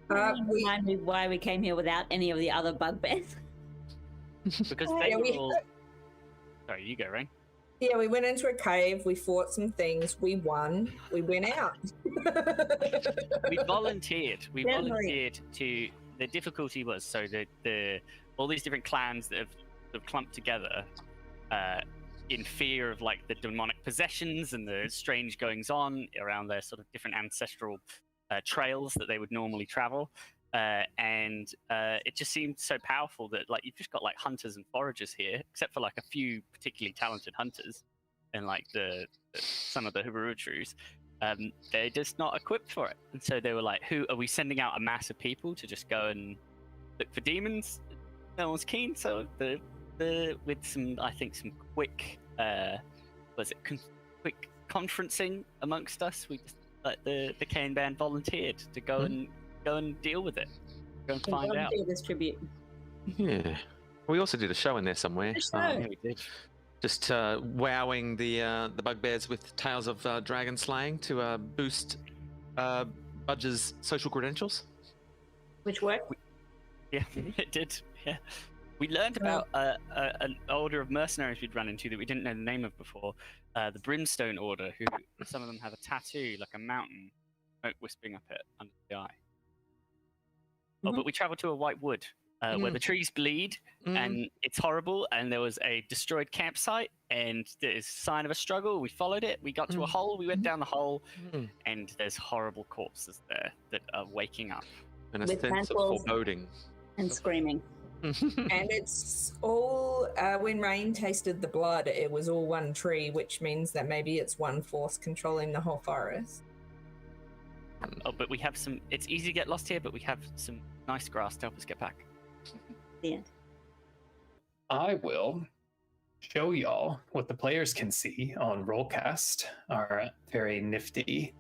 Remind me why we came here without any of the other bugbears. Because they were all... Sorry, you go, Rain. Yeah, we went into a cave, we fought some things, we won, we went out. We volunteered. We volunteered to... The difficulty was, so the all these different clans that have clumped together in fear of like the demonic possessions and the strange goings on around their sort of different ancestral trails that they would normally travel. And it just seemed so powerful that like you've just got like hunters and foragers here, except for like a few particularly talented hunters and like some of the Hubarutru's. They're just not equipped for it, and so they were like, "Who are we sending out a mass of people to just go and look for demons?" No one's keen, so with some quick quick conferencing amongst us, we just like the Kane band volunteered to go and deal with it, go and find out. This tribute. Yeah, we also did a show in there somewhere. Yeah, we did. Just wowing the bugbears with tales of dragon slaying to boost Budge's social credentials. Which worked? Yeah, it did. Yeah, we learned about an order of mercenaries we'd run into that we didn't know the name of before. The Brimstone Order, who some of them have a tattoo like a mountain, smoke wisping up it under the eye. Oh, but we travelled to a white wood. Where the trees bleed, and it's horrible, and there was a destroyed campsite, and there's a sign of a struggle. We followed it, we got to a hole, we went down the hole, and there's horrible corpses there that are waking up. And a sense of foreboding. And screaming. And it's all, when Rain tasted the blood, it was all one tree, which means that maybe it's one force controlling the whole forest. Oh, but we have some, it's easy to get lost here, but we have some nice grass to help us get back. The end. I will show y'all what the players can see on Rollcast, our very nifty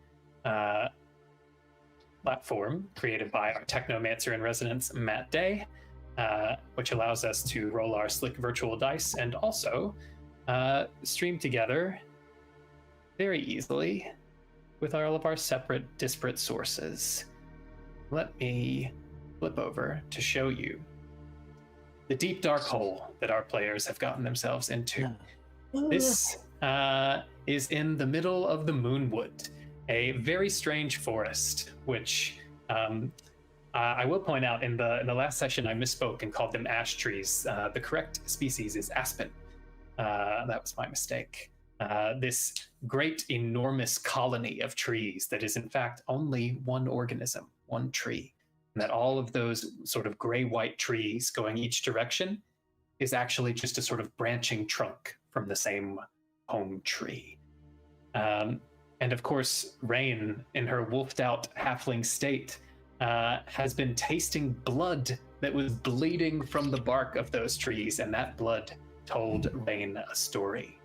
platform created by our technomancer in residence, Matt Day, which allows us to roll our slick virtual dice and also stream together very easily with all of our separate, disparate sources. Let me flip over to show you the deep dark hole that our players have gotten themselves into. This is in the middle of the Moonwood, a very strange forest, which I will point out in the last session I misspoke and called them ash trees. The correct species is aspen. That was my mistake. This great, enormous colony of trees that is in fact only one organism, one tree. And that all of those sort of gray-white trees going each direction is actually just a sort of branching trunk from the same home tree. And of course, Rain, in her wolfed-out halfling state, has been tasting blood that was bleeding from the bark of those trees, and that blood told Rain a story.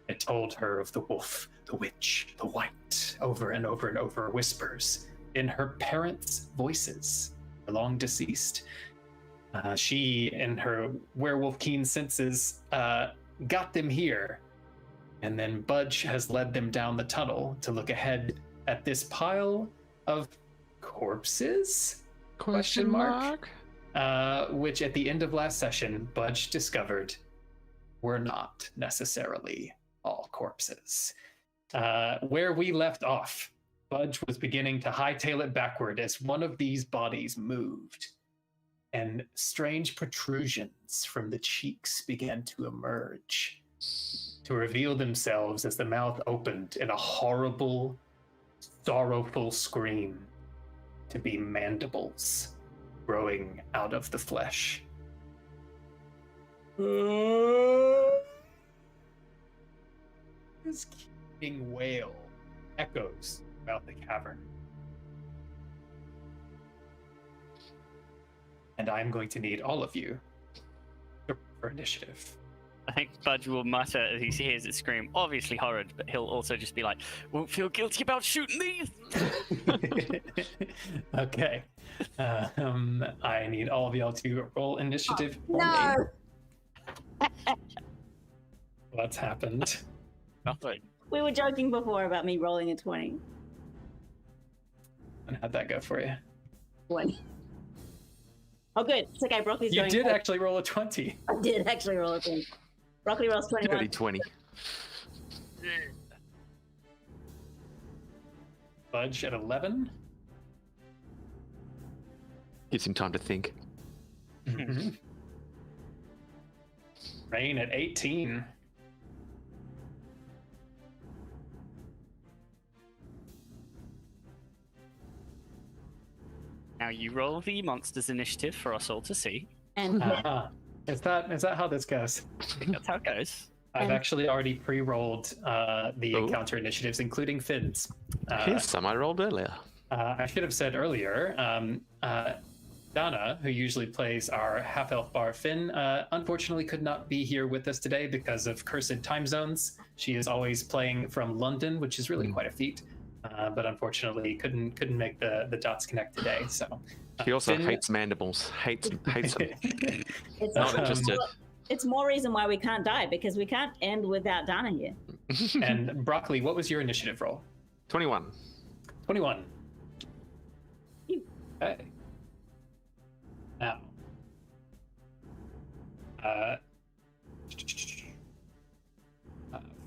It told her of the wolf, the witch, the white, over and over and over, whispers in her parents' voices, long deceased. She, in her werewolf keen senses, got them here, and then Budge has led them down the tunnel to look ahead at this pile of corpses? Question mark? Which at the end of last session, Budge discovered were not necessarily all corpses. Where we left off, Budge was beginning to hightail it backward as one of these bodies moved, and strange protrusions from the cheeks began to emerge, to reveal themselves as the mouth opened in a horrible, sorrowful scream, to be mandibles growing out of the flesh. This keeping wail echoes about the cavern. And I'm going to need all of you for initiative. I think Budge will mutter as he hears it scream, obviously horrid, but he'll also just be like, won't feel guilty about shooting these. Okay. I need all of y'all to roll initiative for me. What's happened? Nothing. We were joking before about me rolling a 20. And how'd that go for you? 20. Oh, good. It's okay. Broccoli's You going did first. actually roll a 20. I did actually roll a 20. Broccoli rolls 21. Dirty 20. Budge at 11. Gives him time to think. Rain at 18. Now you roll the monsters initiative for us all to see. And Is that how this goes? I think that's how it goes. I've actually already pre-rolled the encounter initiatives, including Finn's. Here's some I rolled earlier. I should have said earlier, Donna, who usually plays our half-elf bar Finn, unfortunately could not be here with us today because of cursed time zones. She is always playing from London, which is really quite a feat, but unfortunately couldn't make the dots connect today. So He also Finn- hates mandibles. Hates them. it's, Not interested. it's more reason why we can't die, because we can't end without Dana here. And Broccoli, what was your initiative roll? 21. 21. Okay. Now,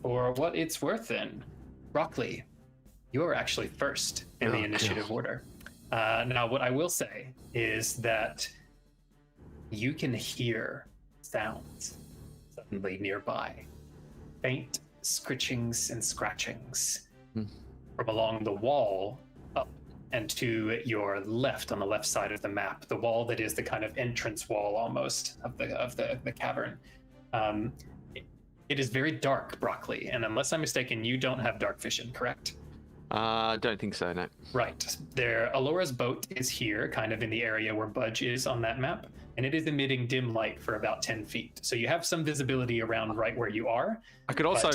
for what it's worth, then, Broccoli, you're actually first in the initiative order. Now, what I will say is that you can hear sounds suddenly nearby, faint scritchings and scratchings from along the wall up and to your left, on the left side of the map, the wall that is the kind of entrance wall almost of the cavern. It is very dark, Broccoli, and unless I'm mistaken, you don't have dark vision, correct? Don't think so, no. Right. There, Alora's boat is here, kind of in the area where Budge is on that map, and it is emitting dim light for about 10 feet. So you have some visibility around right where you are. I could also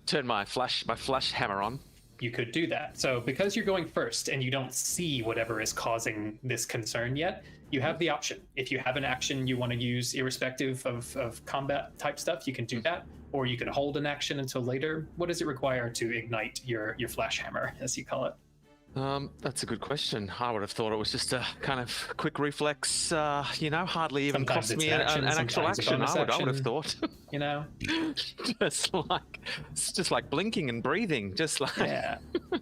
turn my flash hammer on. You could do that. So because you're going first and you don't see whatever is causing this concern yet, you have the option. If you have an action you want to use irrespective of combat type stuff, you can do that. Or you can hold an action until later. What does it require to ignite your flash hammer, as you call it? That's a good question. I would have thought it was just a kind of quick reflex, hardly even Sometimes cost it's me an an action, actual sometimes a action. bonus I would have action. thought. You know? It's just like blinking and breathing, just like. Yeah.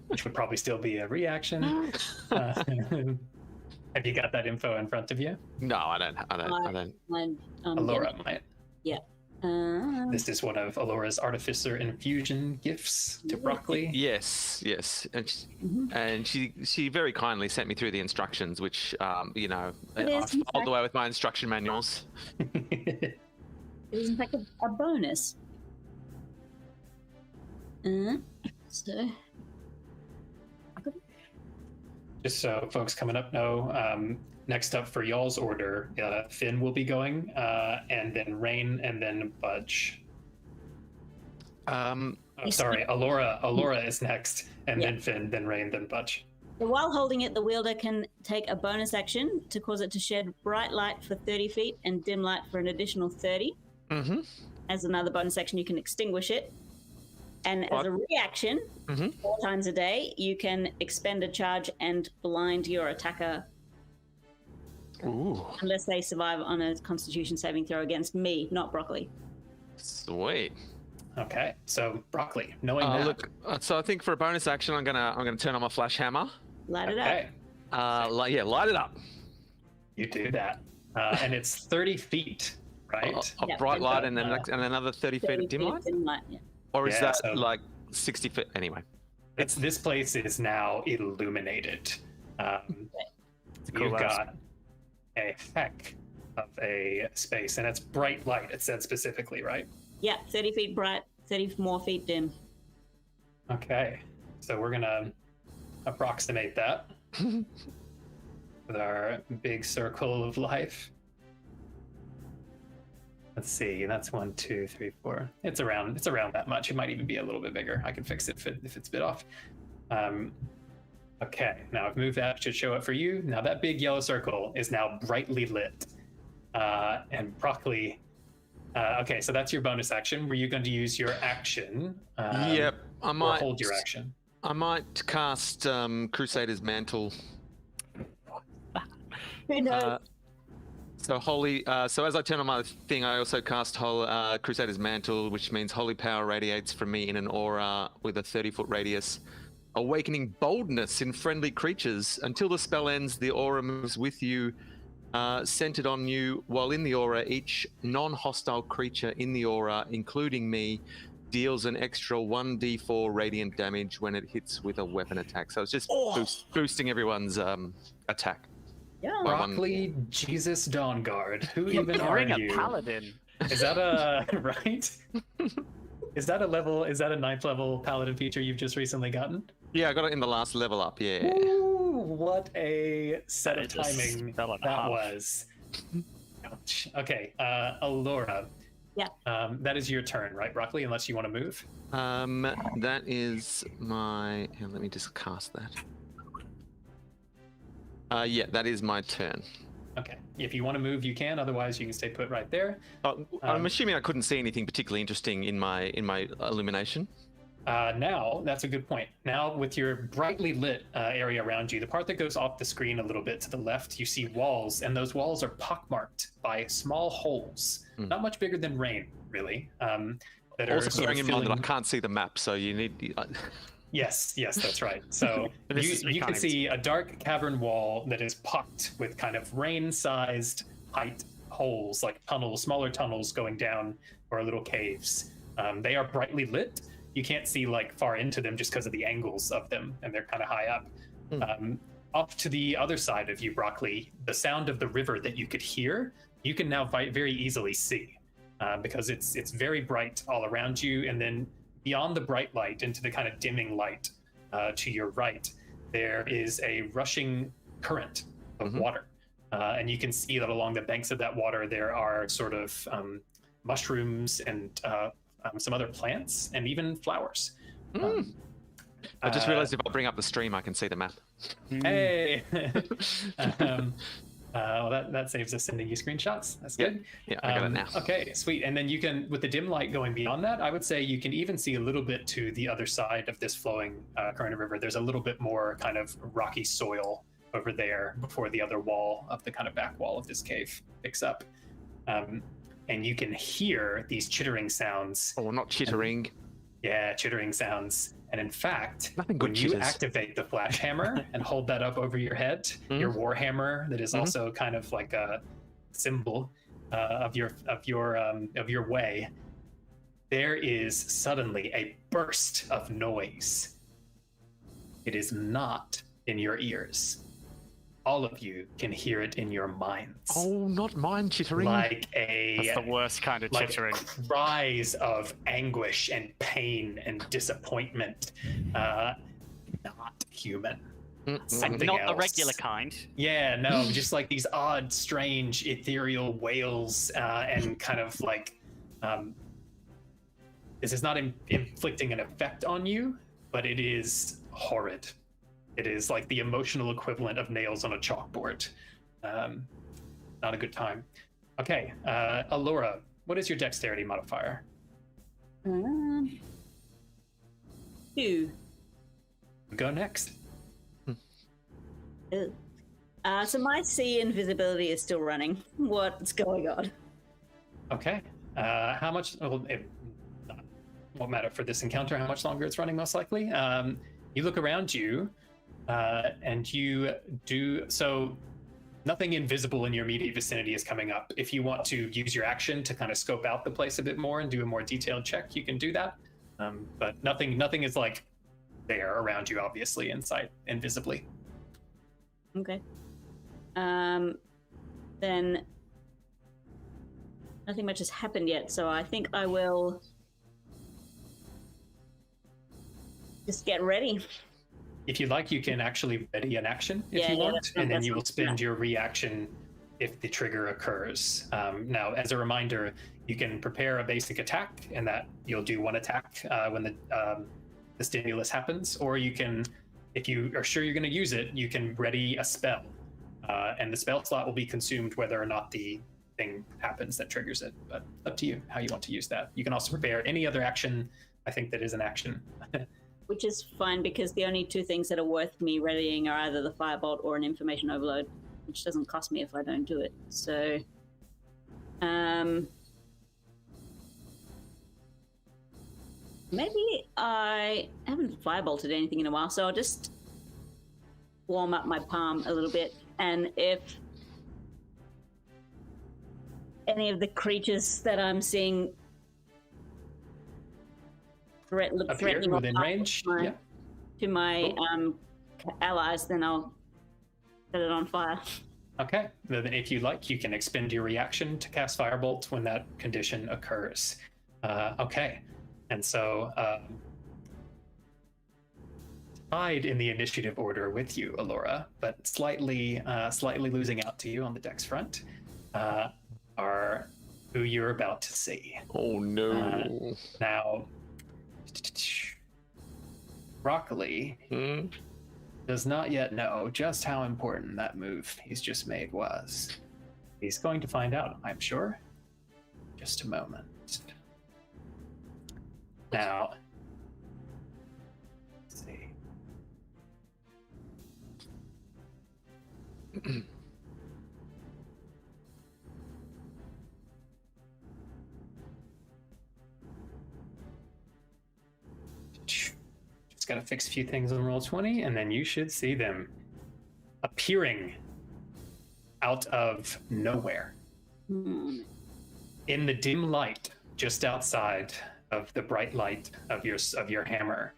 Which would probably still be a reaction. Have you got that info in front of you? No, I don't. Alora might. Yeah. This is one of Alora's artificer infusion gifts to Broccoli. Yes, and she very kindly sent me through the instructions, which I followed away with my instruction manuals. It is in fact a bonus. So. Just so folks coming up know, next up for y'all's order, Finn will be going, and then Rain, and then Budge. Sorry, Alora is next, and then Finn, then Rain, then Budge. So while holding it, the wielder can take a bonus action to cause it to shed bright light for 30 feet and dim light for an additional 30. Mm-hmm. As another bonus action, you can extinguish it. And as a reaction, 4 times a day, you can expend a charge and blind your attacker. Ooh. Unless they survive on a Constitution saving throw against me, not Broccoli. Sweet. Okay, so Broccoli, knowing that. Look, so I think for a bonus action, I'm gonna turn on my flash hammer. Light it up. Okay, Light it up. you do that, and it's 30 feet, right? A bright light and then another 30 feet of dim light. Yeah. Or is Yeah, that so- like 60 feet? Anyway. This place is now illuminated. You've got a heck of a space, and it's bright light. It said specifically, right? Yeah, 30 feet bright, 30 more feet dim. Okay, so we're gonna approximate that with our big circle of life. Let's see, that's 1, 2, 3, 4. It's around that much. It might even be a little bit bigger. I can fix it if it's a bit off. Okay, now I've moved that, should show up for you. Now that big yellow circle is now brightly lit. And Broccoli, okay, so that's your bonus action. Were you going to use your action? Yep, I Or might hold your action? I might cast Crusader's Mantle. Who knows? So as I turn on my thing, I also cast Crusader's Mantle, which means holy power radiates from me in an aura with a 30-foot radius, awakening boldness in friendly creatures. Until the spell ends, the aura moves with you, centered on you. While in the aura, each non-hostile creature in the aura, including me, deals an extra 1d4 radiant damage when it hits with a weapon attack. So it's just boosting everyone's attack. Yeah. Broccoli Jesus Dawnguard. Who even are Ring you? a paladin. Is that a right? Is that a 9th level paladin feature you've just recently gotten? Yeah, I got it in the last level up, yeah. Ooh, what a set of timing that half. was. Ouch. Okay, Alora. Yeah. That is your turn, right, Broccoli? Unless you want to move. That is my... Here, let me just cast that. Yeah, that is my turn. Okay. If you want to move, you can. Otherwise, you can stay put right there. I'm assuming I couldn't see anything particularly interesting in my illumination. Now, that's a good point. Now, with your brightly lit area around you, the part that goes off the screen a little bit to the left, you see walls, and those walls are pockmarked by small holes, not much bigger than rain, really. That Also, are sort bearing of in mind that I filling- can't see the map, so you need... Yes, that's right. So you can see a dark cavern wall that is pocked with kind of rain-sized height holes, like tunnels, smaller tunnels going down, or little caves. They are brightly lit. You can't see like far into them just because of the angles of them, and they're kind of high up. Off to the other side of you, Broccoli, the sound of the river that you could hear, you can now very easily see because it's very bright all around you, and then beyond the bright light into the kind of dimming light to your right, there is a rushing current of water. And you can see that along the banks of that water, there are sort of mushrooms and some other plants and even flowers. I just realized if I bring up the stream, I can see the map. Hey! Well, that saves us sending you screenshots. That's good. Yeah, I got it now. Okay, sweet. And then you can, with the dim light going beyond that, I would say you can even see a little bit to the other side of this flowing current of river. There's a little bit more kind of rocky soil over there before the other wall of the kind of back wall of this cave picks up. And you can hear these chittering sounds. Oh, not chittering. Chittering sounds. And in fact, Nothing good when you chitters. activate the flash hammer and hold that up over your head, your war hammer that is also kind of like a symbol of your way, there is suddenly a burst of noise. It is not in your ears. All of you can hear it in your minds. Oh, not mine chittering. Like That's the worst kind of chittering. Cries of anguish and pain and disappointment. Not human. Something Not else. the regular kind. Yeah, no, just like these odd, strange, ethereal wails and kind of like... this is not inflicting an effect on you, but it is horrid. It is like the emotional equivalent of nails on a chalkboard. Not a good time. Okay, Alora, what is your dexterity modifier? 2. Go next. So my see invisibility is still running. What's going on? Okay. How much? Well, it won't matter for this encounter how much longer it's running, most likely. You look around you, and you do so. Nothing invisible in your immediate vicinity is coming up. If you want to use your action to kind of scope out the place a bit more and do a more detailed check, you can do that. But nothing is like there around you, obviously, in sight, invisibly. Okay. Then nothing much has happened yet, so I think I will just get ready. If you like, you can actually ready an action if you want, and then you will spend your reaction if the trigger occurs. Now, as a reminder, you can prepare a basic attack, and that you'll do one attack when the stimulus happens, or you can, if you are sure you're going to use it, you can ready a spell, and the spell slot will be consumed whether or not the thing happens that triggers it. But up to you how you want to use that. You can also prepare any other action. I think that is an action. Which is fine because the only two things that are worth me readying are either the firebolt or an information overload. which doesn't cost me if I don't do it. So, maybe I haven't firebolted anything in a while, so I'll just warm up my palm a little bit, and if any of the creatures that I'm seeing look threatening within range, to my allies, then I'll set it on fire. Okay, then if you like, you can expend your reaction to cast Firebolt when that condition occurs. Okay, and so tied in the initiative order with you, Alora, but slightly losing out to you on the dex front, are who you're about to see. Oh no! Now, Broccoli does not yet know just how important that move he's just made was. He's going to find out, I'm sure. Just a moment. Now, let's see. Just gotta fix a few things on Roll20, and then you should see them appearing out of nowhere. In the dim light, just outside of the bright light of your hammer,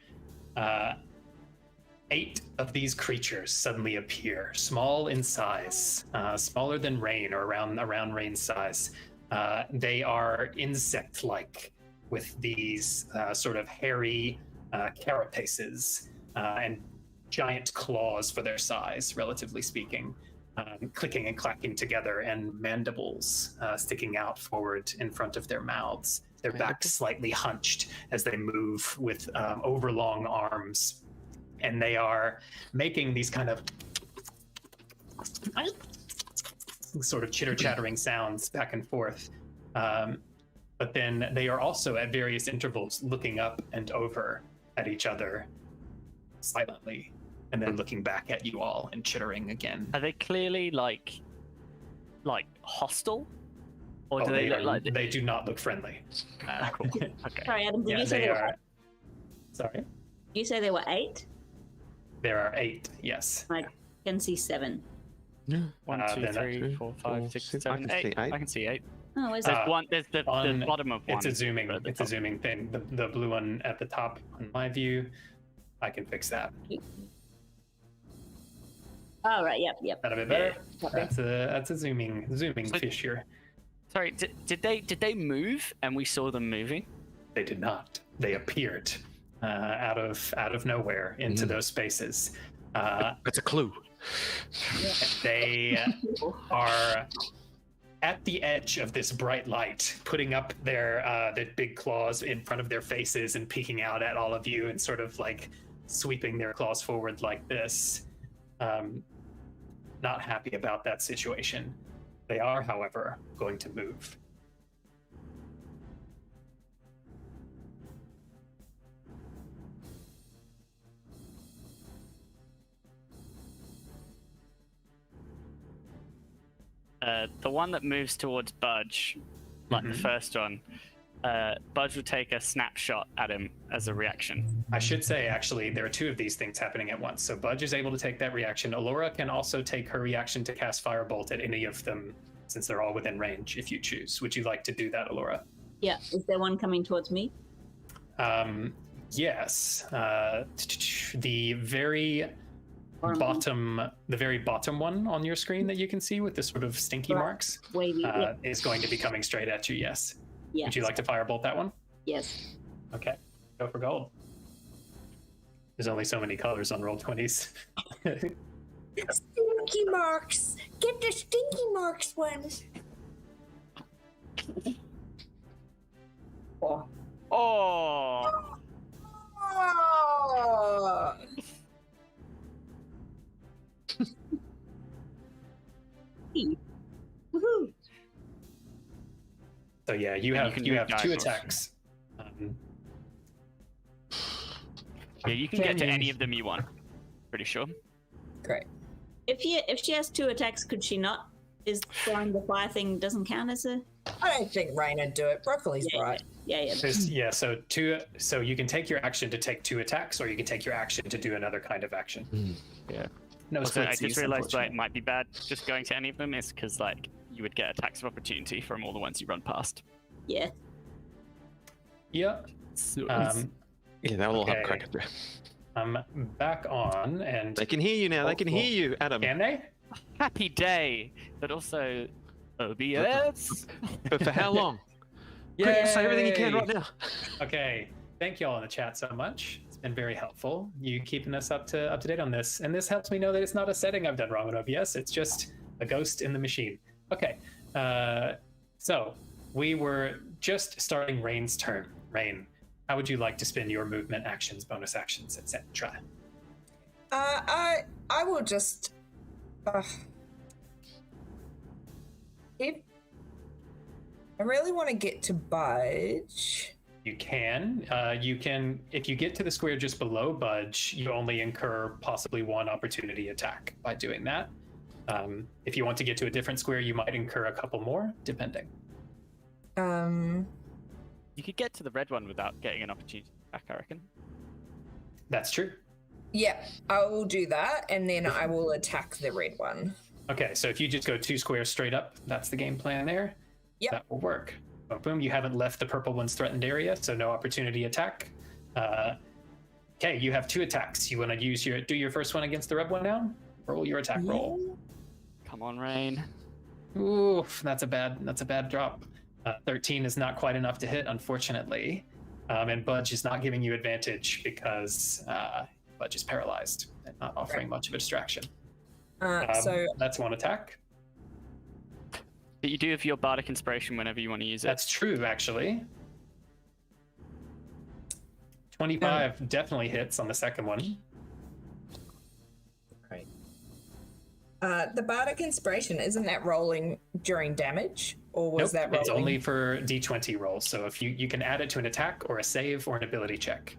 8 of these creatures suddenly appear, small in size, smaller than Rain, or around Rain's size. They are insect-like, with these sort of hairy carapaces and giant claws for their size, relatively speaking, clicking and clacking together, and mandibles sticking out forward in front of their mouths. Their backs slightly hunched as they move with overlong arms. And they are making these kind of sort of chitter-chattering sounds back and forth. But then they are also at various intervals looking up and over at each other silently, and then looking back at you all and chittering again. Are they clearly like hostile? Or do they look like they do not look friendly. Cool. Okay. Sorry, Adam, did Yeah, you say they there are. were, Sorry? you say there were 8? There are 8, yes. I can see 7. 1, 2, then 3, 4, 5, 6, 7, 8. I can see 8. Oh, where's There's that? one. There's the bottom of one. It's a zooming. at the It's a top. zooming thing. The blue one at the top, in my view, I can fix that. Oh, right, yep. That a bit better. Yeah. That's a zooming fissure. Sorry, did they move and we saw them moving? They did not. They appeared out of nowhere into those spaces. That's a clue. They are at the edge of this bright light, putting up their big claws in front of their faces and peeking out at all of you, and sort of like sweeping their claws forward like this. Not happy about that situation. They are, however, going to move. The one that moves towards Budge, like the first one, Budge will take a snapshot at him as a reaction. I should say, actually, there are 2 of these things happening at once. So Budge is able to take that reaction. Alora can also take her reaction to cast Firebolt at any of them, since they're all within range, if you choose. Would you like to do that, Alora? Yeah, is there one coming towards me? Yes. The very bottom one on your screen that you can see with the sort of stinky marks Wavy. is going to be coming straight at you, yes. Yes. Would you like to Firebolt that one? Yes. Okay, go for gold. There's only so many colors on Roll20s. Stinky marks! Get the stinky marks ones! Oh! Oh! Woohoo! So yeah, you have can 2 diagonals. attacks. Yeah, you can get to any of them you want. Pretty sure. Great. If she has 2 attacks, could she not? Is throwing the fire thing doesn't count as a? I don't think Rain would do it. Broccoli's right. Yeah. So you can take your action to take 2 attacks, or you can take your action to do another kind of action. Yeah. No, Also, I splitsies, just realized that it unfortunately. might be bad just going to any of them is because like you would get attacks of opportunity from all the ones you run past. Yeah. Yeah. Yeah, they'll all have Okay. crack through. I'm back on, and They can hear you now. They can hear you, Adam. can they? Happy day, but also OBS. But for how long? Quick, say everything you can Yay! right now. Okay, thank you all in the chat so much. It's been very helpful. You keeping us up to date on this, and this helps me know that it's not a setting I've done wrong in OBS. It's just a ghost in the machine. Okay, so we were just starting Rain's turn. Rain, how would you like to spend your movement, actions, bonus actions, etc.? I will just. If I really want to get to Budge. You can. If you get to the square just below Budge, you only incur possibly 1 opportunity attack by doing that. If you want to get to a different square, you might incur a couple more, depending. You could get to the red one without getting an opportunity attack, I reckon. That's true. Yeah, I will do that, and then I will attack the red one. Okay, so if you just go 2 squares straight up, that's the game plan there. Yep. That will work. Boom, boom. You haven't left the purple one's threatened area, so no opportunity attack. Okay, you have 2 attacks. You want to do your first one against the red one now? Roll your attack roll. Come on, Rain. Oof, that's a bad drop. 13 is not quite enough to hit, unfortunately. And Budge is not giving you advantage because Budge is paralyzed and not offering much of a distraction. So that's 1 attack. But you do have your bardic inspiration whenever you want to use it. That's true, actually. 25 definitely hits on the second one. right. The bardic inspiration, isn't that rolling during damage, or was that rolling? It's only for d20 rolls. So if you can add it to an attack or a save or an ability check.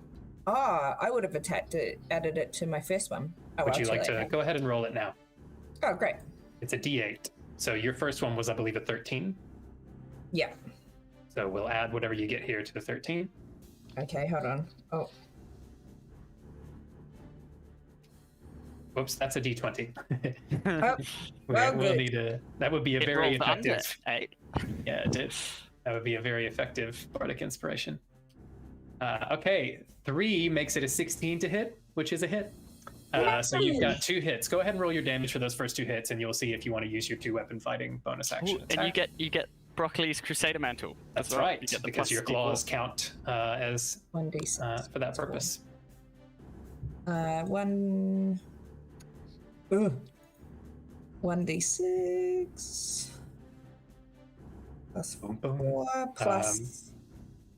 I would have added it to my first one. Would you like to go ahead and roll it now? Oh, great. It's a d8. So your first one was, I believe, a 13. Yeah. So we'll add whatever you get here to the 13. Okay, hold on. Oh, Whoops, that's a d20. well, we'll good. need a. That would be a It very rolled under effective. 8. Yeah, it did. That would be a very effective bardic inspiration. Okay, 3 makes it a 16 to hit, which is a hit. So you've got 2 hits. Go ahead and roll your damage for those first 2 hits, and you'll see if you want to use your 2-weapon fighting bonus action Ooh, attack. and you get Broccoli's Crusader Mantle. That's as well. right, You get the because plus your D4. claws count as 1d6 for that purpose. 1d6 plus Boom, boom. 4 plus.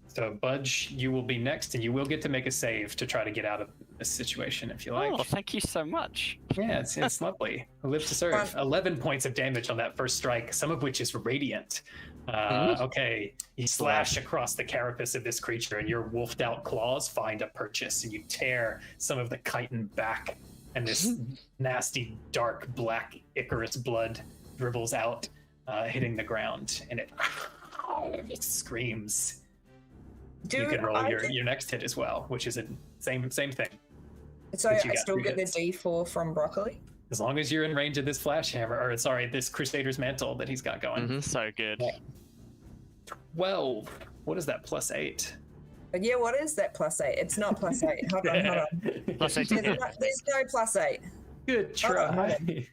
So Budge, you will be next, and you will get to make a save to try to get out of this situation if you like. Oh, thank you so much. Yeah, it's lovely. Live to serve. 11 points of damage on that first strike, some of which is radiant. Okay, you slash across the carapace of this creature, and your wolfed out claws find a purchase, and you tear some of the chitin back, and this nasty, dark, black Icarus blood dribbles out, hitting the ground, and it screams. You can roll your next hit as well, which is a same thing. So but you I got still 3 get the hits. D4 from Broccoli? As long as you're in range of this flash hammer, or sorry, this Crusader's mantle that he's got going. So good. Yeah. 12. What is that? +8. Yeah, what is that +8? It's not +8. Hold on. Plus 8 There's no +8. Good Hold on, try. hold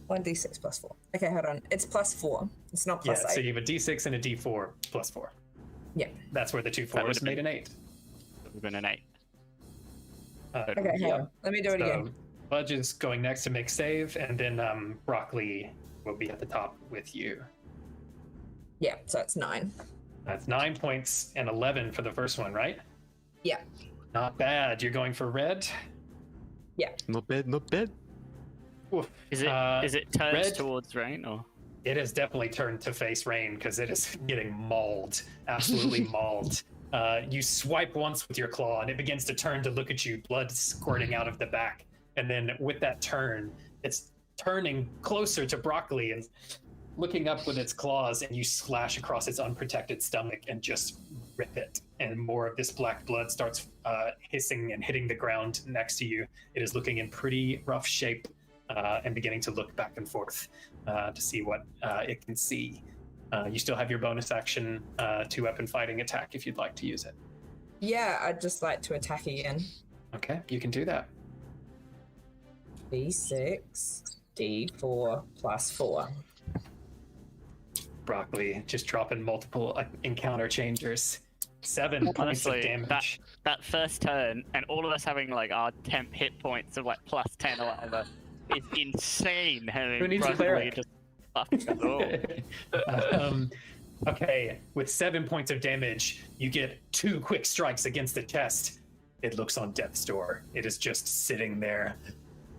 1d6 + 4. Okay, hold on. It's +4. It's not Yeah, +8. so you have a d6 and a d4 +4. Yeah. That's where the 2 That 4s would've made been- an 8. We've been an 8. Okay, hold on. Let me do it again. Budge is going next to make save, and then Broccoli will be at the top with you. Yeah, so it's 9. That's 9 points and 11 for the first one, right? Yeah. Not bad. You're going for red? Not bad, not bad. Oof. Is it turns red- towards Rain or? It has definitely turned to face Rain because it is getting mauled, absolutely mauled. You swipe once with your claw and it begins to turn to look at you, blood squirting out of the back. And then with that turn, its turning closer to Broccoli and looking up with its claws, and you slash across its unprotected stomach and just rip it. And more of this black blood starts hissing and hitting the ground next to you. It is looking in pretty rough shape and beginning to look back and forth to see what it can see. You still have your bonus action 2-weapon fighting attack if you'd like to use it. Yeah, I'd just like to attack again. Okay, you can do that. D6, D4 plus 4. Broccoli just dropping multiple encounter changers. 7 points of Honestly, damage. that first turn, and all of us having like our temp hit points of like plus 10 or whatever, is insane. Who needs a Broccoli cleric? just fucking Okay, with 7 points of damage, you get 2 quick strikes against the chest. It looks on death's door. It is just sitting there,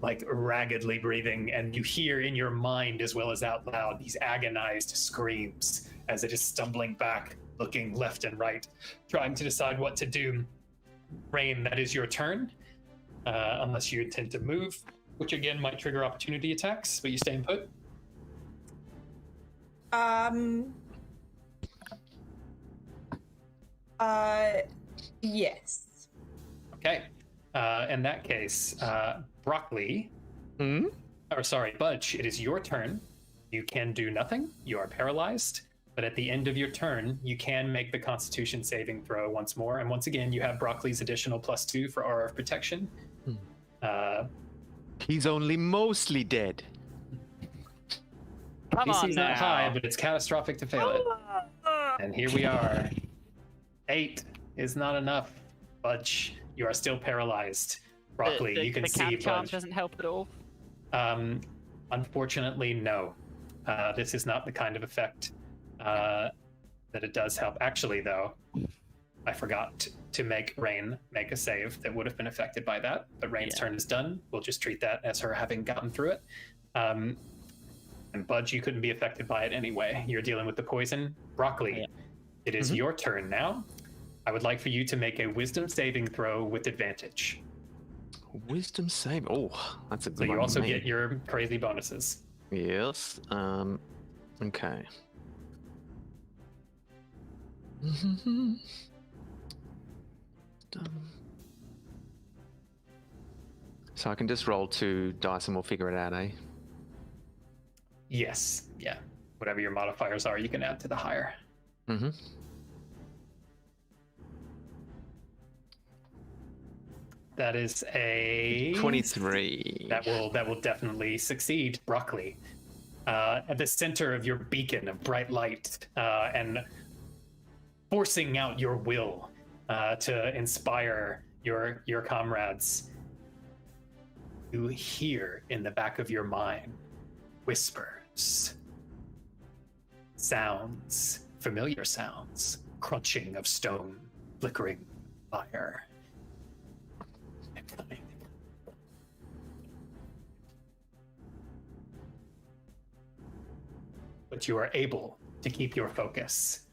like raggedly breathing, and you hear in your mind as well as out loud these agonized screams as it is stumbling back, looking left and right, trying to decide what to do. Rain, that is your turn, unless you intend to move, which again might trigger opportunity attacks, but you stay in put. Yes. Okay. In that case, Broccoli, Budge, it is your turn. You can do nothing. You are paralyzed. But at the end of your turn, you can make the Constitution saving throw once more. And once again, you have Broccoli's additional +2 for aura of protection. He's only mostly dead. Come on DC's now. not high, but it's catastrophic to fail it. And here we are. 8 is not enough. Budge, you are still paralyzed. Broccoli, you can the see charm Budge. doesn't help at all. Unfortunately, no. This is not the kind of effect that it does help. Actually, though, I forgot to make Rain make a save that would have been affected by that. But Rain's turn is done. We'll just treat that as her having gotten through it. And Budge, you couldn't be affected by it anyway. You're dealing with the poison. Broccoli, it is your turn now. I would like for you to make a wisdom saving throw with advantage. Wisdom save. Oh, that's a good So one. you also for me. get your crazy bonuses. Yes. Okay. So I can just roll 2 dice and we'll figure it out, eh? Yes, yeah. Whatever your modifiers are, you can add to the higher. Mm-hmm. That is a 23. That will definitely succeed, Broccoli. At the center of your beacon of bright light, and forcing out your will to inspire your comrades, you hear in the back of your mind whispers, sounds, familiar sounds, crunching of stone, flickering fire. But you are able to keep your focus,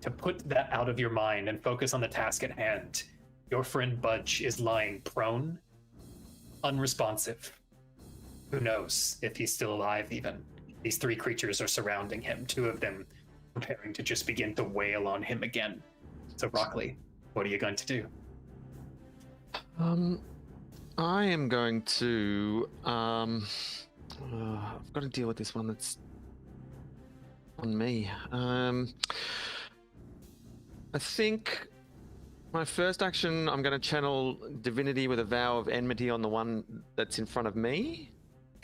to put that out of your mind and focus on the task at hand. Your friend Budge is lying prone, unresponsive. Who knows if he's still alive even? These 3 creatures are surrounding him, 2 of them preparing to just begin to wail on him again. So Broccoli, what are you going to do? I am going to I've got to deal with this one that's on me. I think my first action, I'm going to channel divinity with a vow of enmity on the one that's in front of me.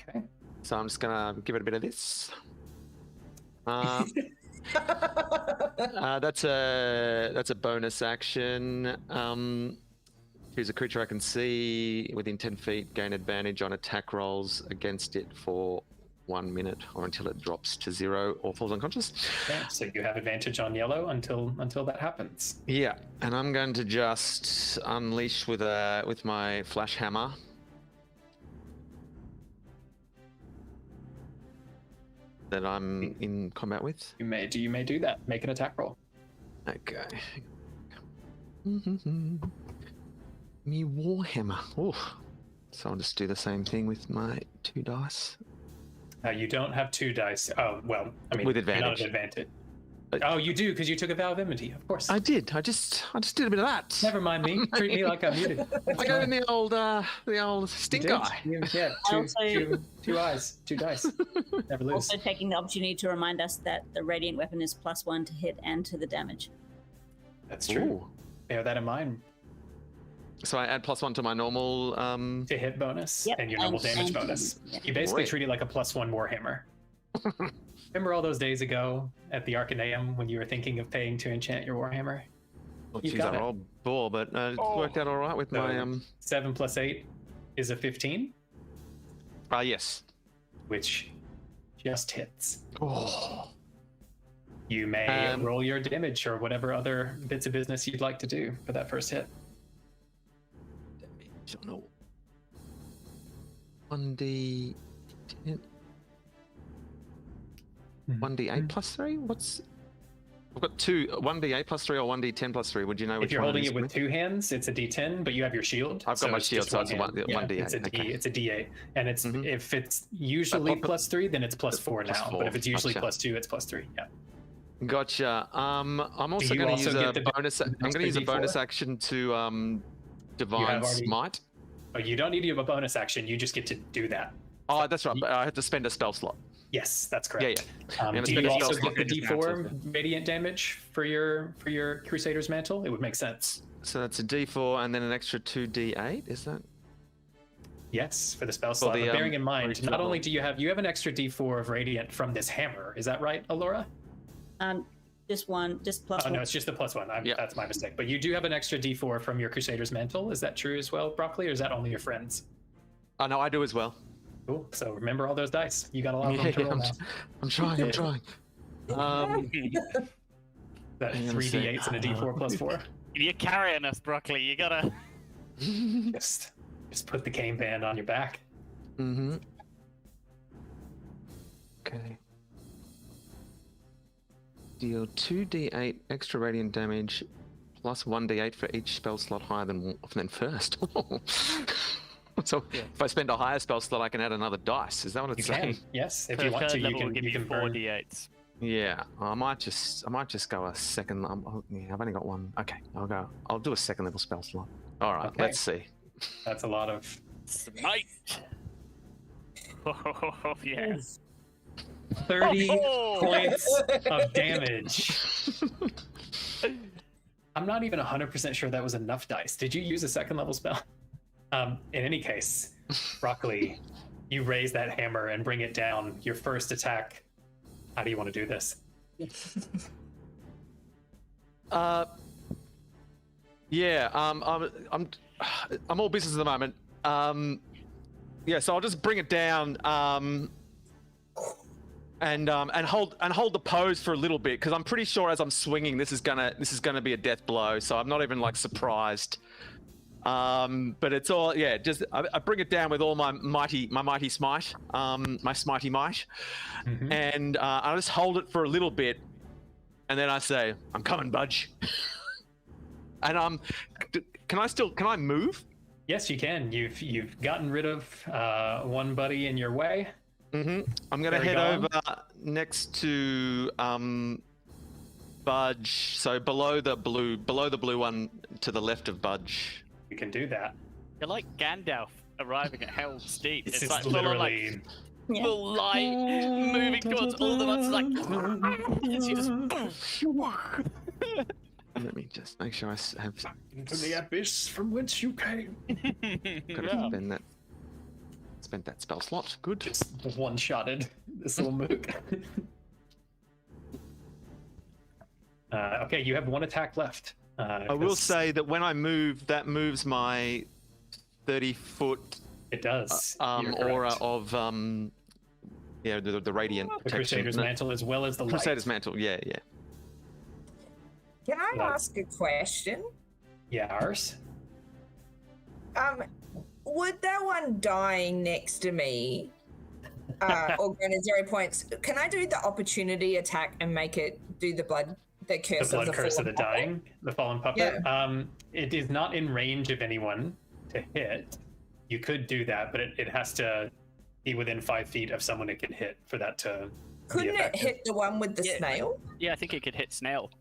Okay. So I'm just going to give it a bit of this. That's a bonus action. Choose a creature I can see within 10 feet, gain advantage on attack rolls against it for 1 minute or until it drops to 0 or falls unconscious. Okay, so you have advantage on yellow until that happens. Yeah, and I'm going to just unleash with my flash hammer. That I'm in combat with. You may do that. Make an attack roll. Okay. Me warhammer. Oh, so I'll just do the same thing with my 2 dice. You don't have 2 dice. Oh, well, I mean, With you're not advantage. at advantage. Oh, you do, because you took a vow of enmity, of course. I did. I just did a bit of that. Never mind me. Treat me like I'm muted. I got in the old stink You did? eye. Yeah, Also- two eyes, 2 dice. Never lose. Also taking the opportunity to remind us that the radiant weapon is +1 to hit and to the damage. That's true. Ooh. Bear that in mind. So I add +1 to my normal. To hit bonus Yep, and your normal and- damage and- bonus. yeah. You basically Great. treat it like a +1 Warhammer. Remember all those days ago at the Arcaneum when you were thinking of paying to enchant your Warhammer? Oh, You geez, got I it. rolled 4, but it worked out all right with So, my 7 + 8 is a 15, yes. which just hits. Oh. You may roll your damage or whatever other bits of business you'd like to do for that first hit. I don't know. 1d10. 1d8 +3? What's? I've got 2. 1d8 +3 or 1d10 +3. Would you know which If you're one holding is it with me? 2 hands, it's a D10, but you have your shield. I've got my it's shield, just so it's a hand. 1d8. It's a D. Okay. It's a D8, and it's Mhm. if it's usually But- +3, then it's +4 now. +4, But if it's usually gotcha. +2, it's +3. Yeah. Gotcha. I'm also you going to also use a get the bonus. I'm going extra to use a D4? bonus action to divine already- smite. But you don't need to have a bonus action. You just get to do that. Oh, that's right. But I have to spend a spell slot. Yes, that's Yeah, correct. yeah. I'm gonna Do spend you a spell also slot get the in his D4 mantle. radiant damage for your Crusader's Mantle? It would make sense. So that's a D4 and then an extra 2d8. Is that? Yes, for the spell slot. the, But bearing in mind, original not only roll. do you have an extra D4 of radiant from this hammer. Is that right, Alora? Just +1. Oh no, it's just the +1. Yeah. That's my mistake. But you do have an extra D4 from your Crusader's Mantle. Is that true as well, Broccoli, or is that only your friends? Oh no, I do as well. Cool. So remember all those dice. You got a lot of them to roll now. I'm trying. I'm trying. That hang on a 3d8s and a D4 +4. You're carrying us, Broccoli. You gotta. Just put the cane band on your back. Mm-hmm. Okay. Deal 2d8 extra radiant damage plus 1d8 for each spell slot higher than first. So if I spend a higher spell slot, I can add another dice. Is that what You it's can. saying? Yes, if Per you want third to, you level will can. give You you can 4 burn. d8s. Yeah, I might just go a second. Yeah, I've only got one. Okay, I'll do a second level spell slot. All right, Okay. let's see. That's a lot of. Smite. Oh yeah. 30 Oh! points of damage. I'm not even 100% sure that was enough dice. Did you use a second level spell? In any case, Broccoli, you raise that hammer and bring it down. Your first attack. How do you want to do this? Yeah. I'm all business at the moment. Yeah, so I'll just bring it down. And hold the pose for a little bit because I'm pretty sure as I'm swinging, this is gonna be a death blow. So I'm not even like surprised. But it's all just I bring it down with all my mighty smite, my smitey might, and I just hold it for a little bit, and then I say, "I'm coming, Budge." And can I move? Yes, you can. You've gotten rid of one buddy in your way. I'm gonna Very head gone. over next to Budge, so below the blue one to the left of Budge. You can do that. You're like Gandalf arriving at Helm's Deep. This It's is like full on, like, literally. full light moving towards all the ones like. And she just. Let me just make sure I have Into the abyss from whence you came. gotta spend that spell slot. Good. Just one-shotted this little mook. Okay, you have one attack left. I will say that when I move, that moves my 30-foot it does. You're aura correct. of the radiant The protection. Crusader's Mantle as well as the light. Crusader's mantle. Yeah. Can I Like- ask a question? Yeah, ours. Would that one dying next to me, or going at 0 points, can I do the opportunity attack and make it do the curse The blood of the curse of fallen the puppet? dying, the fallen puppet. It is not in range of anyone to hit. You could do that, but it has to. be within 5 feet of someone it can hit for that to. Couldn't it hit the one with the snail? Yeah, I think it could hit snail.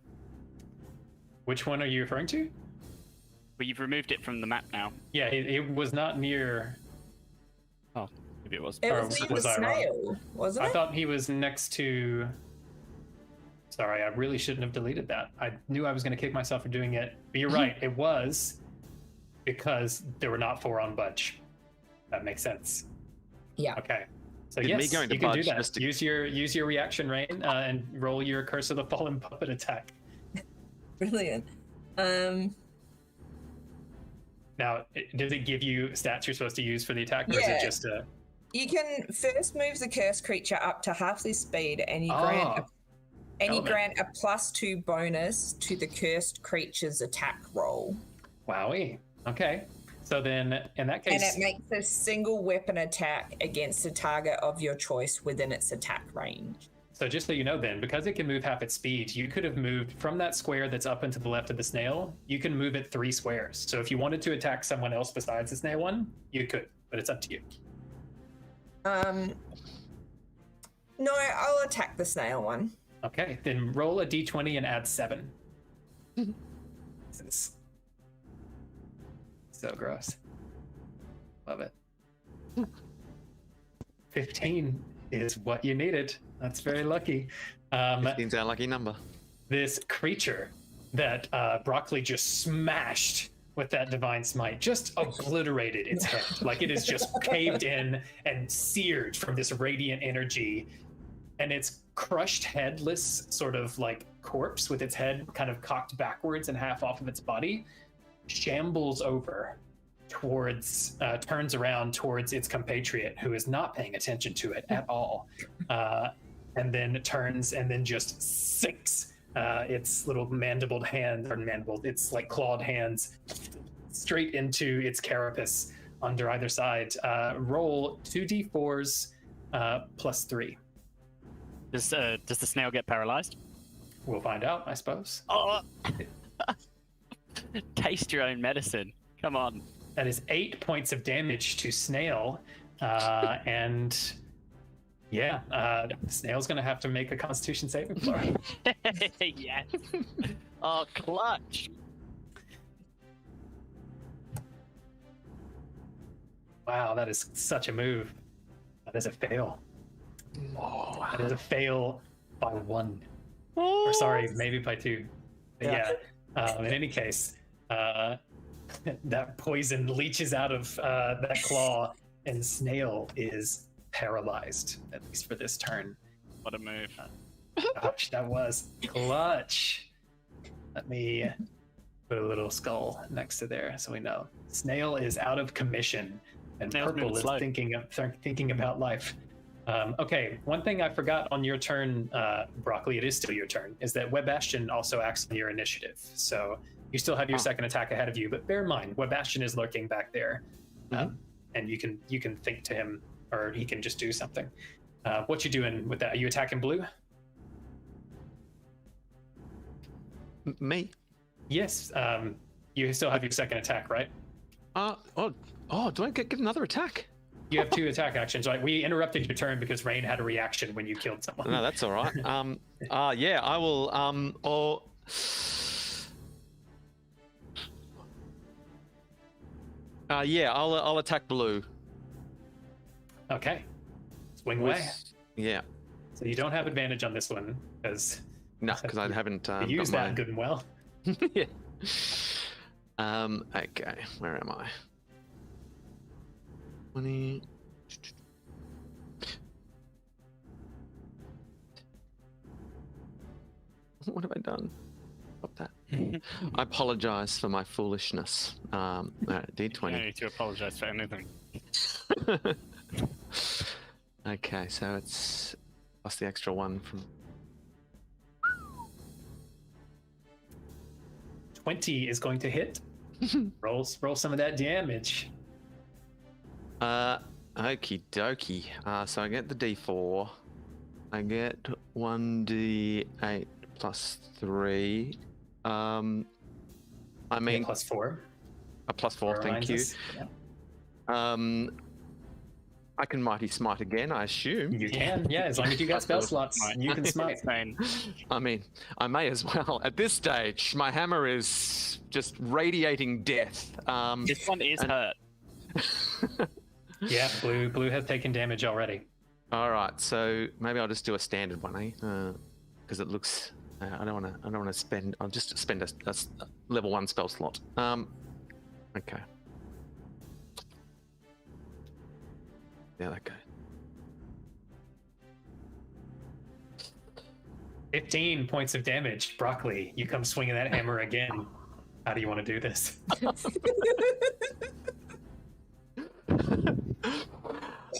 Which one are you referring to? But you've removed it from the map now. Yeah, it was not near. Oh, maybe it was. It was near the snail, wasn't it? I thought he was next to. Sorry, I really shouldn't have deleted that. I knew I was going to kick myself for doing it. But you're right, it was because there were not 4 on budge. That makes sense. Yeah. Okay. So Did me yes, going to you can do budge that. just to- Use your reaction, Rain, and roll your Curse of the Fallen Puppet attack. Brilliant. Now, does it give you stats you're supposed to use for the attack, or is it just a? You can first move the cursed creature up to half their speed, and you grant a +2 bonus to the cursed creature's attack roll. Wowie. Okay. So then, in that case, and it makes a single weapon attack against a target of your choice within its attack range. So just so you know then, because it can move half its speed, you could have moved from that square that's up and to the left of the snail, you can move it 3 squares. So if you wanted to attack someone else besides the snail one, you could, but it's up to you. No, I'll attack the snail one. Okay, then roll a d20 and add 7. This is so gross. Love it. 15 is what you needed. That's very lucky. 15's our lucky number. This creature that Broccoli just smashed with that divine smite just obliterated its head. Like it is just caved in and seared from this radiant energy. And its crushed headless sort of like corpse with its head kind of cocked backwards and half off of its body shambles over towards, turns around towards its compatriot who is not paying attention to it at all. And then turns and then just sinks its little mandibled hand, or mandibled, its like clawed hands straight into its carapace under either side. Roll 2d4s +3. Does the snail get paralyzed? We'll find out, I suppose. Oh! Taste your own medicine. Come on. That is 8 points of damage to Snail. And yeah, Snail's going to have to make a Constitution saving throw. Yes. Oh, clutch. Wow, that is such a move. That is a fail. Oh, that is a fail by 1. Or sorry, maybe by 2. But yeah, in any case, that poison leaches out of that claw, and Snail is paralyzed, at least for this turn. What a move. Gosh, that was clutch. Let me put a little skull next to there so we know. Snail is out of commission, and Snail's Purple is slow. thinking about life. Okay, one thing I forgot on your turn, Broccoli, it is still your turn, is that Web Bastion also acts on your initiative. So you still have your second attack ahead of you, but bear in mind, Web Bastion is lurking back there. And you can think to him, or he can just do something. What you doing with that? Are you attacking blue? Me? Yes. You still have your second attack, right? Do I get another attack? You have 2 attack actions. Right? We interrupted your turn because Rain had a reaction when you killed someone. No, that's all right. Yeah, I will. Yeah, I'll attack blue. Okay. Swing away. Yeah. So you don't have advantage on this one because I haven't you used that good and well. Yeah. Okay, where am I? 20. What have I done? Stop that. I apologize for my foolishness. D20. You don't need to apologize for anything. Okay, so it's plus the extra 1 from 20 is going to hit. roll some of that damage. Okie dokie. So I get the D4. I get 1d8 plus 3. I mean, +4. A +4, thank you. Yeah. I can mighty smite again, I assume. You can, yeah, as long as you got spell slots, you can smite. I mean, I may as well. At this stage, my hammer is just radiating death. This one is hurt. Yeah, blue has taken damage already. All right, so maybe I'll just do a standard one, because it looks. I don't want to spend. I'll just spend a level 1 spell slot. Okay. Yeah, that goes. 15 points of damage. Broccoli, you come swinging that hammer again. How do you want to do this?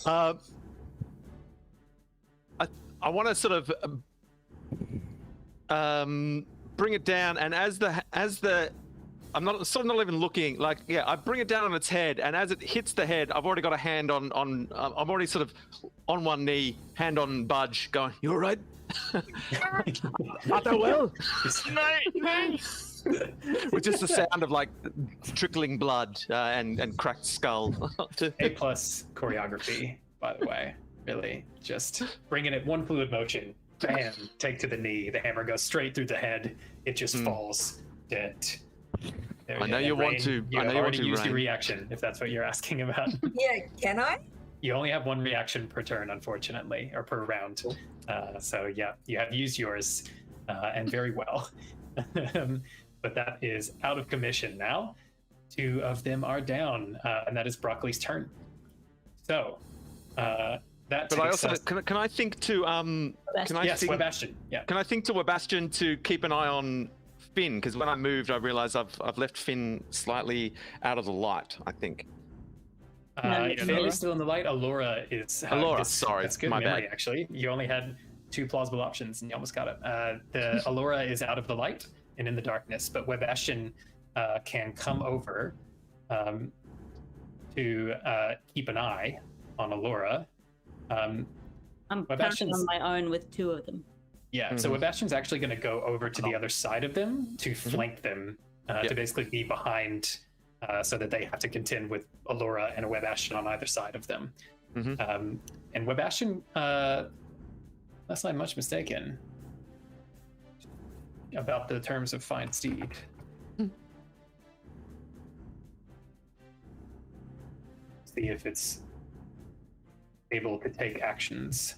I want to sort of bring it down, and as the I'm not even looking, like, yeah, I bring it down on its head, and as it hits the head, I've already got a hand on I'm already sort of on one knee, hand on budge, going, "You all right?" I do well. No. With just the sound of like trickling blood and cracked skull. A+ choreography, by the way. Really, just bringing it one fluid motion. Bam! Take to the knee. The hammer goes straight through the head. It just falls dead. I know you want to. You already used your reaction, if that's what you're asking about. Yeah, can I? You only have one reaction per turn, unfortunately, or per round. So yeah, you have used yours, and very well. But that is out of commission now. 2 of them are down, and that is Broccoli's turn. So that. But I also can I think to Webastian. Yeah. Can I think to Webastian to keep an eye on Finn, because when I moved, I realized I've left Finn slightly out of the light, I think. Finn is still in the light. Allura is. Sorry, that's good my memory, bad. Actually, you only had 2 plausible options, and you almost got it. The Allura is out of the light and in the darkness, but Webastian can come over to keep an eye on Allura. I'm currently on my own with 2 of them. Yeah, so Webastian's actually going to go over to the other side of them to flank them, to basically be behind, so that they have to contend with Allura and a Webastian on either side of them. And Webastian, unless I'm much mistaken about the terms of Fine Steed. See if it's able to take actions.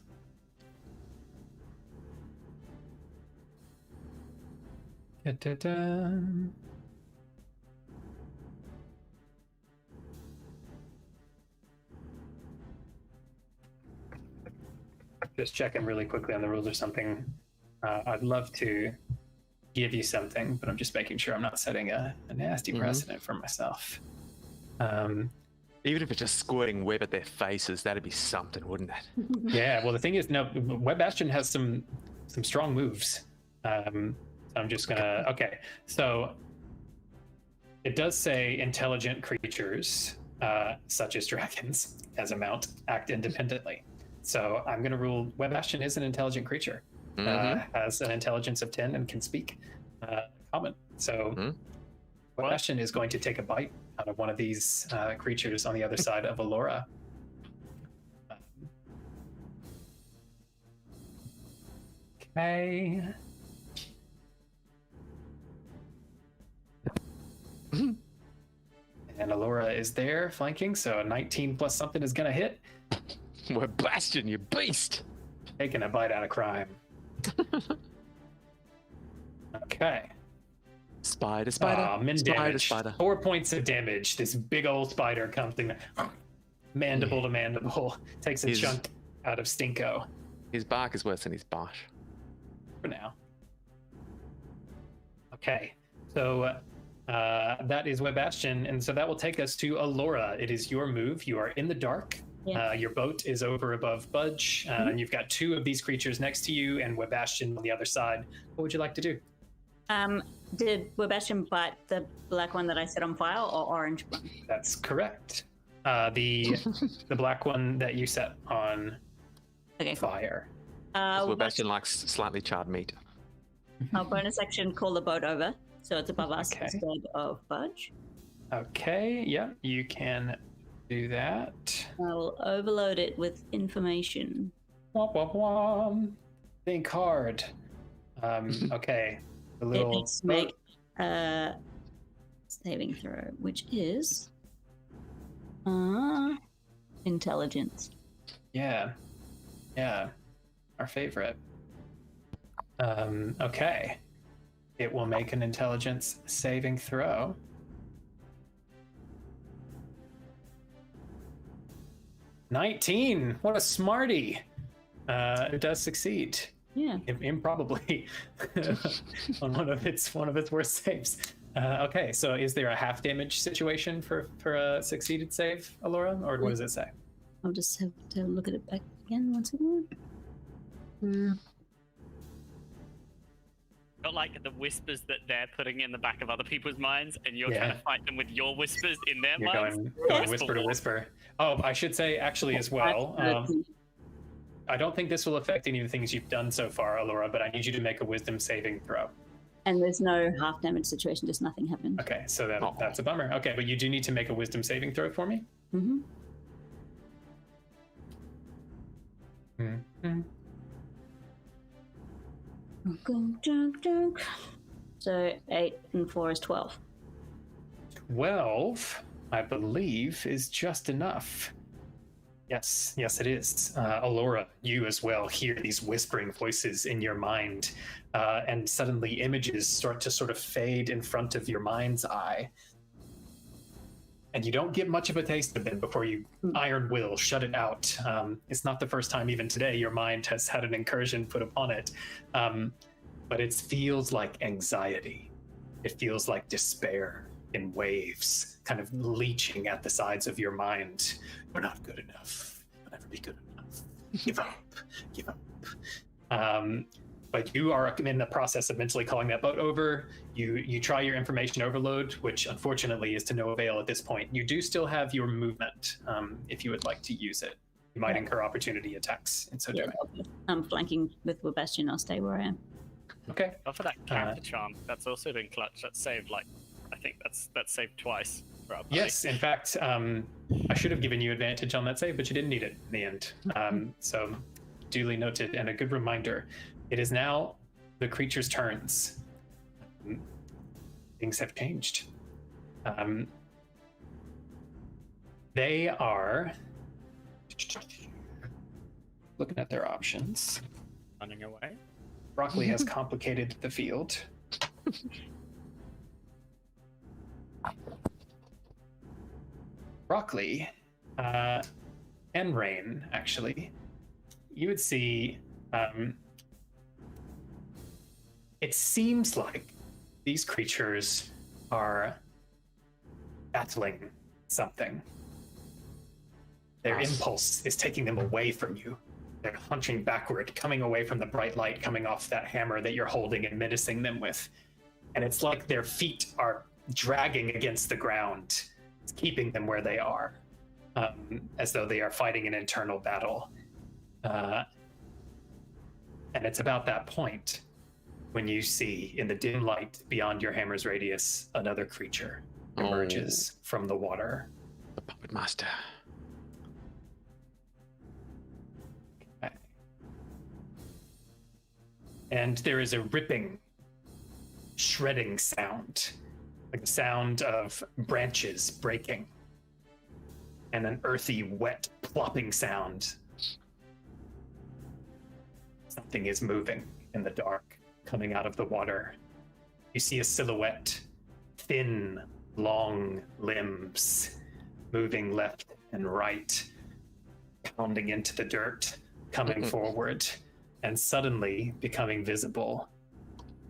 Just checking really quickly on the rules or something. I'd love to give you something, but I'm just making sure I'm not setting a nasty precedent for myself. Even if it's just squirting web at their faces, that'd be something, wouldn't it? Yeah, well, the thing is, no, Webastian has some strong moves. I'm just gonna, okay. So it does say intelligent creatures, such as dragons, as a mount, act independently. So I'm gonna rule Webastian is an intelligent creature, has an intelligence of 10 and can speak common. So Webastian is going to take a bite out of one of these creatures on the other side of Allura. Okay. And Allura is there flanking, so a 19 plus something is gonna hit. Webastian, you beast! Taking a bite out of crime. Okay. Spider. Min damage. Spider. 4 points of damage. This big old spider comes in, mandible to mandible, takes a chunk out of Stinko. His bark is worse than his bite. For now. Okay, so that is Webastian, and so that will take us to Allura. It is your move. You are in the dark. Yeah. Your boat is over above Budge, and you've got 2 of these creatures next to you, and Webastian on the other side. What would you like to do? Did Webastian bite the black one that I set on fire, or orange one? That's correct. The black one that you set on fire. Webastian likes slightly charred meat. Our bonus action, call the boat over, so it's above us instead of Budge. Okay, yeah, you can do that. I'll overload it with information. Womp womp womp. Think hard. Okay. The It little needs to make a saving throw, which is intelligence. Yeah. Our favorite. Okay. It will make an intelligence saving throw. 19. What a smarty. It does succeed. Yeah. Improbably on one of its worst saves. Okay, so is there a half damage situation for a succeeded save, Alora, or what does it say? I'll just have to look at it back again once again. Not like the whispers that they're putting in the back of other people's minds, and you're trying to fight them with your whispers in their minds. Going whisper to whisper. Oh, I should say actually as well. I don't think this will affect any of the things you've done so far, Alora, but I need you to make a wisdom saving throw. And there's no half damage situation, just nothing happened. Okay, so that's a bummer. Okay, but you do need to make a wisdom saving throw for me. So 8 and 4 is 12. 12, I believe, is just enough. Yes, it is. Alora, you as well hear these whispering voices in your mind, and suddenly images start to sort of fade in front of your mind's eye. And you don't get much of a taste of them before you iron will shut it out. It's not the first time even today your mind has had an incursion put upon it. But it feels like anxiety. It feels like despair in waves, kind of leaching at the sides of your mind. You're not good enough. You'll never be good enough. Give up. But you are in the process of mentally calling that boat over. You try your information overload, which unfortunately is to no avail at this point. You do still have your movement, if you would like to use it. You might incur opportunity attacks in so doing. I'm flanking with Bastion. I'll stay where I am. Okay. Go for that character charm. That's also been clutch. That's saved I think that's saved twice for our party. Yes, in fact, I should have given you advantage on that save, but you didn't need it in the end. So duly noted, and a good reminder. It is now the creature's turns. Things have changed. They are looking at their options. Running away. Broccoli has complicated the field. Broccoli and Rain, actually, you would see it seems like these creatures are battling something. Their impulse is taking them away from you. They're hunching backward, coming away from the bright light coming off that hammer that you're holding and menacing them with. And it's like their feet are dragging against the ground. It's keeping them where they are, as though they are fighting an internal battle. And it's about that point when you see, in the dim light beyond your hammer's radius, another creature emerges from the water. The puppet master. Okay. And there is a ripping, shredding sound, like the sound of branches breaking, and an earthy, wet, plopping sound. Something is moving in the dark, coming out of the water. You see a silhouette, thin, long limbs, moving left and right, pounding into the dirt, coming forward, and suddenly becoming visible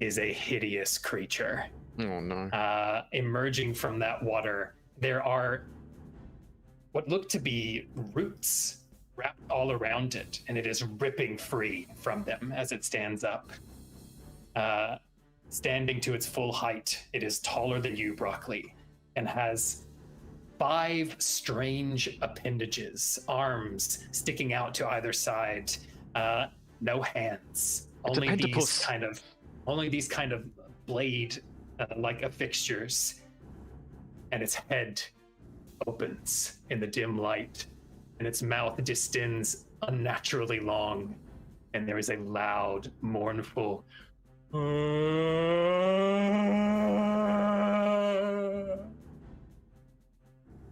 is a hideous creature. Oh no. Emerging from that water, there are what look to be roots wrapped all around it, and it is ripping free from them as it stands up. Standing to its full height, it is taller than you, Broccoli, and has 5 strange appendages, arms sticking out to either side, no hands, only these kind of blade like fixtures, and its head opens in the dim light, and its mouth distends unnaturally long, and there is a loud, mournful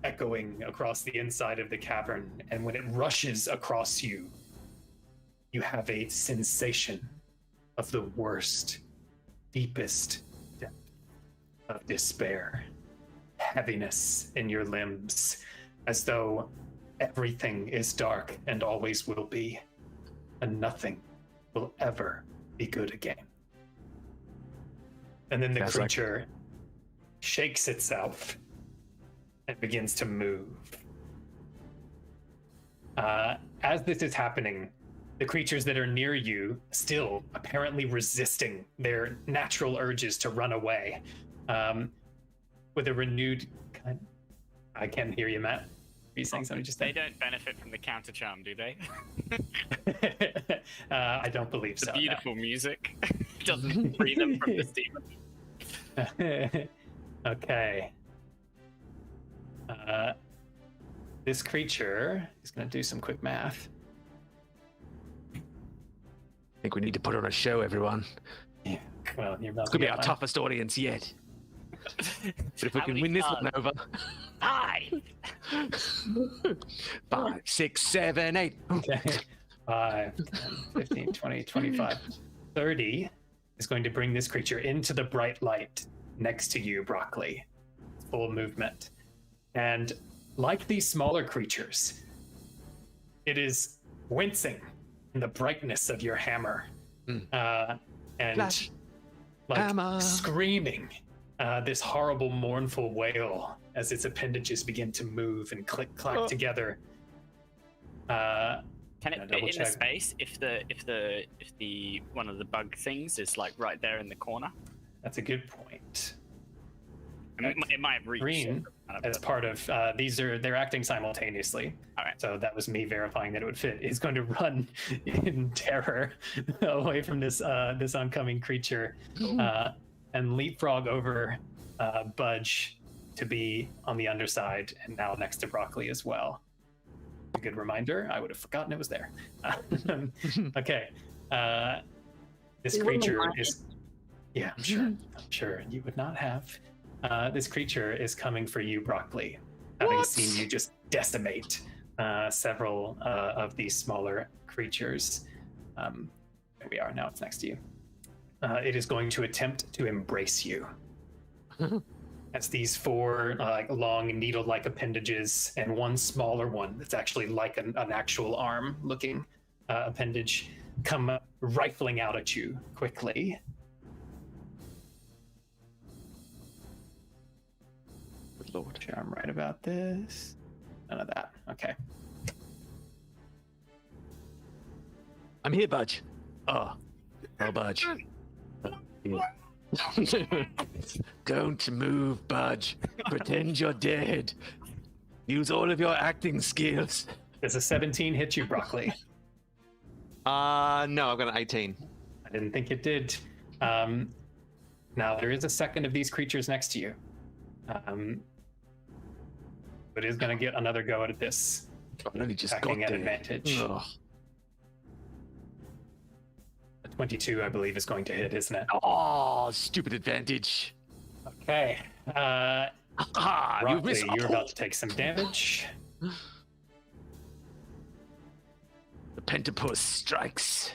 echoing across the inside of the cavern. And when it rushes across you, you have a sensation of the worst, deepest depth of despair, heaviness in your limbs, as though everything is dark and always will be, and nothing will ever be good again. And then the creature shakes itself and begins to move. As this is happening, the creatures that are near you, still apparently resisting their natural urges to run away, with a renewed kind. I can't hear you, Matt. Are you saying something just They don't benefit from the counter charm, do they? I don't believe so. The beautiful music doesn't free them from this demon. Okay. This creature is going to do some quick math. I think we need to put on a show, everyone. Yeah. Well, you're about It's going to be our toughest audience yet. But if we can win this one over. 5, 6, 7, 8. Okay. 5, 10, 15, 20, 25, 30 is going to bring this creature into the bright light next to you, Broccoli. Full movement. And like these smaller creatures, it is wincing in the brightness of your hammer. And Flash. like Hammer. Screaming this horrible, mournful wail as its appendages begin to move and click clack together. Can it fit in the space if the one of the bug things is like right there in the corner? That's a good point. I mean, it might have reached. Green, as part of they're acting simultaneously. All right. So that was me verifying that it would fit. Is going to run in terror away from this oncoming creature, and leapfrog over Budge to be on the underside and now next to Broccoli as well. A good reminder. I would have forgotten it was there. Okay. This creature is. Yeah, I'm sure. I'm sure you would not have. This creature is coming for you, Broccoli, having seen you just decimate several of these smaller creatures. There we are. Now it's next to you. It is going to attempt to embrace you. As these 4 long needle-like appendages and one smaller one that's actually like an actual arm-looking appendage come rifling out at you quickly. Good Lord, sure I'm right about this. None of that. Okay. I'm here, Budge. Oh, Budge. Don't move, Budge. Pretend you're dead. Use all of your acting skills. Does a 17 hit you, Broccoli? No, I've got an 18. I didn't think it did. Now, there is a second of these creatures next to you. But is going to get another go at this. I only just Attacking got at there. advantage. Ugh. A 22, I believe, is going to hit, isn't it? Oh, stupid advantage. Okay. You've Broccoli, missed. you're about to take some damage. The Pentapod Strikes.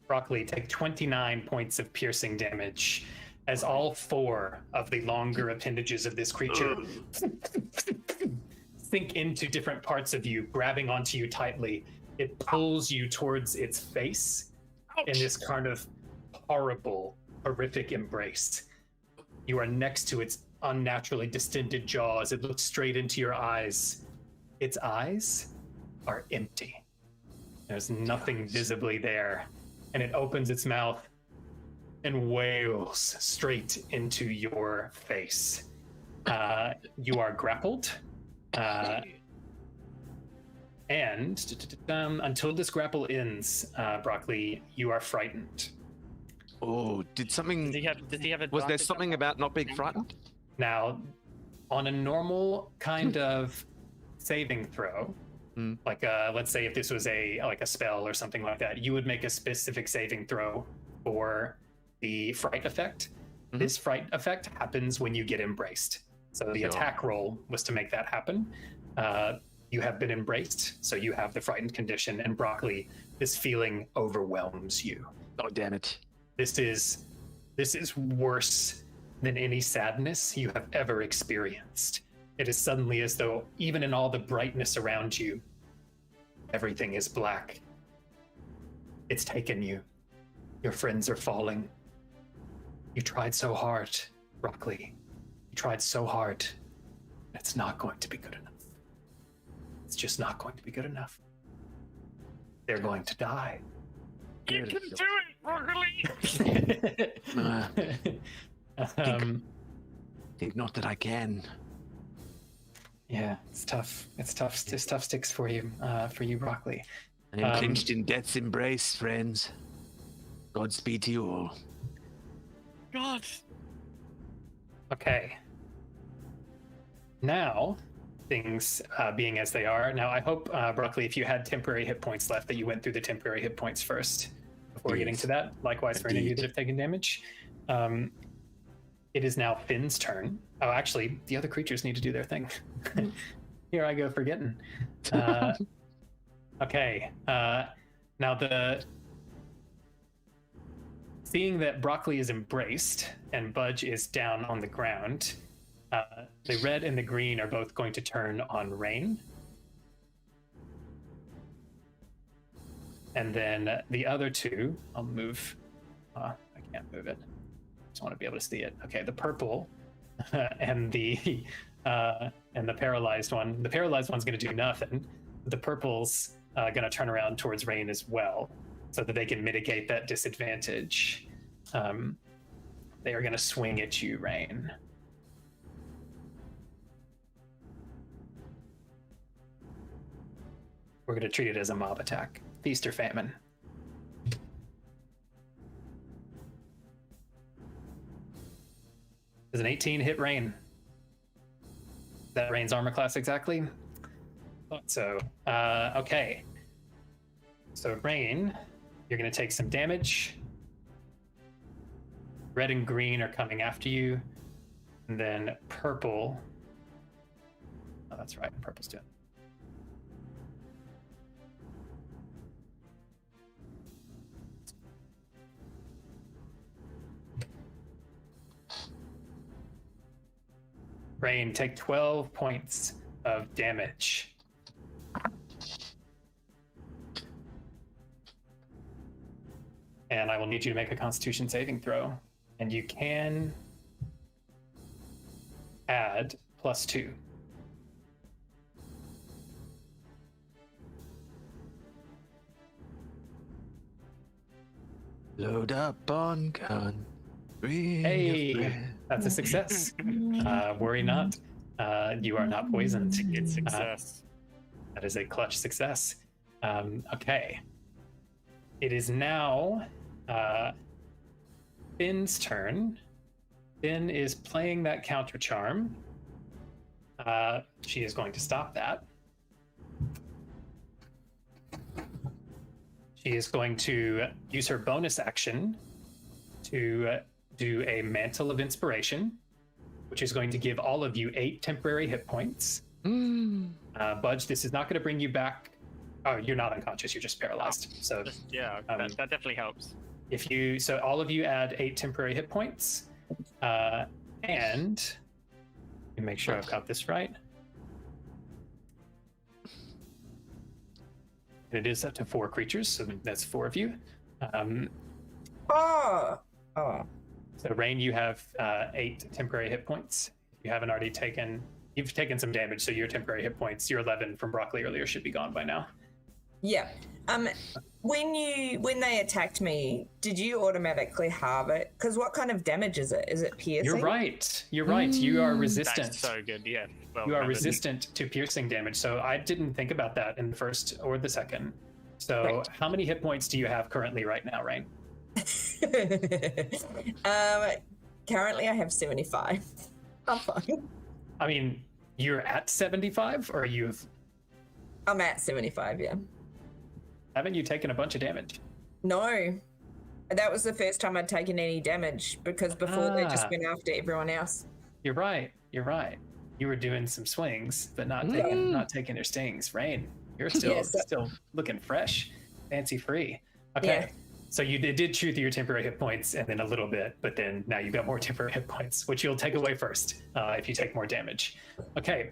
Broccoli, take 29 points of piercing damage as all 4 of the longer appendages of this creature sink into different parts of you, grabbing onto you tightly. It pulls you towards its face in this kind of horrible, horrific embrace. You are next to its unnaturally distended jaws. It looks straight into your eyes. Its eyes are empty. There's nothing visibly there. And it opens its mouth and wails straight into your face. You are grappled. And until this grapple ends, Broccoli, you are frightened. Oh, did something... Does he have Was there something about not being frightened? Now, on a normal kind of saving throw, like let's say if this was a spell or something like that, you would make a specific saving throw for the fright effect. This fright effect happens when you get embraced. So the attack roll was to make that happen. You have been embraced, so you have the frightened condition. And Broccoli, this feeling overwhelms you. Oh, damn it. This is worse than any sadness you have ever experienced. It is suddenly as though, even in all the brightness around you, everything is black. It's taken you. Your friends are falling. You tried so hard, Broccoli. You tried so hard. It's not going to be good enough. It's just not going to be good enough. They're going to die. You can do it, Broccoli! Think not that I can. Yeah, it's tough. It's tough sticks for you, Broccoli. I am clinched in death's embrace, friends. Godspeed to you all. God. Okay. Now, things being as they are. Now, I hope, Broccoli, if you had temporary hit points left, that you went through the temporary hit points first before getting to that. Likewise, for any of you that have taken damage. It is now Finn's turn. Oh, actually, the other creatures need to do their thing. Here I go forgetting. Okay. Now seeing that Broccoli is embraced and Budge is down on the ground, the red and the green are both going to turn on Rain. And then the other two, I'll move. I can't move it. Just want to be able to see it. Okay, the purple and the paralyzed one. The paralyzed one's going to do nothing. The purple's going to turn around towards Rain as well, so that they can mitigate that disadvantage. They are going to swing at you, Rain. We're going to treat it as a mob attack. Feast or famine. Does an 18 hit Rain? That Rain's armor class exactly? Thought so. Okay. So Rain, you're going to take some damage. Red and green are coming after you. And then purple. Oh, that's right. Purple's doing. Rain, take 12 points of damage. And I will need you to make a Constitution saving throw. And you can add +2. Load up on gun. Hey, that's a success. Worry not. You are not poisoned. Good success. That is a clutch success. Okay. It is now Finn's turn. Finn is playing that counter charm. She is going to stop that. She is going to use her bonus action to do a Mantle of Inspiration, which is going to give all of you 8 temporary hit points. Budge, this is not going to bring you back. Oh, you're not unconscious, you're just paralyzed. So yeah, that definitely helps. So all of you add 8 temporary hit points. And let me make sure I've got this right. And it is up to 4 creatures, so that's 4 of you. So Rain, you have 8 temporary hit points. You haven't already taken. You've taken some damage, so your temporary hit points, your 11 from Broccoli earlier, should be gone by now. Yeah. When they attacked me, did you automatically halve it? Because what kind of damage is it? Is it piercing? You're right. You're right. You are resistant. That's so good. Yeah. Well, you are resistant to piercing damage. So I didn't think about that in the first or the second. So right. How many hit points do you have currently right now, Rain? Currently I have 75. I'm fine. I mean, you're at 75, or I'm at 75, yeah. haven't you taken a bunch of damage? No. That was the first time I'd taken any damage, because before they just went after everyone else. You're right. You were doing some swings, but not taking their stings. Rain, you're still looking fresh, fancy free. Okay. Yeah. So you did chew through your temporary hit points and then a little bit, but then now you've got more temporary hit points, which you'll take away first if you take more damage. Okay.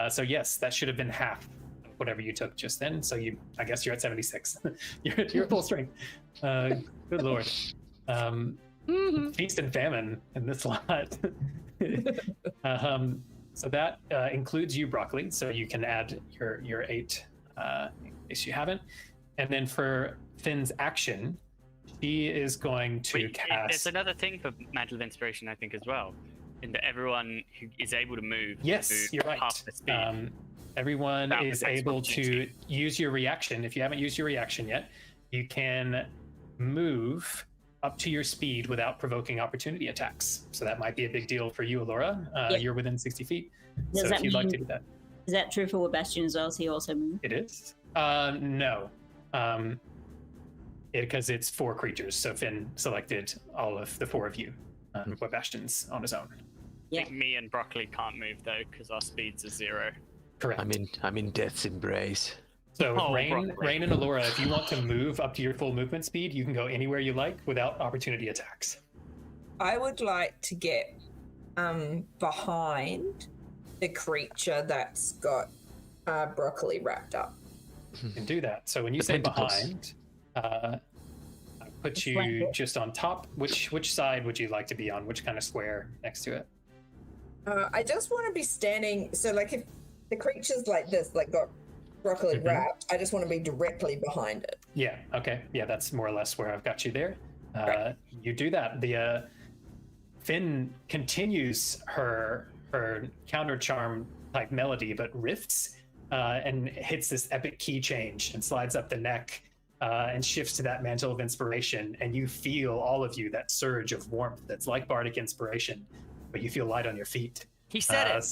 So yes, that should have been half of whatever you took just then. So I guess you're at 76. you're full strength. Good lord. Feast and famine in this lot. So that includes you, Broccoli. So you can add your 8 in case you haven't. And then for Finn's action, she is going to cast. There's another thing for Mantle of Inspiration, I think, as well, in that everyone who is able to move. Yes, you're right. Half the speed. Everyone is able to use your reaction. If you haven't used your reaction yet, you can move up to your speed without provoking opportunity attacks. So that might be a big deal for you, Alora. You're within 60 feet. So if you'd like to do that. Is that true for Bastion as well? Is he also moved? It is? No. Because it's 4 creatures. So Finn selected all of the 4 of you. Bastion's on his own. I think me and Broccoli can't move though, because our speeds are 0. Correct. I'm in death's embrace. So Rain and Alora, if you want to move up to your full movement speed, you can go anywhere you like without opportunity attacks. I would like to get behind the creature that's got Broccoli wrapped up. You can do that. So when you say behind, I put you just on top. Which side would you like to be on? Which kind of square next to it? I just want to be standing. So like if the creature's like this, like got Broccoli wrapped, I just want to be directly behind it. Yeah. Okay. Yeah, that's more or less where I've got you there. Right. You do that. The Finn continues her counter charm type melody, but riffs and hits this epic key change and slides up the neck and shifts to that Mantle of Inspiration, and you feel, all of you, that surge of warmth that's like Bardic Inspiration, but you feel light on your feet. He said it.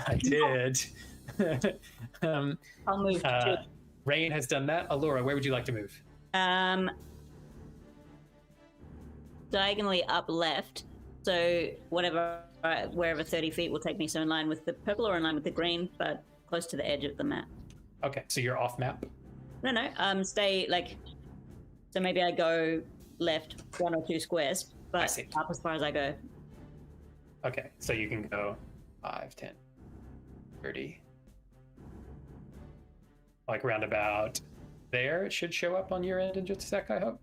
I did. I'll move. Rain has done that. Alora, where would you like to move? Diagonally up left. So wherever 30 feet will take me. So in line with the purple or in line with the green, but close to the edge of the map. Okay, so you're off map. No. Stay like. So maybe I go left 1 or 2 squares, but up as far as I go. Okay, so you can go 5, 10, 30. Like roundabout there. It should show up on your end in just a sec, I hope.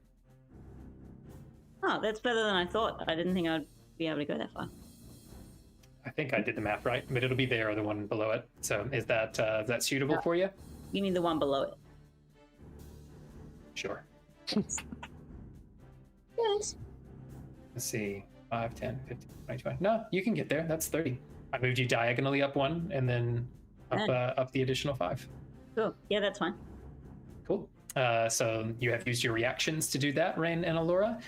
Oh, that's better than I thought. I didn't think I'd be able to go that far. I think I did the math right, but it'll be there or the one below it. So is that suitable for you? You mean the one below it? Sure. Yes. Let's see. 5, 10, 15, 20, 20. No, you can get there. That's 30. I moved you diagonally up 1 and then up the additional 5. Cool. Yeah, that's fine. Cool. So you have used your reactions to do that, Rain and Alora.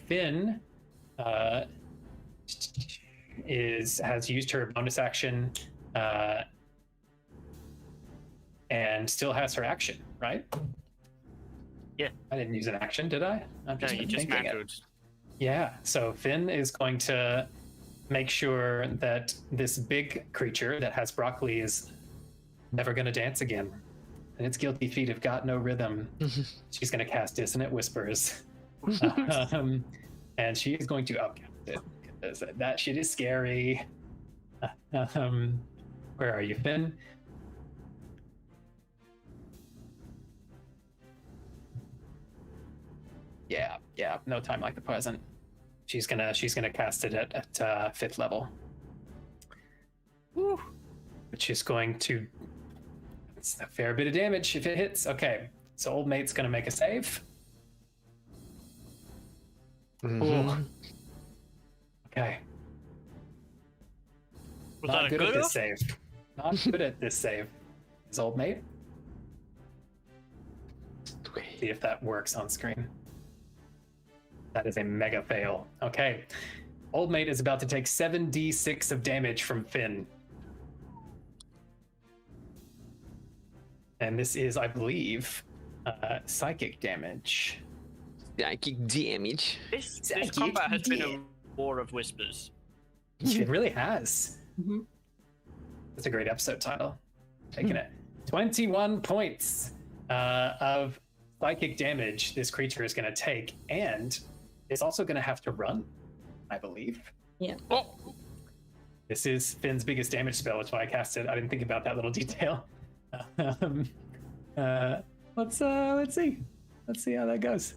Finn has used her bonus action and still has her action, right? Yeah. I didn't use an action, did I? I'm No, you just mantled. Yeah, so Finn is going to make sure that this big creature that has Broccoli is never going to dance again. And its guilty feet have got no rhythm. She's going to cast Dissonant Whispers. And she is going to upcast it, because that shit is scary. Where are you, Finn? Yeah, no time like the present. She's gonna cast it at 5th level. Woo. Which is going to, it's a fair bit of damage if it hits. Okay, so old mate's gonna make a save. Ooh. Okay. Not good at this save. Not good at this save. Is old mate? See if that works on screen. That is a mega fail. Okay. Old Mate is about to take 7d6 of damage from Finn. And this is, I believe, psychic damage. Psychic damage. This combat has been a war of whispers. It really has. Mm-hmm. That's a great episode title. Taking it. 21 points of psychic damage this creature is going to take, and is also going to have to run, I believe. Yeah. Oh. This is Finn's biggest damage spell, which is why I cast it. I didn't think about that little detail. Let's see. Let's see how that goes.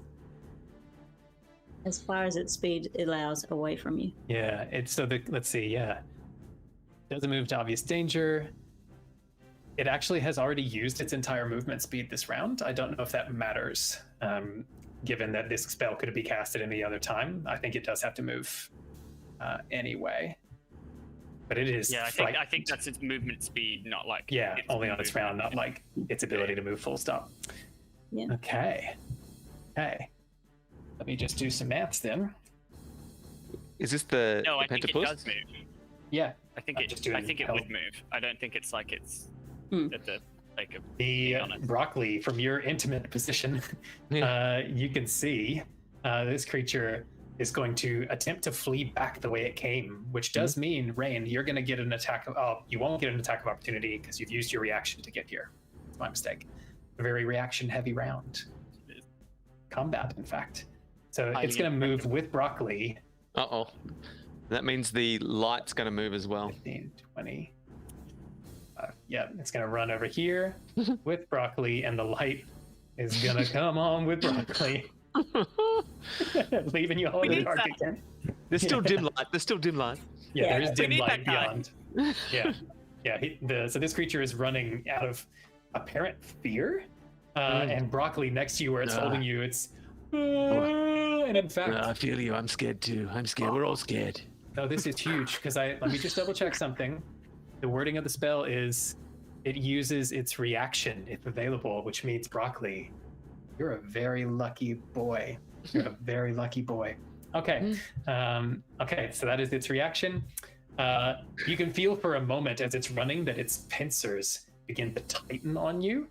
As far as its speed allows away from you. Yeah, let's see, yeah. Doesn't move to obvious danger. It actually has already used its entire movement speed this round. I don't know if that matters, given that this spell could be casted any other time. I think it does have to move anyway. But it is. Yeah, I think that's its movement speed, not like. Yeah, only on its round, not like its ability to move full stop. Yeah. Okay. Let me just do some maths then. Is this the No, I Pentapod? think it does move. Yeah. I think it would move. I don't think it's like it's at the like of the broccoli from your intimate position. You can see this creature is going to attempt to flee back the way it came, which does mean, Rain, you're going to get an attack of... you won't get an attack of opportunity because you've used your reaction to get here. It's my mistake. A very reaction-heavy round. Combat, in fact. So it's going to move with broccoli. Uh-oh. That means the light's going to move as well. 15, 20... yeah, it's going to run over here with broccoli, and the light is going to come on with broccoli. Leaving you all in the dark again. There's still dim light. Yeah, there is dim light beyond. So this creature is running out of apparent fear, and broccoli next to you where it's holding you, it's and in fact, I feel you. I'm scared too. I'm scared. We're all scared. No, this is huge because let me just double check something. The wording of the spell is it uses its reaction if available, which means broccoli. You're a very lucky boy. You're a very lucky boy. Okay. Okay, so that is its reaction. You can feel for a moment as it's running that its pincers begin to tighten on you.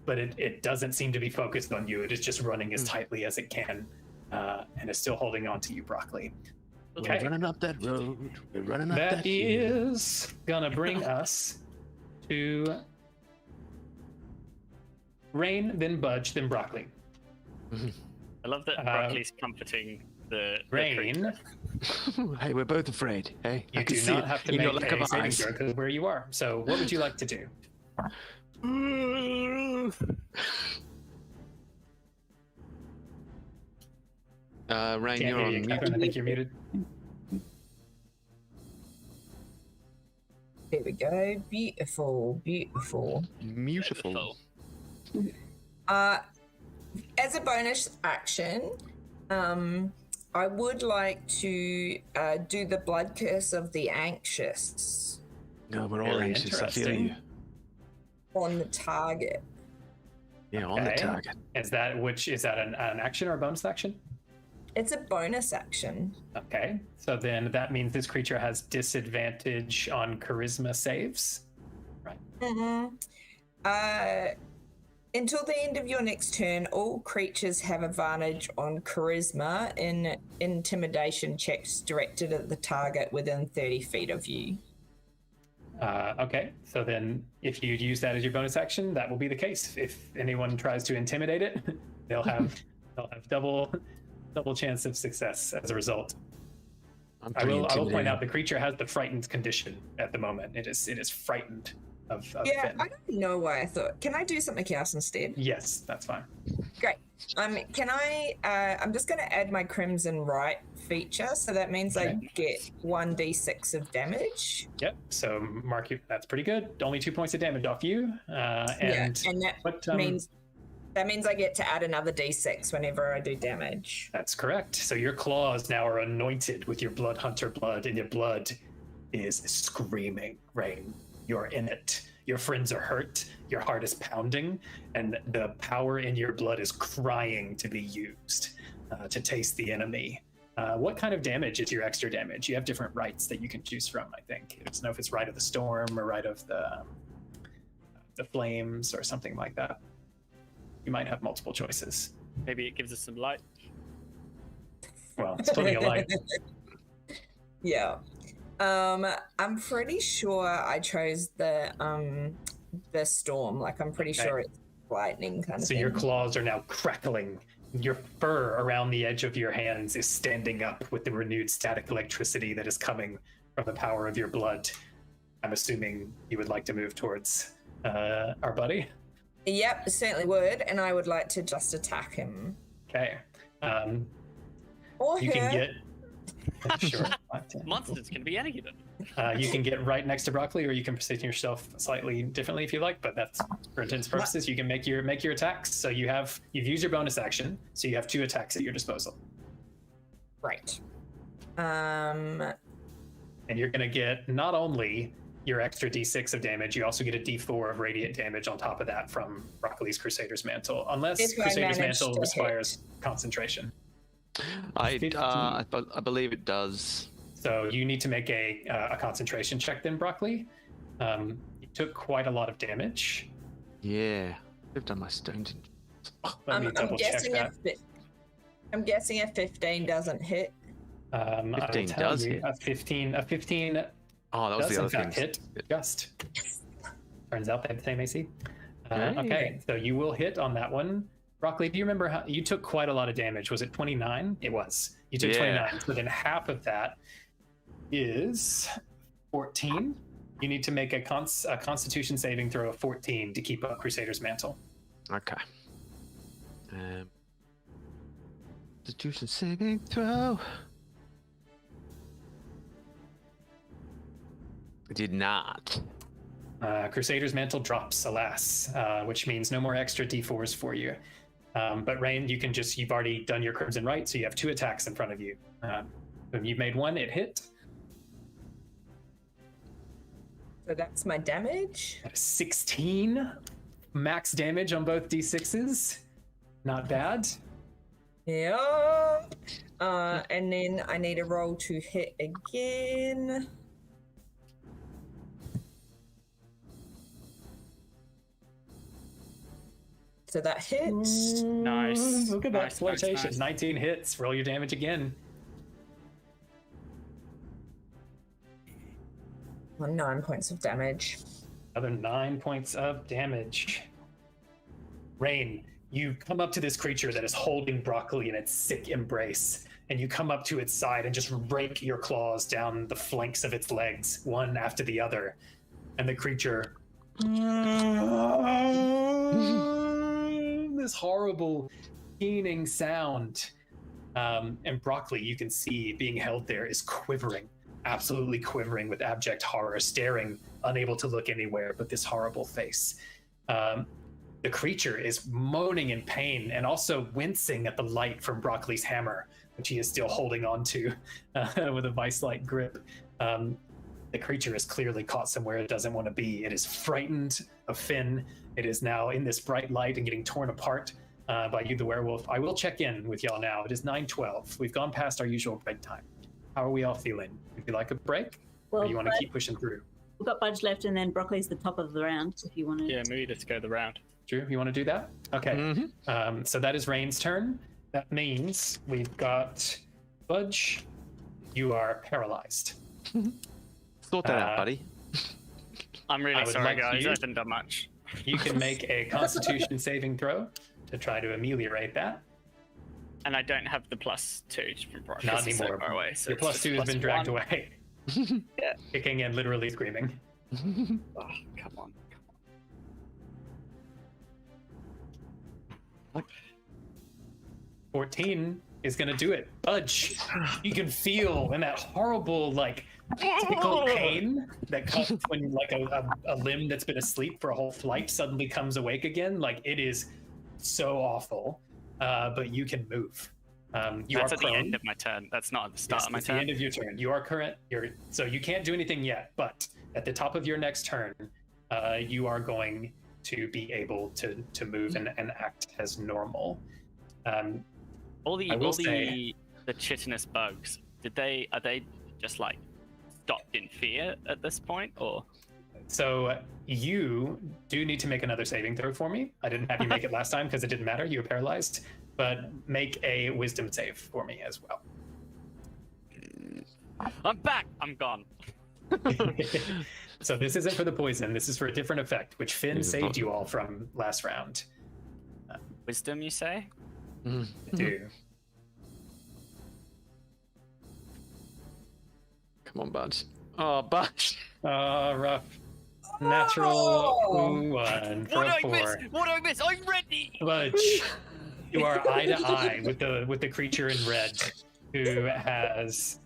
But it doesn't seem to be focused on you. It is just running as tightly as it can and is still holding on to you, broccoli. Okay. We're running up that road. We're running up that That is gonna bring us to Rain, then Budge, then broccoli. I love that broccoli's comforting the Rain. Hey, we're both afraid. Hey, You do not have to make a saving throw because where you are. So what would you like to do? Rain, Can't you're hear on you, mute. Catherine. I think you're muted. There we go. Beautiful. Beautiful. As a bonus action, I would like to do the blood curse of the anxious No, we're all Very anxious. I feel you. on the target. Yeah, on the Okay. target. Is that an action or a bonus action? It's a bonus action. Okay, so then that means this creature has disadvantage on charisma saves. Mm-hmm. Until the end of your next turn, all creatures have advantage on charisma in intimidation checks directed at the target within 30 feet of you. Okay, so then if you use that as your bonus action, that will be the case. If anyone tries to intimidate it, they'll have double chance of success as a result. I will point out the creature has the frightened condition at the moment. It is frightened of Yeah, Finn. I don't know why I thought. Can I do something else instead? Yes, that's fine. Great. Can I? I'm just going to add my Crimson Right feature, so that means I get 1d6 of damage. Yep. So mark you. That's pretty good. Only 2 points of damage off you. And that means I get to add another d6 whenever I do damage. That's correct. So your claws now are anointed with your blood hunter blood, and your blood is screaming, Rain. You're in it. Your friends are hurt. Your heart is pounding, and the power in your blood is crying to be used to taste the enemy. What kind of damage is your extra damage? You have different rights that you can choose from, I think. I don't know if it's Rite of the Storm or Rite of the Flames or something like that. You might have multiple choices. Maybe it gives us some light. Well, it's plenty of light. Yeah. I'm pretty sure I chose the storm. Like, I'm pretty sure it's lightning kind of thing. So your claws are now crackling. Your fur around the edge of your hands is standing up with the renewed static electricity that is coming from the power of your blood. I'm assuming you would like to move towards our buddy? Yep, certainly would, and I would like to just attack him. Okay. Or you can get... Sure. Monsters can be any of them. You can get right next to Broccoli, or you can position yourself slightly differently if you like, but that's for intents purposes. You can make your attacks. So you've used your bonus action, so you have 2 attacks at your disposal. Right. And you're gonna get not only your extra d6 of damage, you also get a d4 of radiant damage on top of that from Broccoli's Crusader's Mantle, unless Crusader's Mantle requires concentration. I believe it does. So you need to make a concentration check then, Broccoli. You took quite a lot of damage. Yeah, I've done my stone. Let me double check that. I'm guessing a 15 doesn't hit. 15 does hit. A 15. Oh, that was the other thing. Hit. Just. Turns out they have the same AC. Okay, so you will hit on that one. Broccoli, do you remember how you took quite a lot of damage? Was it 29? It was. You took 29. So then half of that is 14. You need to make a Constitution saving throw of 14 to keep up Crusader's Mantle. Okay. Constitution saving throw. I did not. Crusader's Mantle drops, alas, which means no more extra d4s for you. But Rain, you've already done your Crimson Rite, so you have 2 attacks in front of you. When you've made one, it hit. So that's my damage. 16 max damage on both d6s. Not bad. Yeah. And then I need a roll to hit again. So that hits. Nice. Look at that exploitation. Nice. 19 hits. Roll your damage again. 9 points of damage. Another 9 points of damage. Rain, you come up to this creature that is holding Broccoli in its sick embrace, and you come up to its side and just rake your claws down the flanks of its legs, one after the other. And the creature... this horrible keening sound. And Broccoli, you can see being held there, is quivering, absolutely quivering with abject horror, staring, unable to look anywhere but this horrible face. The creature is moaning in pain and also wincing at the light from Broccoli's hammer, which he is still holding on to with a vice-like grip. The creature is clearly caught somewhere it doesn't want to be. It is frightened of Finn. It is now in this bright light and getting torn apart by you, the werewolf. I will check in with y'all now. It is 9:12. We've gone past our usual bedtime. How are we all feeling? Would you like a break? Or do you want to keep pushing through? We've got Budge left, and then Broccoli's the top of the round, if you want to. Yeah, maybe let's go the round. Drew, you want to do that? Okay. Mm-hmm. So that is Rain's turn. That means we've got Budge. You are paralyzed. Sort that out, buddy. I'm really sorry, like guys. you- I haven't done much. You can make a Constitution saving throw to try to ameliorate that. And I don't have the +2 from Brock. Not It's anymore. So far away, so Your it's just +2 has been dragged +1. away. Yeah. Kicking and literally screaming. Oh, come on. 14 is gonna do it. Budge, you can feel in that horrible, like, tickle pain that comes when, like, a limb that's been asleep for a whole flight suddenly comes awake again. Like, it is so awful, but you can move. You That's are at prone. the end of my turn. That's not at the start of my It's the turn. end of your turn. You are so you can't do anything yet, but at the top of your next turn, you are going to be able to move and act as normal. All I will the the chitinous bugs, are they just like stopped in fear at this point, or? So you do need to make another saving throw for me. I didn't have you make it last time because it didn't matter. You were paralyzed. But make a wisdom save for me as well. I'm back. I'm gone. So this isn't for the poison. This is for a different effect, which Finn saved you all from last round. Wisdom, you say? I do. Come on, Budge. Oh, Budge. Rough. Natural 1 for a 4. What do I miss? I'm ready. Budge, you are eye to eye with the creature in red, who has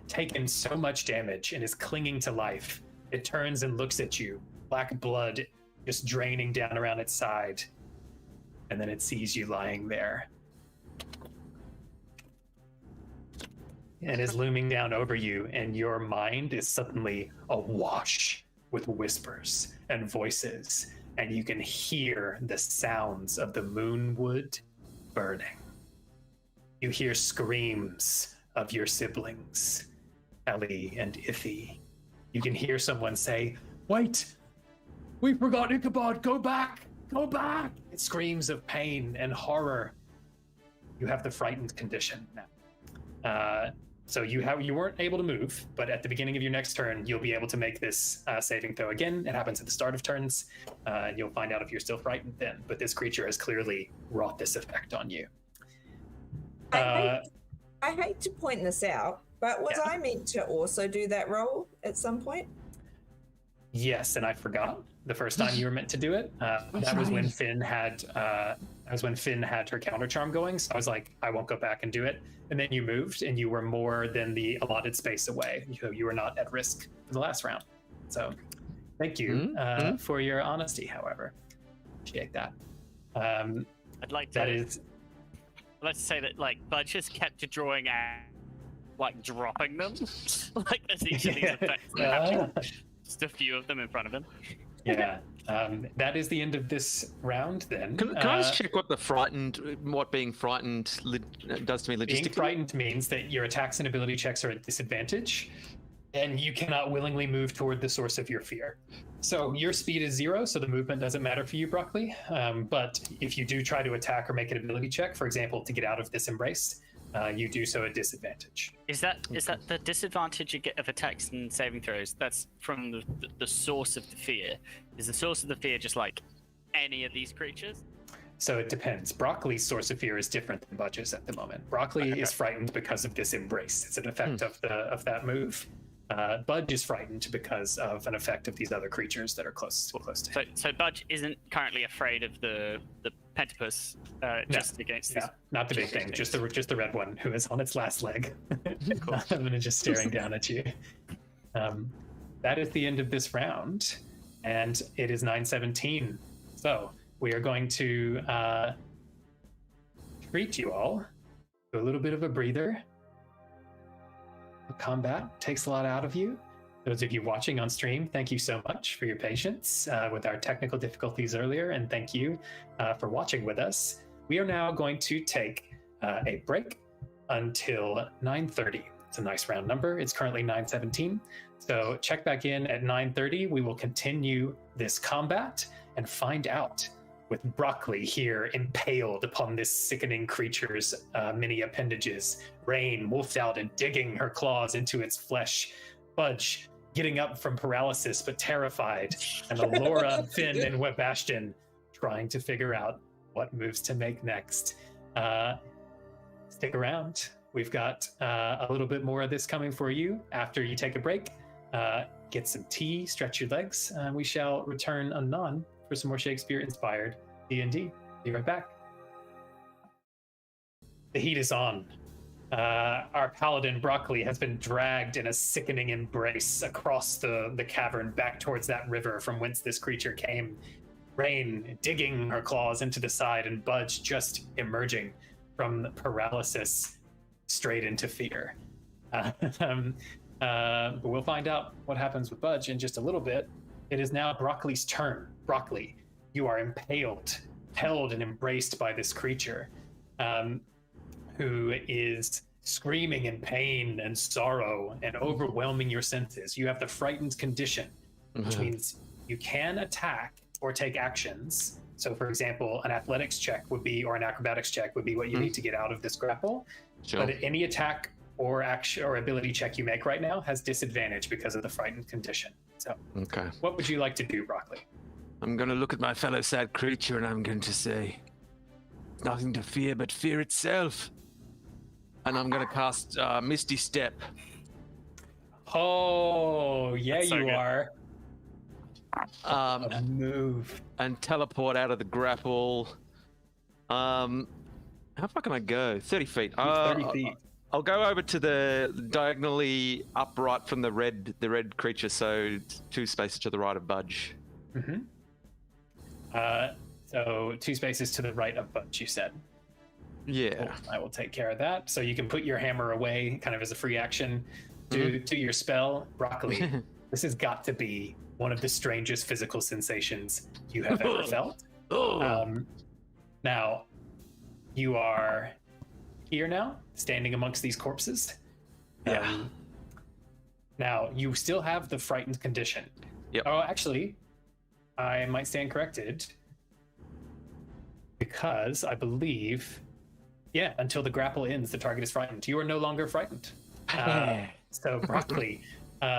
taken so much damage and is clinging to life. It turns and looks at you, black blood just draining down around its side, and then it sees you lying there and is looming down over you, and your mind is suddenly awash with whispers and voices, and you can hear the sounds of the moonwood burning. You hear screams of your siblings, Ellie and Iffy. You can hear someone say, "Wait! We forgot Ichabod! Go back! Go back!" It screams of pain and horror. You have the frightened condition now. So you weren't able to move, but at the beginning of your next turn, you'll be able to make this saving throw again. It happens at the start of turns, and you'll find out if you're still frightened then. But this creature has clearly wrought this effect on you. I hate to point this out, but was I meant to also do that roll at some point? Yes, and I forgot the first time you were meant to do it. That was when Finn had her counter charm going. So I was like, I won't go back and do it. And then you moved, and you were more than the allotted space away. You were not at risk for the last round. So thank you for your honesty. However, appreciate that. I'd like to say that like Budge has kept drawing out, like dropping them, like as each of these effects happen. Just a few of them in front of him. Yeah. That is the end of this round then. Can I just check what being frightened does to me logistically? Being frightened means that your attacks and ability checks are at disadvantage, and you cannot willingly move toward the source of your fear. So your speed is 0, so the movement doesn't matter for you, Broccoli. But if you do try to attack or make an ability check, for example, to get out of this embrace, you do so at disadvantage. Is that the disadvantage you get of attacks and saving throws? That's from the source of the fear. Is the source of the fear just like any of these creatures? So it depends. Broccoli's source of fear is different than Budge's at the moment. Broccoli is frightened because of this embrace. It's an effect of that move. Budge is frightened because of an effect of these other creatures that are close to him. So Budge isn't currently afraid of the Pentapus just against this. Not the big thing, just the red one who is on its last leg. And just staring down at you. That is the end of this round, and it is 9:17. So we are going to treat you all to a little bit of a breather. Combat takes a lot out of you. Those of you watching on stream, thank you so much for your patience with our technical difficulties earlier, and thank you for watching with us. We are now going to take a break until 9:30. It's a nice round number. It's currently 9:17. So check back in at 9:30. We will continue this combat and find out with Broccoli here impaled upon this sickening creature's many appendages. Rain wolfed out and digging her claws into its flesh. Budge getting up from paralysis but terrified. And Alora, Finn, and Webashton trying to figure out what moves to make next. Stick around. We've got a little bit more of this coming for you after you take a break. Get some tea, stretch your legs. We shall return anon for some more Shakespeare-inspired D&D. Be right back. The heat is on. Our paladin Broccoli has been dragged in a sickening embrace across the cavern back towards that river from whence this creature came. Rain digging her claws into the side, and Budge just emerging from paralysis straight into fear. But we'll find out what happens with Budge in just a little bit. It is now Broccoli's turn. Broccoli, you are held and embraced by this creature, who is screaming in pain and sorrow and overwhelming your senses. You have the frightened condition, which means you can attack or take actions. So, for example, an athletics check would be, or an acrobatics check would be what you need to get out of this grapple. Sure. But any attack or action or ability check you make right now has disadvantage because of the frightened condition. So, what would you like to do, Broccoli? I'm going to look at my fellow sad creature and I'm going to say, nothing to fear but fear itself. And I'm going to cast Misty Step. Oh, yeah, That's so you good. are. Move. And teleport out of the grapple. How far can I go? 30 feet. 30 feet. I'll go over to the diagonally upright from the red creature, so 2 spaces to the right of Budge. So 2 spaces to the right of Budge, you said. Yeah. Cool. I will take care of that. So you can put your hammer away kind of as a free action. Do your spell. Broccoli, this has got to be one of the strangest physical sensations you have ever felt. Now, you are here now, standing amongst these corpses. Now, you still have the frightened condition. Yep. Oh, actually, I might stand corrected. Because I believe, until the grapple ends, the target is frightened. You are no longer frightened. So, Broccoli,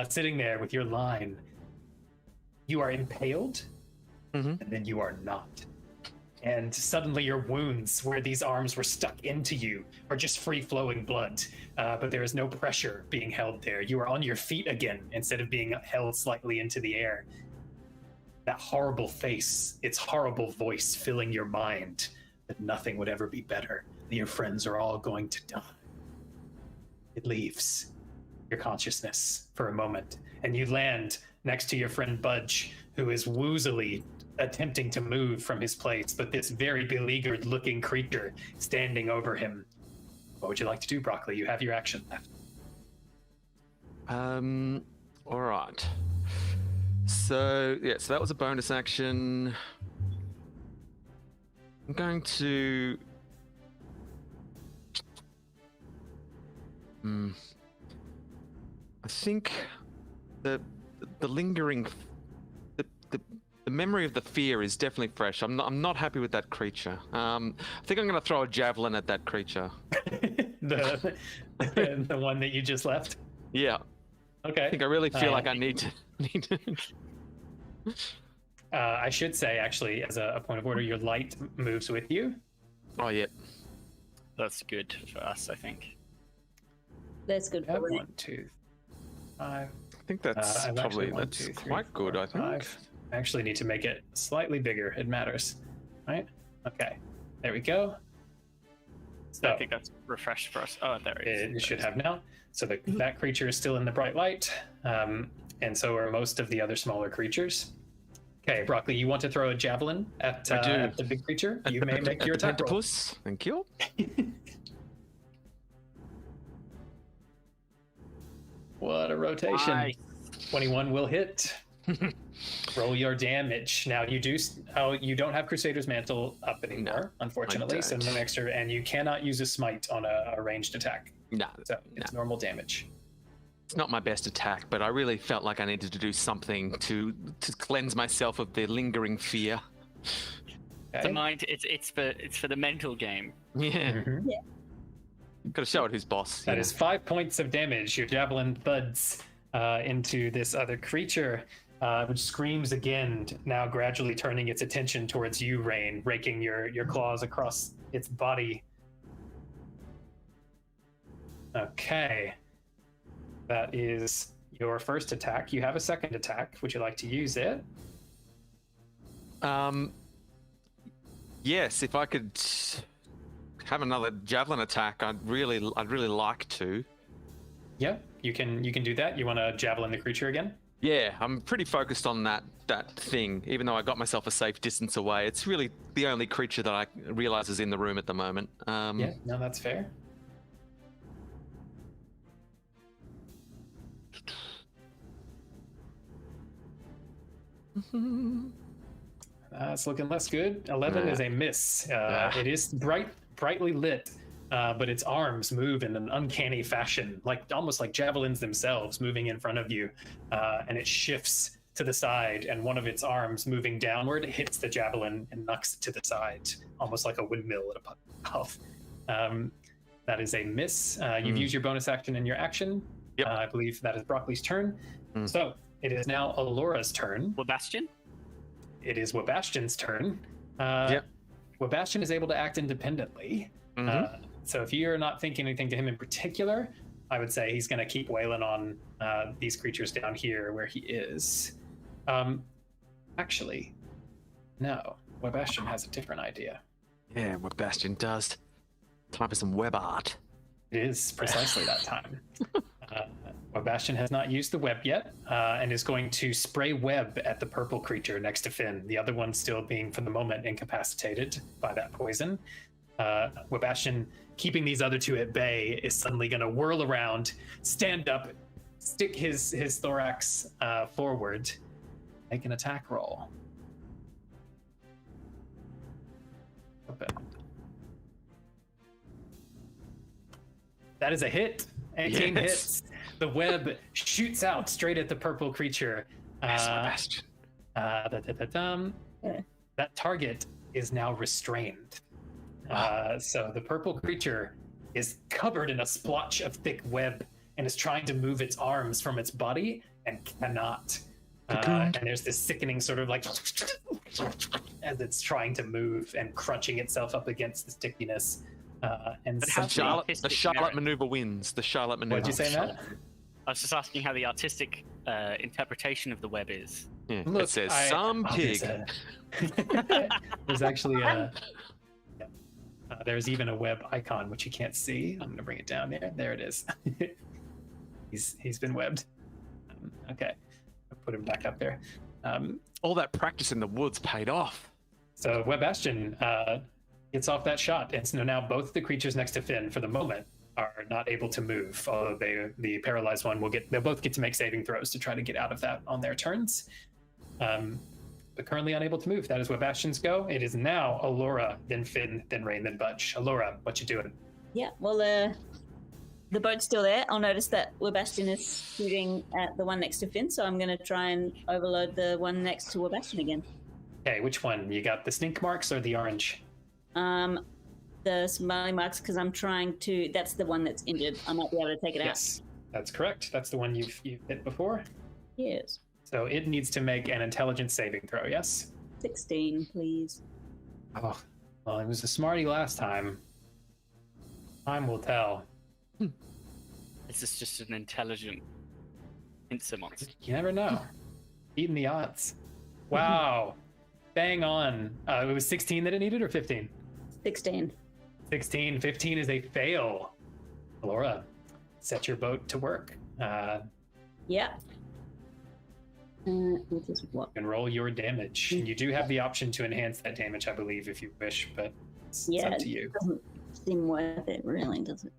sitting there with your line, you are impaled, and then you are not. And suddenly your wounds, where these arms were stuck into you, are just free-flowing blood, but there is no pressure being held there. You are on your feet again, instead of being held slightly into the air. That horrible face, its horrible voice filling your mind, that nothing would ever be better, that your friends are all going to die. It leaves your consciousness for a moment, and you land next to your friend Budge, who is woozily attempting to move from his place, but this very beleaguered looking creature standing over him. What would you like to do, Broccoli? You have your action left. All right. So that was a bonus action. I'm going to I think the lingering the memory of the fear is definitely fresh. I'm not happy with that creature. I think I'm going to throw a javelin at that creature. the one that you just left? Yeah. Okay. I think I really feel like I need to. I should say, actually, as a point of order, your light moves with you. Oh, yeah. That's good for us, I think. That's good for me. 1, 2, 5. I think that's probably quite good. I think. 5. I actually need to make it slightly bigger. It matters, right? Okay, there we go. So I think that's refreshed for us. Oh, there it is. It should have now. So that creature is still in the bright light, and so are most of the other smaller creatures. Okay, Broccoli, you want to throw a javelin at the big creature? You may make your attack roll. Thank you. What a rotation. Nice. 21 will hit. Roll your damage. Now you don't have Crusader's Mantle up anymore, unfortunately. So no extra, and you cannot use a smite on a ranged attack. No, so it's normal damage. It's not my best attack, but I really felt like I needed to do something to cleanse myself of the lingering fear. Okay. The mind, it's for the mental game. Yeah. Yeah. Got to show it who's boss. That is 5 points of damage. Your javelin thuds into this other creature, which screams again, now gradually turning its attention towards you, Rain, raking your claws across its body. Okay. That is your first attack. You have a second attack. Would you like to use it? Yes, if I could have another javelin attack, I'd really like to. Yeah, you can do that. You want to javelin the creature again? Yeah, I'm pretty focused on that thing, even though I got myself a safe distance away. It's really the only creature that I realize is in the room at the moment. Yeah, no, that's fair. It's looking less good. 11 is a miss. It is brightly lit, but its arms move in an uncanny fashion, like almost like javelins themselves moving in front of you, and it shifts to the side, and one of its arms moving downward hits the javelin and knocks it to the side, almost like a windmill at a puff. That is a miss. You've used your bonus action in your action. Yep. I believe that is Broccoli's turn. So it is now Alora's turn. Webastian? It is Webastian's turn. Yep. Webastian is able to act independently. So if you're not thinking anything to him in particular, I would say he's going to keep wailing on these creatures down here where he is. Actually, no. Webastian has a different idea. Yeah, what Bastion does. Time for some web art. It is precisely that time. Webastian has not used the web yet, and is going to spray web at the purple creature next to Finn. The other one still being, for the moment, incapacitated by that poison. Webastian, keeping these other two at bay, is suddenly going to whirl around, stand up, stick his thorax forward, make an attack roll. Open. That is a hit. 18 hits. The web shoots out straight at the purple creature. Sebastian. That target is now restrained. So the purple creature is covered in a splotch of thick web and is trying to move its arms from its body and cannot. And there's this sickening sort of like as it's trying to move and crunching itself up against the stickiness. And the Charlotte maneuver wins. The Charlotte maneuver. What'd you say, Matt? I was just asking how the artistic interpretation of the web is. Yeah, Look, it says some pig. There's actually a. There's even a web icon which you can't see. I'm gonna bring it down there. There it is. He's been webbed. Okay, I'll put him back up there. All that practice in the woods paid off. So Webastian gets off that shot, and so now both the creatures next to Finn, for the moment, are not able to move. Although the paralyzed one they'll both get to make saving throws to try to get out of that on their turns. But currently unable to move. That is Webastian's go. It is now Alora, then Finn, then Rain, then Budge. Alora, what you doing? Yeah, well, the boat's still there. I'll notice that Webastian is shooting at the one next to Finn, so I'm going to try and overload the one next to Webastian again. Okay, which one? You got the stink marks or the orange? The smiley marks, because I'm trying to. That's the one that's injured. I might be able to take it out. Yes, that's correct. That's the one you've hit before. Yes. So it needs to make an intelligence saving throw. Yes. 16, please. Oh, well, it was a smarty last time. Time will tell. This is just an intelligent monster. You never know. Beating the odds. Wow. Bang on. It was 16 that it needed, or 15? 16. 16. 15 is a fail. Laura, set your boat to work. Yeah. Which is what? And roll your damage. And you do have the option to enhance that damage, I believe, if you wish, but it's up to you. It doesn't seem worth it, really, does it?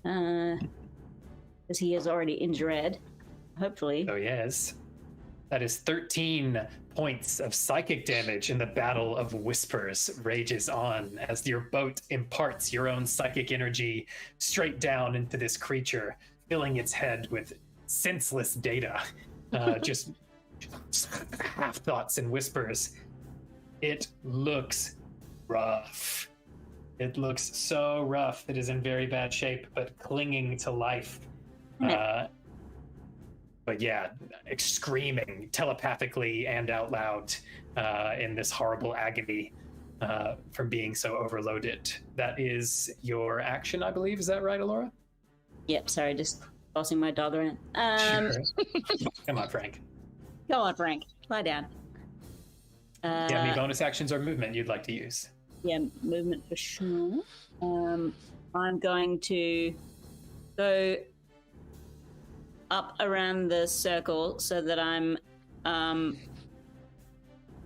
Because he is already in dread, hopefully. Oh, yes. That is 13 points of psychic damage, and the Battle of Whispers rages on as your boat imparts your own psychic energy straight down into this creature, filling its head with senseless data. Just half thoughts and whispers. It looks rough. It looks so rough. It is in very bad shape, but clinging to life. But yeah, screaming telepathically and out loud in this horrible agony from being so overloaded. That is your action, I believe. Is that right, Alora? Yep, sorry, just bossing my dog around. Sure. Come on, Frank. Go on, Frank. Lie down. Do you have any bonus actions or movement you'd like to use? Yeah, movement for sure. I'm going to go up around the circle so that I'm on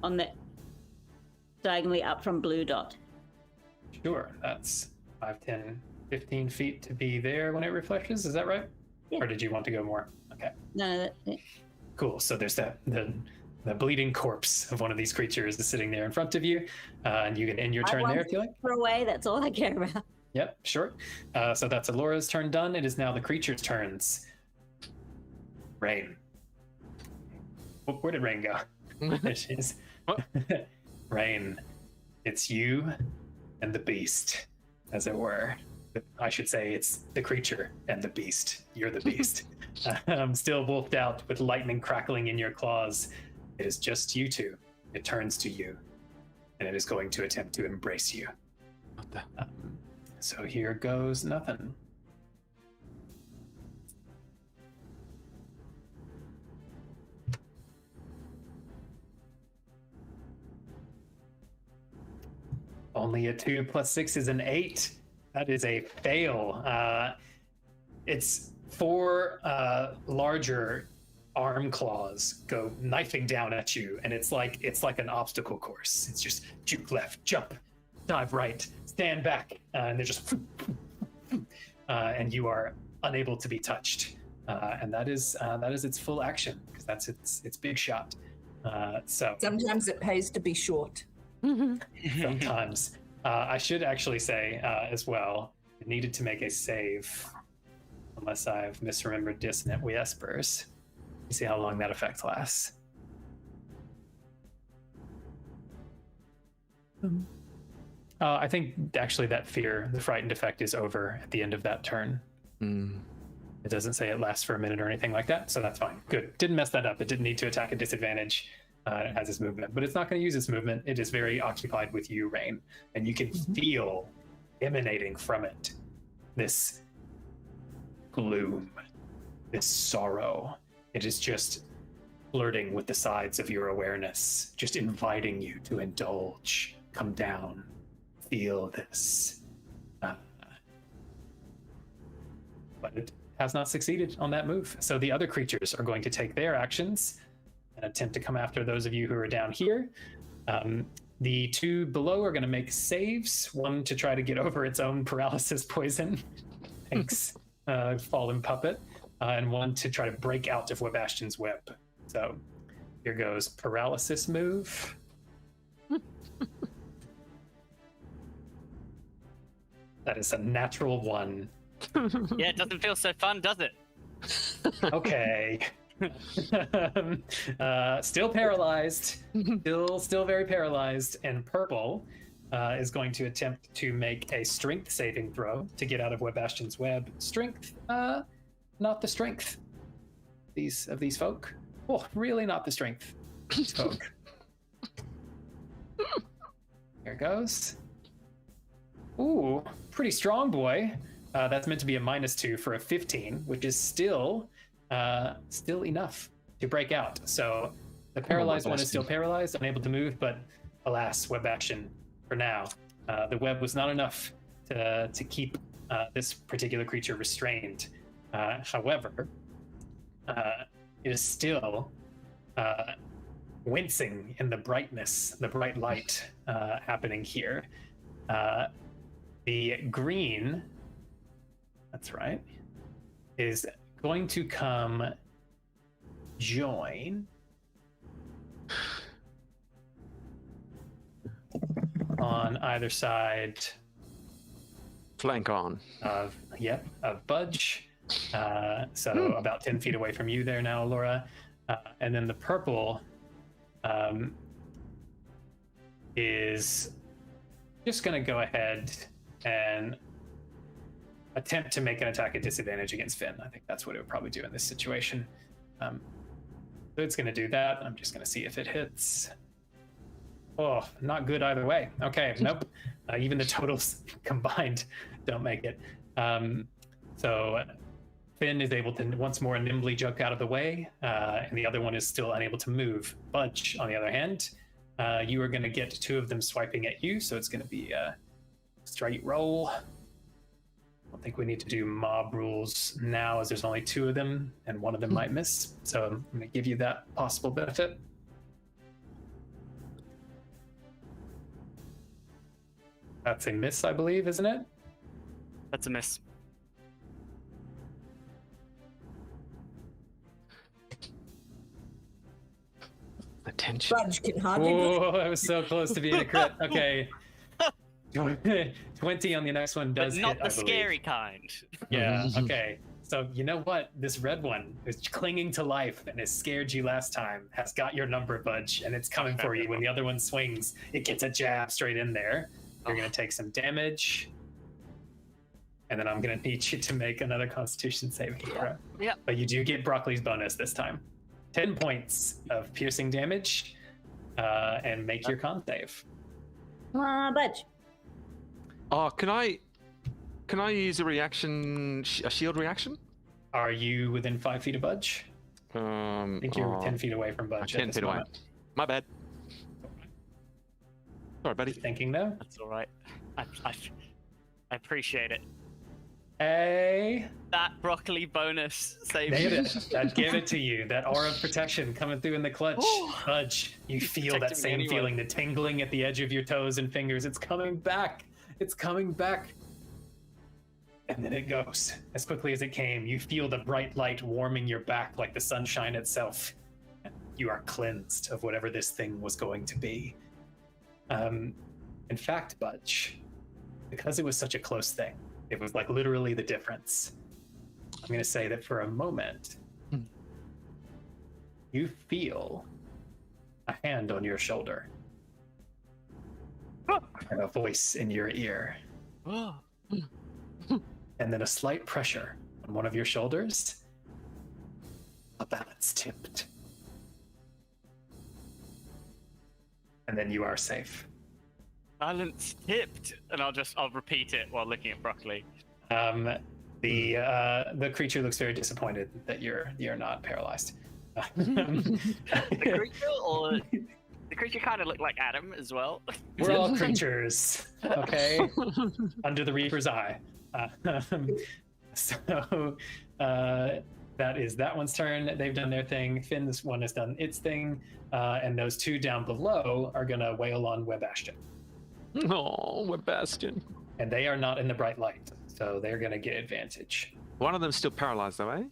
the diagonally up from blue dot. Sure, that's 5, 10, 15 feet to be there when it refreshes. Is that right? Yeah. Or did you want to go more? Okay. No, Cool. So there's the the bleeding corpse of one of these creatures is sitting there in front of you, and you can end your turn there if you like. Away, that's all I care about. Yep, sure. So that's Alora's turn done. It is now the creature's turns. Rain. Where did Rain go? There she is. Rain, it's you and the beast, as it were. I should say it's the creature and the beast. You're the beast. Still wolfed out with lightning crackling in your claws. It is just you two. It turns to you, and it is going to attempt to embrace you. What the? So here goes nothing. Only a 2 plus 6 is an 8. That is a fail. It's 4 larger arm claws go knifing down at you, and it's like an obstacle course. It's just juke left, jump, dive right, stand back, and they're just and you are unable to be touched. And that is its full action, because that's its big shot. So sometimes it pays to be short. Sometimes. I should actually say as well, it needed to make a save, unless I've misremembered Dissonant Whispers. You see how long that effect lasts. I think actually that fear, the frightened effect, is over at the end of that turn. It doesn't say it lasts for a minute or anything like that, so that's fine. Good. Didn't mess that up. It didn't need to attack at disadvantage. It has its movement, but it's not going to use its movement. It is very occupied with you, Rain, and you can feel emanating from it this gloom, this sorrow. It is just flirting with the sides of your awareness, just inviting you to indulge, come down, feel this. But it has not succeeded on that move. So the other creatures are going to take their actions and attempt to come after those of you who are down here. The 2 below are going to make saves, one to try to get over its own paralysis poison. Thanks, fallen puppet. And one to try to break out of Webastion's web. So here goes paralysis move. That is a natural 1. Yeah, it doesn't feel so fun, does it? Okay. Still paralyzed. Still very paralyzed. And purple is going to attempt to make a strength saving throw to get out of Webastion's web. Strength, not the strength of these folk. Oh, really not the strength of these folk. Here goes. Ooh, pretty strong, boy. That's meant to be a -2 for a 15, which is still enough to break out. So the paralyzed one is still paralyzed, unable to move, but alas, web action for now. The web was not enough to keep this particular creature restrained. However, it is still wincing in the brightness, the bright light happening here. The green, that's right, is going to come join on either side. Flank on. Of Budge. So about 10 feet away from you there now, Laura. And then the purple is just going to go ahead and attempt to make an attack at disadvantage against Finn. I think that's what it would probably do in this situation. So it's going to do that. I'm just going to see if it hits. Oh, not good either way. Okay, nope. Even the totals combined don't make it. So Finn is able to once more nimbly jump out of the way, and the other one is still unable to move. Budge, on the other hand, you are going to get 2 of them swiping at you, so it's going to be a straight roll. I don't think we need to do mob rules now, as there's only 2 of them, and one of them might miss. So I'm going to give you that possible benefit. That's a miss, I believe, isn't it? That's a miss. The attention. Budge can hardly. Oh, I was so close to being a crit. Okay. 20 on the next one But does not hit, the I believe. scary kind. Yeah, okay. So you know what? This red one is clinging to life and has scared you last time, has got your number, Budge, and it's coming for you. When the other one swings, it gets a jab straight in there. You're going to take some damage. And then I'm going to need you to make another Constitution saving throw. Yeah. But you do get Broccoli's bonus this time. 10 points of piercing damage, and make your con save. Budge. Oh, can I use a reaction, a shield reaction? Are you within 5 feet of Budge? I think you're 10 feet away from Budge. 10 feet away. My bad. Sorry, buddy. Thinking though? That's all right. I appreciate it. Hey, That broccoli bonus saved nailed me. it. That gave it to you. That aura of protection coming through in the clutch. Budge, you feel that Protecting me same anyway. feeling, the tingling at the edge of your toes and fingers. It's coming back. It's coming back. And then it goes. As quickly as it came, you feel the bright light warming your back like the sunshine itself. You are cleansed of whatever this thing was going to be. In fact, Budge, because it was such a close thing, it was like literally the difference. I'm going to say that for a moment, you feel a hand on your shoulder and a voice in your ear, and then a slight pressure on one of your shoulders. A balance tipped. And then you are safe. Balance tipped, and I'll repeat it while looking at broccoli. The creature looks very disappointed that you're not paralyzed. The creature kind of looked like Adam as well. We're all creatures, okay? Under the Reaper's eye. So that is that one's turn. They've done their thing. Finn's one has done its thing, and those two down below are gonna wail on Webastion. Oh, Webastion. And they are not in the bright light, so they're gonna get advantage. One of them's still paralyzed, though, eh?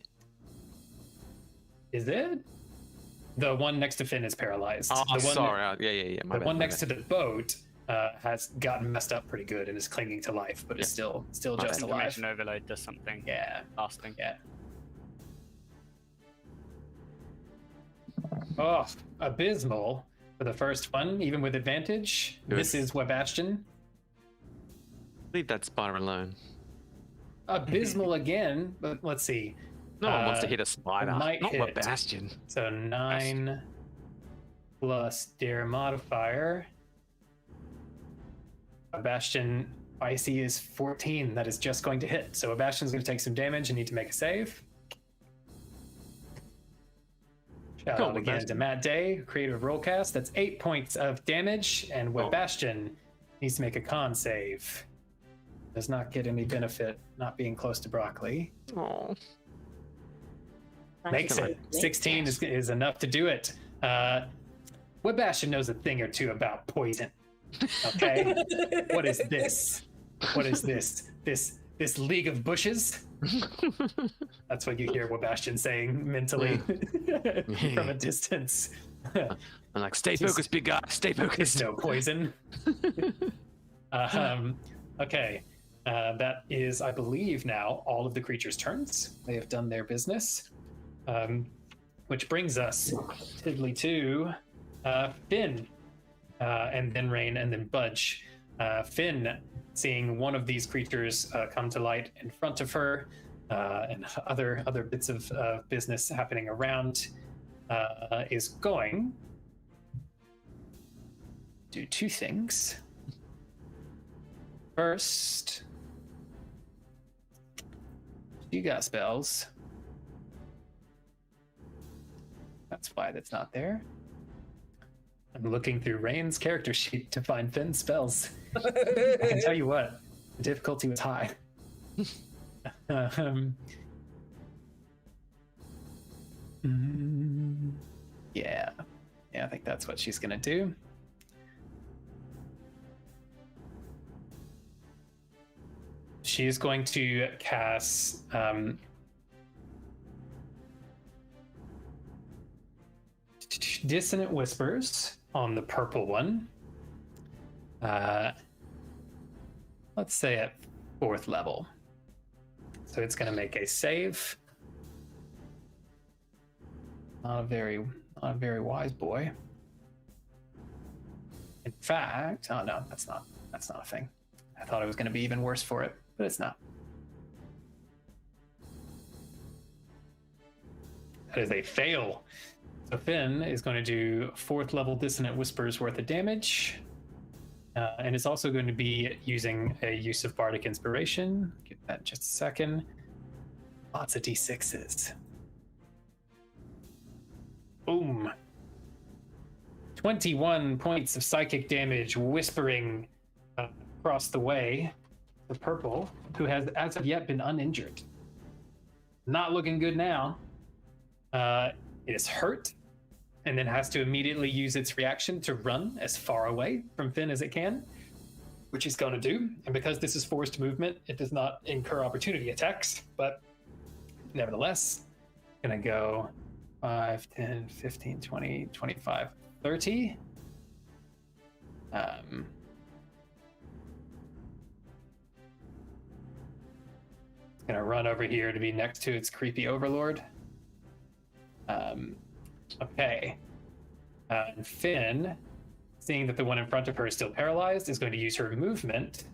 Is it? The one next to Finn is paralyzed. Oh, the one sorry. Yeah. The one next to the boat has gotten messed up pretty good and is clinging to life, but is still just alive. Information overload does something. Yeah. Lasting. Yeah. Oh, abysmal for the first one, even with advantage. Good. This is Webastion. Leave that spider alone. Abysmal again, but let's see. No one wants to hit a spider. might Not hit. Webastion. So 9 plus dare modifier. Bastion IC is 14. That is just going to hit. So Bastion's going to take some damage and need to make a save. Shout out again to Matt Day, creator of Rollcast. That's 8 points of damage, and Webastion needs to make a con save. Does not get any benefit not being close to Broccoli. Oh. Makes it. 16 is enough to do it. Webastion knows a thing or two about poison. Okay? What is this? What is this? This league of bushes? That's what you hear Webastion saying mentally from a distance. I'm like, stay focused, big guy. Stay focused. It's no poison. Okay. That is, I believe, now all of the creatures' turns. They have done their business. Which brings us tiddly to Finn, and then Rain, and then Budge. Finn, seeing one of these creatures come to light in front of her, and other bits of business happening around, is going to do two things. First, you got spells. That's why that's not there. I'm looking through Rain's character sheet to find Finn's spells. I can tell you what, the difficulty was high. Yeah, I think that's what she's gonna do. She's going to cast damage. Dissonant Whispers on the purple one. Let's say at 4th level. So it's going to make a save. Not a very wise boy. In fact, oh no, that's not a thing. I thought it was going to be even worse for it, but it's not. That is a fail. So Finn is going to do 4th level Dissonant Whispers worth of damage. And it's also going to be using a use of Bardic Inspiration. Give that just a second. Lots of D6s. Boom. 21 points of psychic damage whispering across the way. The purple, who has as of yet been uninjured. Not looking good now. It is hurt, and then has to immediately use its reaction to run as far away from Finn as it can, which he's going to do. And because this is forced movement, it does not incur opportunity attacks, but nevertheless, gonna go 5, 10, 15, 20, 25, 30. It's gonna run over here to be next to its creepy overlord. Okay. And Finn, seeing that the one in front of her is still paralyzed, is going to use her movement.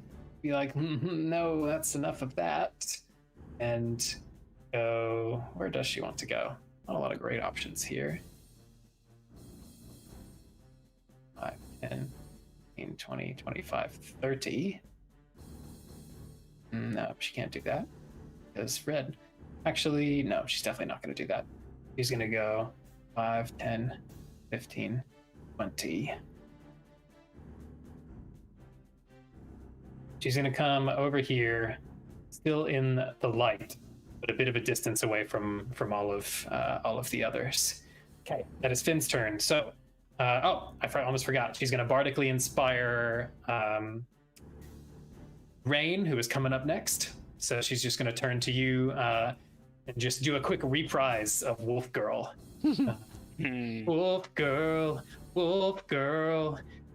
Be like, no, that's enough of that. And go, where does she want to go? Not a lot of great options here. 5, 10, 15, 20, 25, 30. No, she can't do that. Because red. Actually, no, she's definitely not going to do that. She's going to go 5, 10, 15, 20. She's going to come over here, still in the light, but a bit of a distance away from all of the others. Okay, that is Finn's turn. So, I almost forgot. She's going to bardically inspire Rain, who is coming up next. So she's just going to turn to you and just do a quick reprise of Wolf Girl. Wolf girl,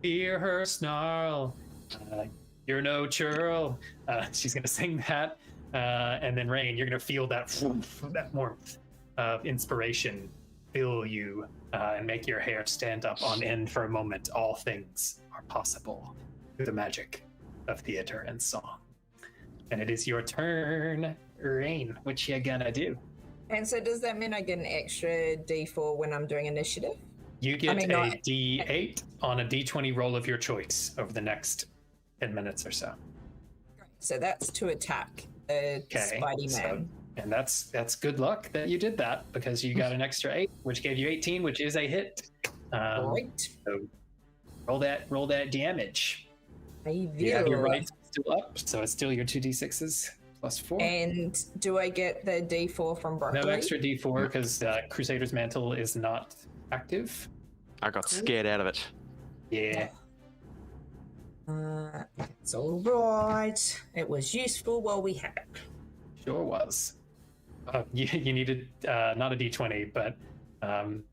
hear her snarl. You're no churl. She's gonna sing that, and then Rain, you're gonna feel that warmth of inspiration fill you and make your hair stand up on end for a moment. All things are possible through the magic of theater and song. And it is your turn, Rain. What you gonna do? And so does that mean I get an extra D4 when I'm doing initiative? You get a D8 on a D20 roll of your choice over the next 10 minutes or so. So that's to attack the Spidey Man. And that's good luck that you did that, because you got an extra 8, which gave you 18, which is a hit. Right. So roll that damage. I You have your right still up, so it's still your 2d6s plus 4. And do I get the D4 from Broccoli? No extra D4 because Crusader's Mantle is not active. I got scared out of it. Yeah. It's all right. It was useful while we had it. Sure was. You needed not a D20, but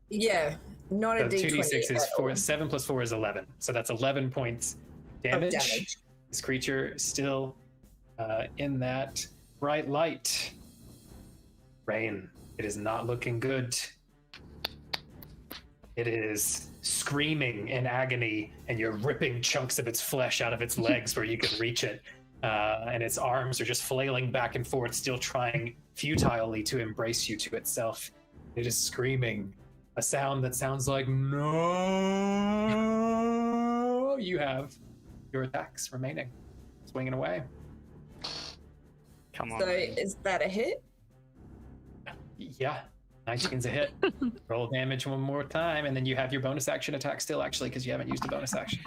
yeah, not a D20. 2d6 is 4. 7 plus 4 is 11, so that's 11 points damage. This creature is still in that bright light. Rain, it is not looking good. It is screaming in agony, and you're ripping chunks of its flesh out of its legs where you can reach it. And its arms are just flailing back and forth, still trying futilely to embrace you to itself. It is screaming a sound that sounds like no. You have your attacks remaining, swinging away. Come on. So is that a hit? Yeah, 19's a hit. Roll damage one more time, and then you have your bonus action attack still, actually, because you haven't used a bonus action.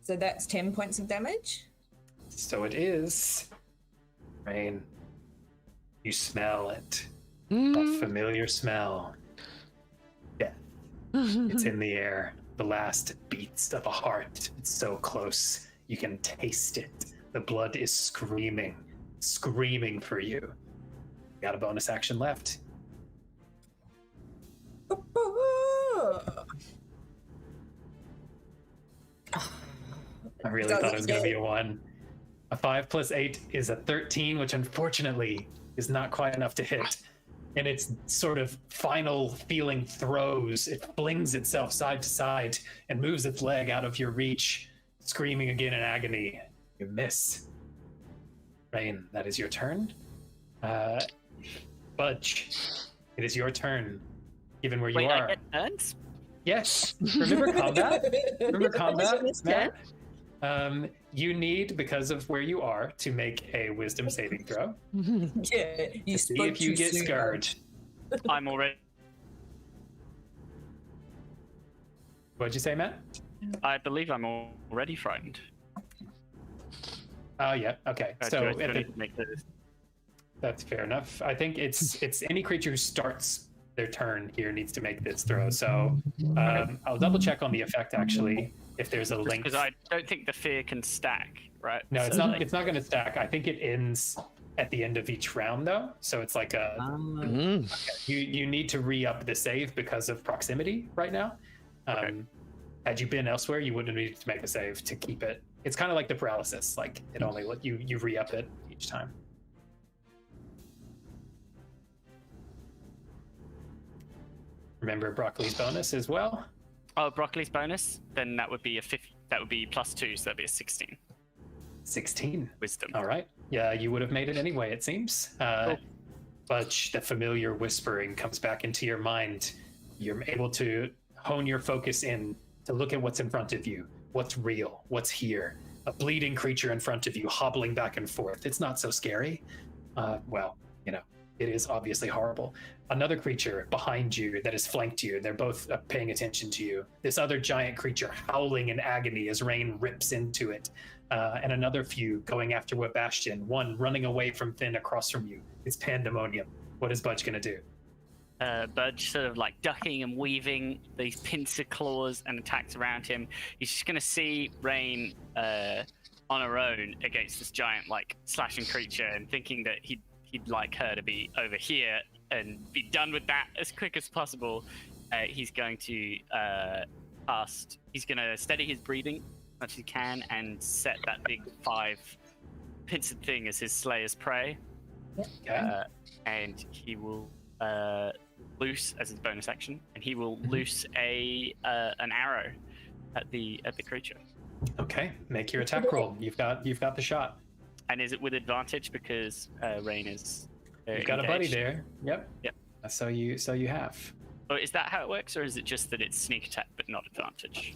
So that's 10 points of damage? So it is. Rain, you smell it. That familiar smell. Death. It's in the air. The last beats of a heart. It's so close. You can taste it. The blood is screaming for you. You got a bonus action left. I really thought it was going to be a 1. A 5 plus 8 is a 13, which unfortunately is not quite enough to hit. And its sort of final feeling throws, it flings itself side to side and moves its leg out of your reach, screaming again in agony. You miss. Rain, that is your turn. Budge, it is your turn, given where you are. I get turns? Yes. Remember combat? Matt? You need, because of where you are, to make a wisdom saving throw. Yeah, you See if you get scarred. I'm already. What'd you say, Matt? I believe I'm already frightened. Oh, yeah. Okay. Do So I need to make this? that's fair enough. I think it's any creature who starts their turn here needs to make this throw. So I'll double check on the effect actually if there's a link. Because I don't think the fear can stack, right? No, it's not. It's not going to stack. I think it ends at the end of each round though. So it's like a you need to re-up the save because of proximity right now. Had you been elsewhere, you wouldn't have needed to make a save to keep it. It's kind of like the paralysis. Like it only let you re-up it each time. Remember broccoli's bonus as well. Oh, broccoli's bonus. Then that would be a 50. That would be +2, so that'd be a 16. 16 wisdom. All right. Yeah, you would have made it anyway. It seems. Cool. But the familiar whispering comes back into your mind. You're able to hone your focus in to look at what's in front of you. What's real? What's here? A bleeding creature in front of you, hobbling back and forth. It's not so scary. Well, you know, it is obviously horrible. Another creature behind you that has flanked you. They're both paying attention to you. This other giant creature howling in agony as rain rips into it. And another few going after Webastion. One running away from Finn across from you. It's pandemonium. What is Budge going to do? Budge sort of like ducking and weaving these pincer claws and attacks around him. He's just going to see Rain on her own against this giant like slashing creature and thinking that he'd like her to be over here and be done with that as quick as possible. He's going to he's going to steady his breathing as much as he can and set that big 5 pincered thing as his slayer's prey. Okay. And he will loose as his bonus action, and he will loose an arrow at the creature. Okay, make your attack roll. You've got the shot. And is it with advantage because Rain is? You've got a buddy there. Yep. Yep. So you have. Oh, is that how it works, or is it just that it's sneak attack but not advantage?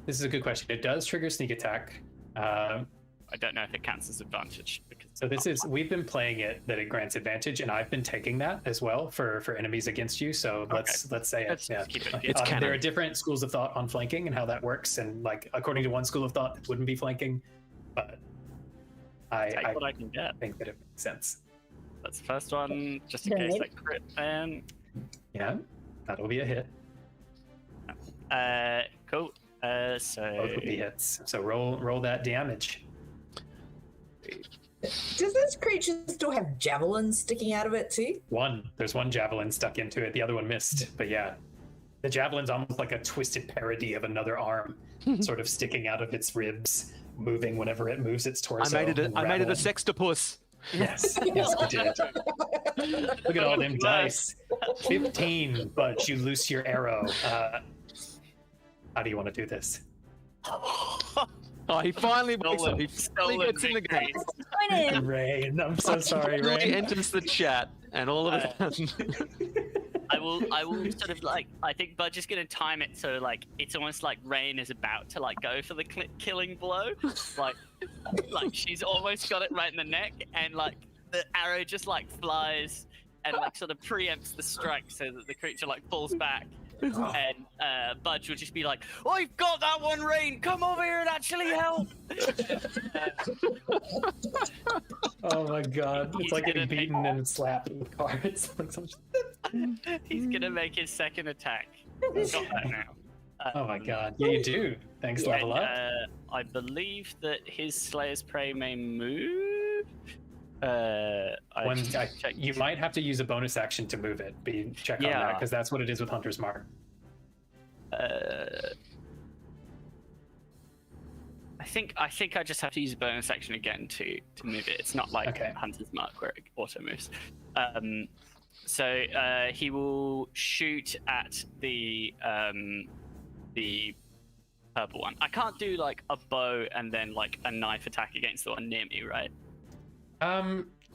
This is a good question. It does trigger sneak attack. I don't know if it counts as advantage because. So we've been playing it that it grants advantage, and I've been taking that as well for enemies against you. So let's say Let's it. Yeah. keep it. It's canon. There are different schools of thought on flanking and how that works, and like according to one school of thought, it wouldn't be flanking, but I what I can get. think that it makes sense. That's the first one, just in case like crit. Yeah, that'll be a hit. Cool. So Both would be hits. So roll that damage. Does this creature still have javelins sticking out of it too? There's one javelin stuck into it. The other one missed. But yeah, the javelin's almost like a twisted parody of another arm, sort of sticking out of its ribs, moving whenever it moves its torso. I made it a sextopus. Yes, yes, you did. Look at all them dice. 15, but you loose your arrow. How do you want to do this? Oh, he finally wakes up. He finally gets in the game. Rain, I'm so sorry, He Rain. enters the chat, and all of a sudden, I will sort of like, I think Budge is going to time it so like it's almost like Rain is about to like go for the killing blow, like she's almost got it right in the neck, and like the arrow just like flies and like sort of preempts the strike so that the creature like falls back. And Budge will just be like, "I've got that one, Rain. Come over here and actually help." Oh my god, it's like getting beaten and slapped with cards. He's gonna make his second attack. I've got that now. Oh my god, yeah, you do. Thanks, level up. I believe that his Slayer's Prey may move. You might have to use a bonus action to move it, but you check on that because that's what it is with Hunter's Mark. I think I just have to use a bonus action again to move it. It's not like Hunter's Mark where it auto moves. So he will shoot at the purple one. I can't do like a bow and then like a knife attack against the one near me, right?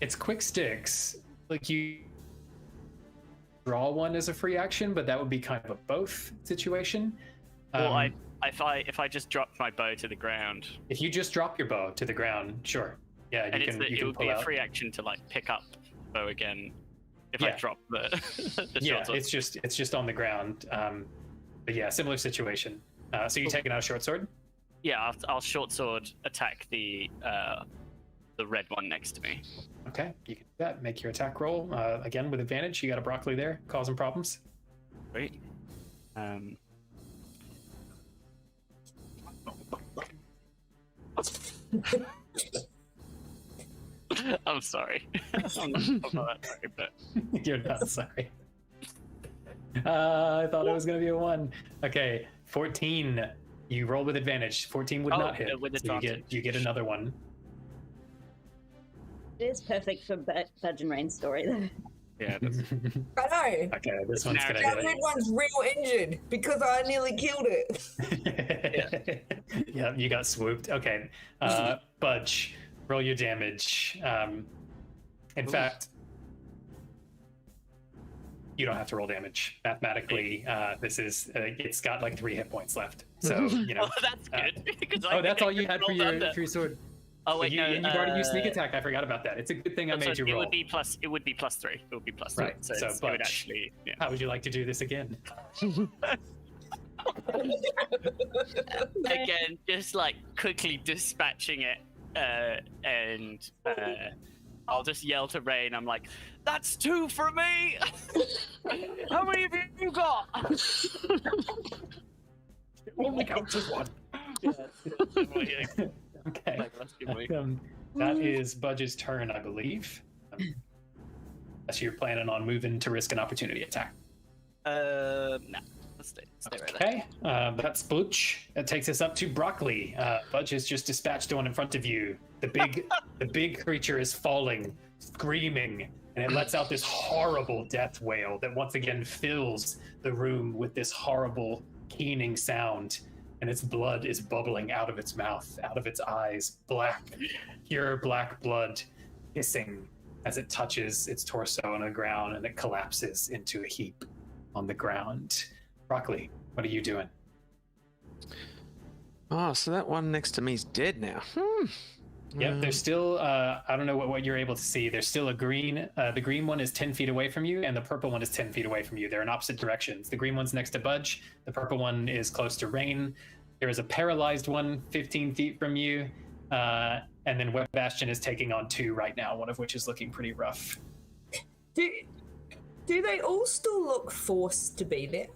It's quick sticks. Like you draw one as a free action, but that would be kind of a both situation. Well, if I just dropped my bow to the ground. If you just drop your bow to the ground, sure. Yeah, and it would be a free action to like pick up bow again if I drop the yeah, it's just on the ground. But yeah, similar situation. So you taking out a short sword? Yeah, I'll short sword attack the red one next to me. Okay, you can do that. Make your attack roll. Again, with advantage. You got a broccoli there, causing problems. Great. I'm sorry. I'm not sorry, but... You're not sorry. I thought it was going to be a 1. Okay, 14. You roll with advantage. 14 would not hit. With so you get another one. It is perfect for Budge and Rain's story, though. Yeah. I know. Okay, this one's gonna That hit. red one's real injured because I nearly killed it. Yeah, you got swooped. Okay, Budge, roll your damage. In fact, you don't have to roll damage. Mathematically, this is it's got like 3 hit points left. So you know. Oh, that's good. That's all you had for your sword. Oh wait, you've already used sneak attack. I forgot about that. It's a good thing I made you roll. It would be plus 3. It would be plus 3. Right. So it would actually. Yeah. How would you like to do this again? Again, just like quickly dispatching it, and I'll just yell to Rain. I'm like, "That's 2 for me. How many of you got?" Only counts as 1. Okay. That is Budge's turn, I believe. So you're planning on moving to risk an opportunity attack. No. Let's stay right there. Okay. That's Butch. That takes us up to Broccoli. Budge has just dispatched the one in front of you. The big creature is falling, screaming, and it lets out this horrible death wail that once again fills the room with this horrible, keening sound. And its blood is bubbling out of its mouth, out of its eyes, pure black blood hissing as it touches its torso on the ground, and it collapses into a heap on the ground. Broccoli, what are you doing? Oh, so that one next to me is dead now. Yep, there's still, I don't know what you're able to see. There's still a green, the green one is 10 feet away from you, and the purple one is 10 feet away from you. They're in opposite directions. The green one's next to Budge, the purple one is close to Rain. There is a paralyzed one 15 feet from you, and then Web Bastion is taking on 2 right now, one of which is looking pretty rough. Do they all still look forced to be there?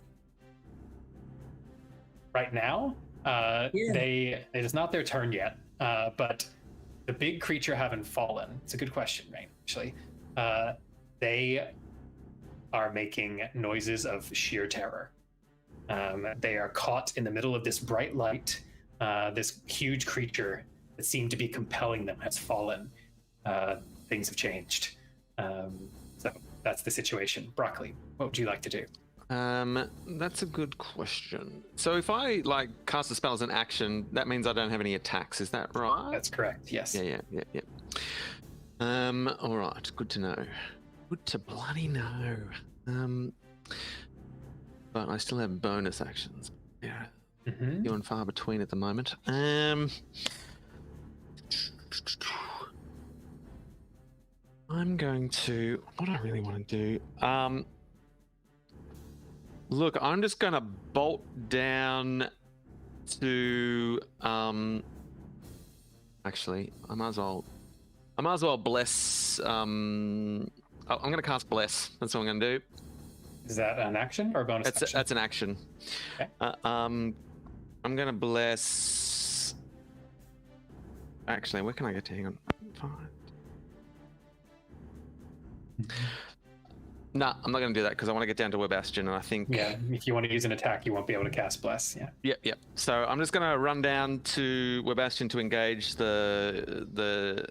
Right now, it is not their turn yet, but the big creature haven't fallen. It's a good question, Rain, actually. They are making noises of sheer terror. They are caught in the middle of this bright light. This huge creature that seemed to be compelling them has fallen. Things have changed. So that's the situation. Broccoli, what would you like to do? That's a good question. So if I cast a spell as an action, that means I don't have any attacks. Is that right? That's correct. Yes. Yeah. All right. Good to know. Good to bloody know. But I still have bonus actions. Yeah. Few and far between at the moment. I'm going to. What do I really want to do? Look, I'm just going to bolt down to. Actually, I might as well bless. I'm going to cast bless. That's what I'm going to do. Is that an action or a bonus action? That's an action. Okay. I'm going to bless. Actually, where can I get to? Hang on. Fine. Nah, I'm not going to do that because I want to get down to Webastion, and I think... Yeah, if you want to use an attack, you won't be able to cast Bless, yeah. Yep. So I'm just going to run down to Webastion to engage the...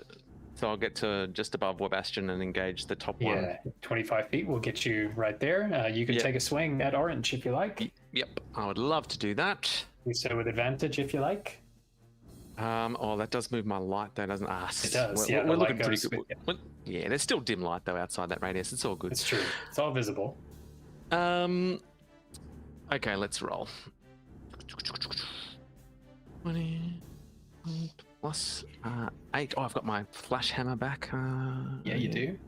So I'll get to just above Webastion and engage the top one. Yeah, 25 feet will get you right there. You can take a swing at Orange if you like. Yep, I would love to do that. Do so with advantage if you like. Oh, that does move my light though, doesn't it? It does, We're looking pretty good. Yeah, there's still dim light though outside that radius. It's all good. It's true. It's all visible. Okay, let's roll. 20 plus 8. Oh, I've got my flash hammer back. Yeah, you do.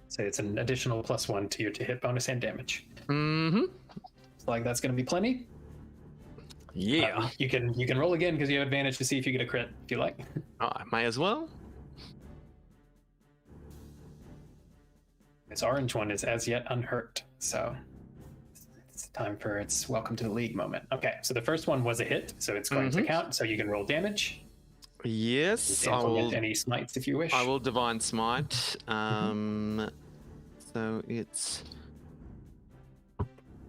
So it's an additional +1 to your hit bonus and damage. Mm-hmm. It's like that's going to be plenty. Yeah. You can roll again because you have advantage to see if you get a crit if you like. I may as well. This orange one is as yet unhurt, so it's time for its welcome to the league moment. Okay, so the first one was a hit, so it's going to count. So you can roll damage. Yes, I will. Any smites if you wish. I will divine smite. So it's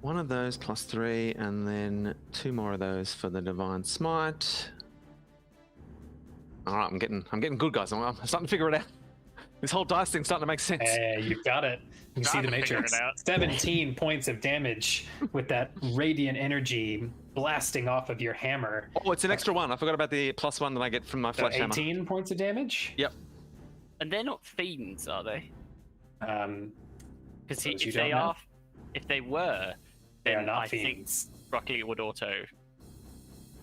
one of those +3, and then 2 more of those for the divine smite. All right, I'm getting good, guys. I'm starting to figure it out. This whole dice thing's starting to make sense. Hey, you've got it. You see the matrix. 17 points of damage with that radiant energy blasting off of your hammer. Oh, it's an extra 1. I forgot about the +1 that I get from my flash hammer. 18 points of damage? Yep. And they're not fiends, are they? Because if they were, they then are not I fiends. think Broccoli would auto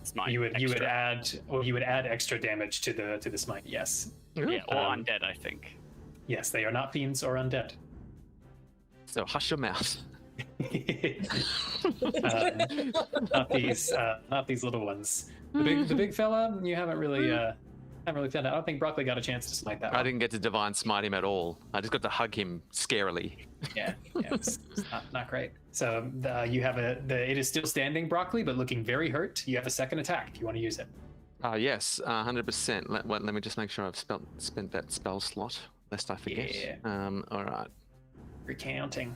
smite. You would add extra damage to the smite. Yes. Yeah, or undead, I think. Yes, they are not fiends or undead. So hush your mouth. Not these little ones. The big fella, you haven't really found out. I don't think Broccoli got a chance to smite that one. I didn't get to divine smite him at all. I just got to hug him scarily. Yeah, it's not great. So you have it is still standing, Broccoli, but looking very hurt. You have a second attack if you want to use it. Yes, 100%. Let me just make sure I've spent that spell slot, lest I forget. Yeah. All right. Recounting.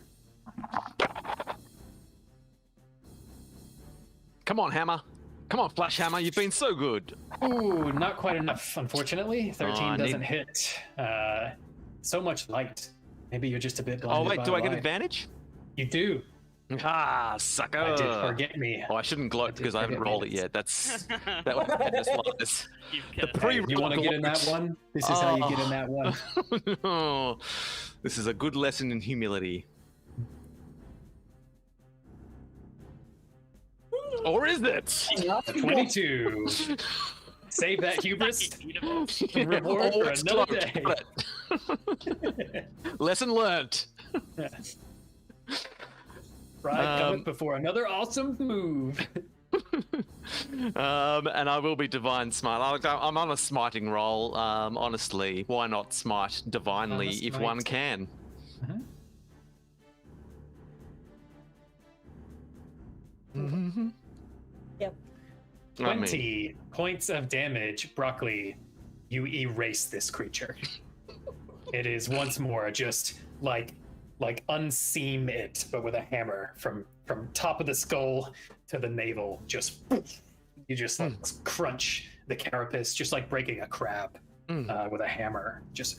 Come on, hammer. Come on, flash hammer. You've been so good. Ooh, not quite enough, unfortunately. 13 doesn't hit. So much light. Maybe you're just a bit blinded. Oh wait, by do I get light. advantage? You do. Ah, sucker! I did forget me. Oh, I shouldn't gloat because I haven't rolled it yet. That was just the You want to get in that one? This is how you get in that one. Oh, this is a good lesson in humility. Or is it? 22. Save that hubris. Reward for another day. Lesson learned. Pride cometh before another awesome move. And I will be divine smite. I'm on a smiting roll. Honestly, why not smite divinely if one can? Yep. 20 points of damage, Broccoli. You erase this creature. It is once more just like unseam it, but with a hammer from top of the skull to the navel. Just you just like crunch the carapace, just like breaking a crab with a hammer. The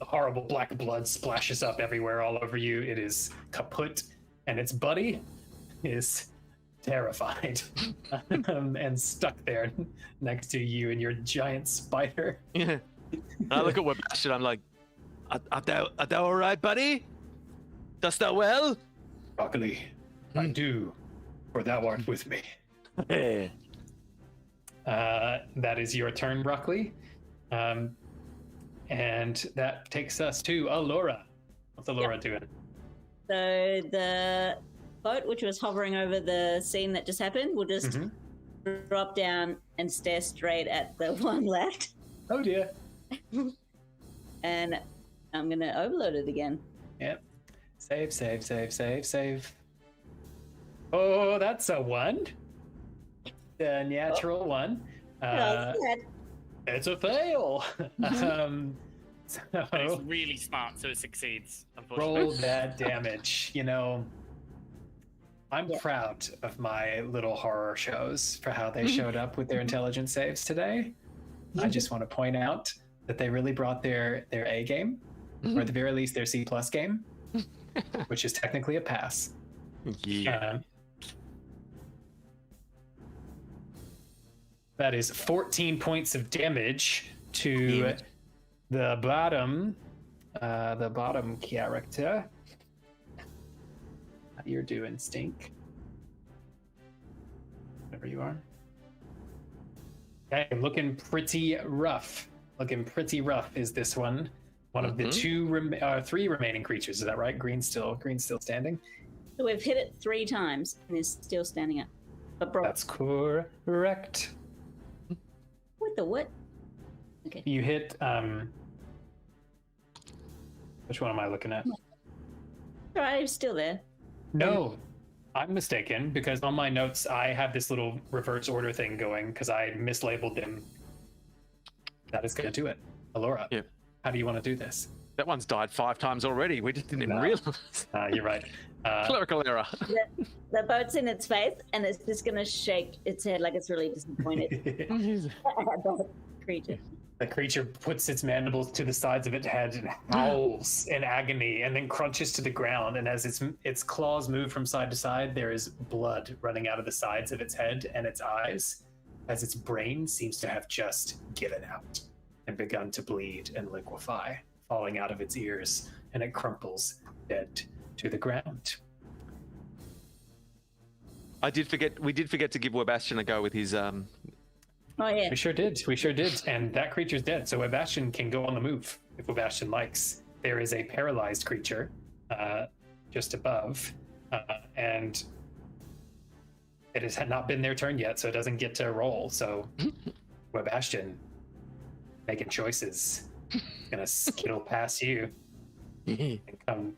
horrible black blood splashes up everywhere, all over you. It is kaput, and its buddy is terrified and stuck there next to you and your giant spider. Yeah. I look at Webastion. I'm like, Art thou all right, buddy? Dost thou well? Broccoli, I do, for thou art with me. That is your turn, Broccoli. And that takes us to Allura. What's Allura doing? So the boat, which was hovering over the scene that just happened, will just drop down and stare straight at the one left. Oh dear. And I'm going to overload it again. Yep. Save. Oh, that's a 1. The natural 1. It's a fail. But it's So really smart, so it succeeds. Unfortunately. roll that damage. You know, I'm Yeah. proud of my little horror shows for how they showed up with their intelligence saves today. I just want to point out that they really brought their A game, or at the very least their C+ game, which is technically a pass. Yeah. That is 14 points of damage to the bottom character. How you're doing, Stink? Whatever you are. Okay, looking pretty rough. Looking pretty rough is this one. One of the three remaining creatures. Is that right? Green's still standing. So we've hit it 3 times and is still standing up. But bro, That's correct. what the what? Okay. You hit. Which one am I looking at? All right, he's still there. No, I'm mistaken because on my notes I have this little reverse order thing going because I mislabeled them. That is going to do it. Alora, Yeah. how do you want to do this? That one's died 5 times already. We just didn't even realize. You're right. Clerical error. The boat's in its face and it's just gonna shake its head like it's really disappointed at the creature. The creature puts its mandibles to the sides of its head and howls in agony and then crunches to the ground. And as its claws move from side to side, there is blood running out of the sides of its head and its eyes as its brain seems to have just given out and begun to bleed and liquefy, falling out of its ears, and it crumples dead to the ground. We did forget to give Webastian a go with his Oh yeah. We sure did. And that creature's dead. So Webastian can go on the move if Webastian likes. There is a paralyzed creature just above. And it has not been their turn yet, so it doesn't get to roll. So Webastian making choices. Gonna skittle past you and come,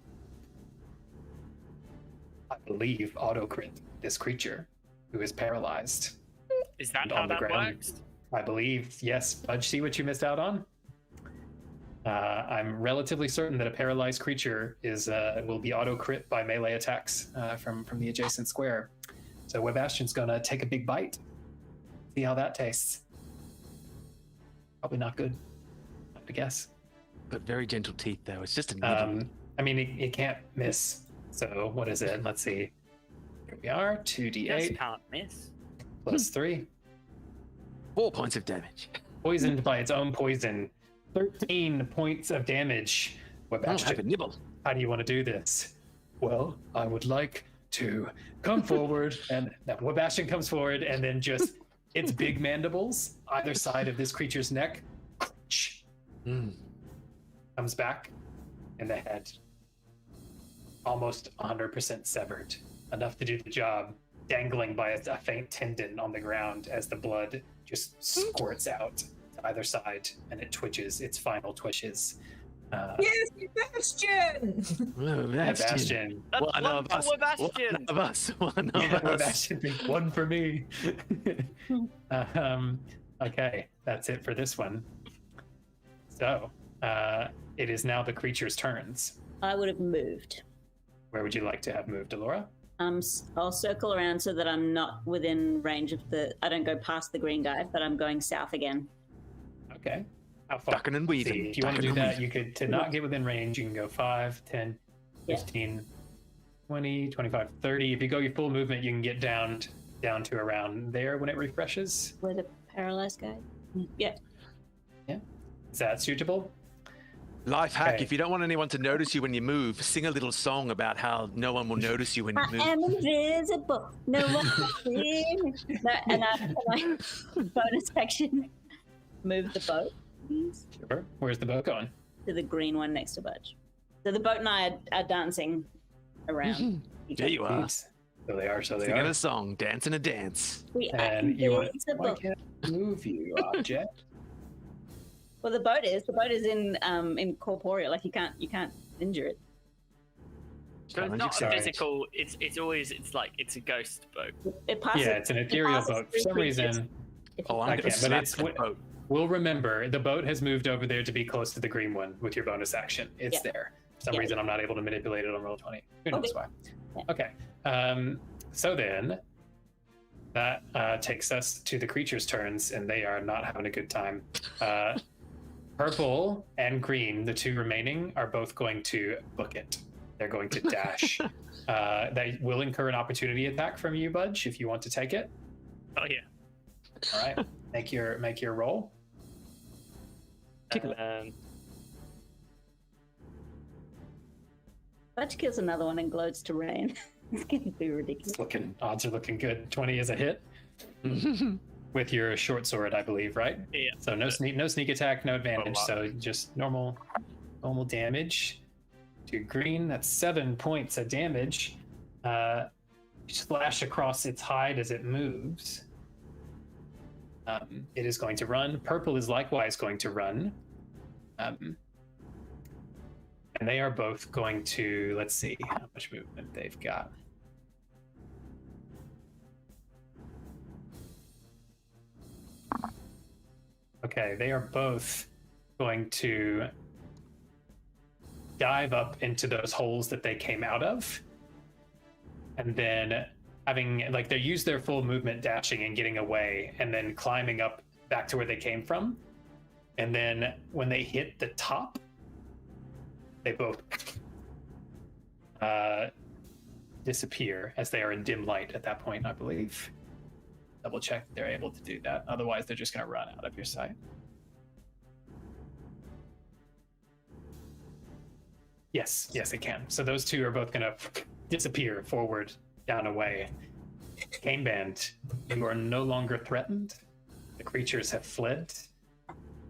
I believe, auto crit this creature who is paralyzed. Is that on how the that ground. works? I believe, yes. Budge, see what you missed out on? I'm relatively certain that a paralyzed creature will be auto crit by melee attacks from the adjacent square. So Webastian's gonna take a big bite. See how that tastes. Probably not good, I have to guess. but very gentle teeth though. It's just a medium. I mean, it can't miss. So what is it? Let's see. Here we are. 2d8 Just can't miss. plus 3. 4 points of damage. Poisoned by its own poison. 13 points of damage. I'll have a Webastian, nibble. how do you want to do this? Well, I would like to come forward, and Webastian comes forward, and then just its big mandibles either side of this creature's neck crunch, comes back, and the head almost 100% severed, enough to do the job, dangling by a faint tendon on the ground as the blood just squirts out to either side, and it twitches. Its final twitches. Yes, Sebastian! Sebastian. That's One of us. Webastian. One of us. One of Yeah, us. Sebastian, one for me. Okay, that's it for this one. So, it is now the creature's turns. I would have moved. Where would you like to have moved, Alora? I'll circle around so that I'm not within range of I don't go past the green guy, but I'm going south again. Okay. How far? Ducking and weaving. See, if you want to Ducking do and that, you could, to not get within range, you can go 5, 10, 15, 20, 25, 30. If you go your full movement, you can get down to around there when it refreshes. Where the paralyzed guy? Yeah. Is that suitable? Life hack: Okay. if you don't want anyone to notice you when you move, sing a little song about how no one will notice you when you I move. am invisible. No one can see me. No, and I bonus action. Move the boat, please, Sure. Where's the boat going? to the green one next to Budge. So the boat and I are dancing around. There you are, Please. So they are. singing a song, dancing a dance. We are And you want? Why invisible. can't I move you, object? Well, the boat is in incorporeal. Like you can't injure it. So it's not Sorry. physical. It's like it's a ghost boat. It passes. Yeah, it's an etherial passes boat. For through some creatures. reason, If Oh, you- I'm I gonna can't, but slap it's the boat. we'll remember the boat has moved over there to be close to the green one with your bonus action. It's there. For some reason, I'm not able to manipulate it on roll 20. Who knows why? Yeah. Okay. So then that takes us to the creatures' turns, and they are not having a good time. Purple and green, the two remaining, are both going to book it. They're going to dash. They will incur an opportunity attack from you, Budge, if you want to take it. Oh yeah. All right. Make your roll. Budge kills another one and gloats to rain. It's gonna be ridiculous. Odds are looking good. 20 is a hit. With your short sword, I believe, right? Yeah. So no sneak attack, no advantage. So just normal damage. To green, that's 7 points of damage. Slash across its hide as it moves. It is going to run. Purple is likewise going to run. And they are both going to, let's see how much movement they've got. Okay, they are both going to dive up into those holes that they came out of. And then they use their full movement dashing and getting away and then climbing up back to where they came from. And then when they hit the top, they both disappear as they are in dim light at that point, I believe. Double check they're able to do that. Otherwise, they're just going to run out of your sight. Yes, it can. So those two are both going to disappear forward, down, away. Cane Band, you are no longer threatened. The creatures have fled.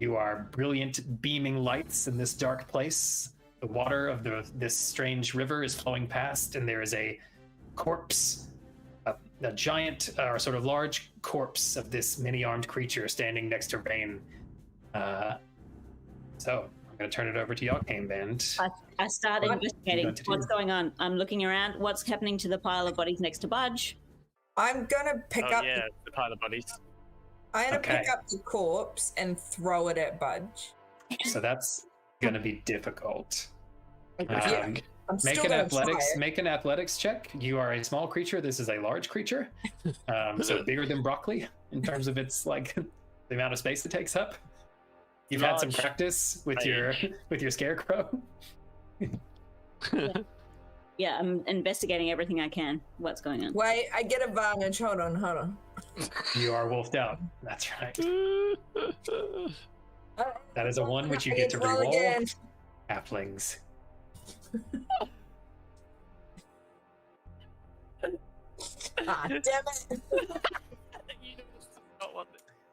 You are brilliant beaming lights in this dark place. The water of this strange river is flowing past, and there is a corpse, a giant or sort of large corpse of this many-armed creature standing next to Rain. So I'm going to turn it over to y'all, Cane Band. I start investigating what's going on. I'm looking around. What's happening to the pile of bodies next to Budge? I'm gonna pick up. Yeah, the pile of bodies. I'm gonna pick up the corpse and throw it at Budge. So that's gonna be difficult. Make an athletics check. You are a small creature. This is a large creature, so bigger than broccoli in terms of its the amount of space it takes up. You've had some practice with your scarecrow. Yeah, I'm investigating everything I can. What's going on? Wait, I get advantage. Hold on. You are wolfed out. That's right. That is a 1 which you get to reroll. Again. Halflings. Damn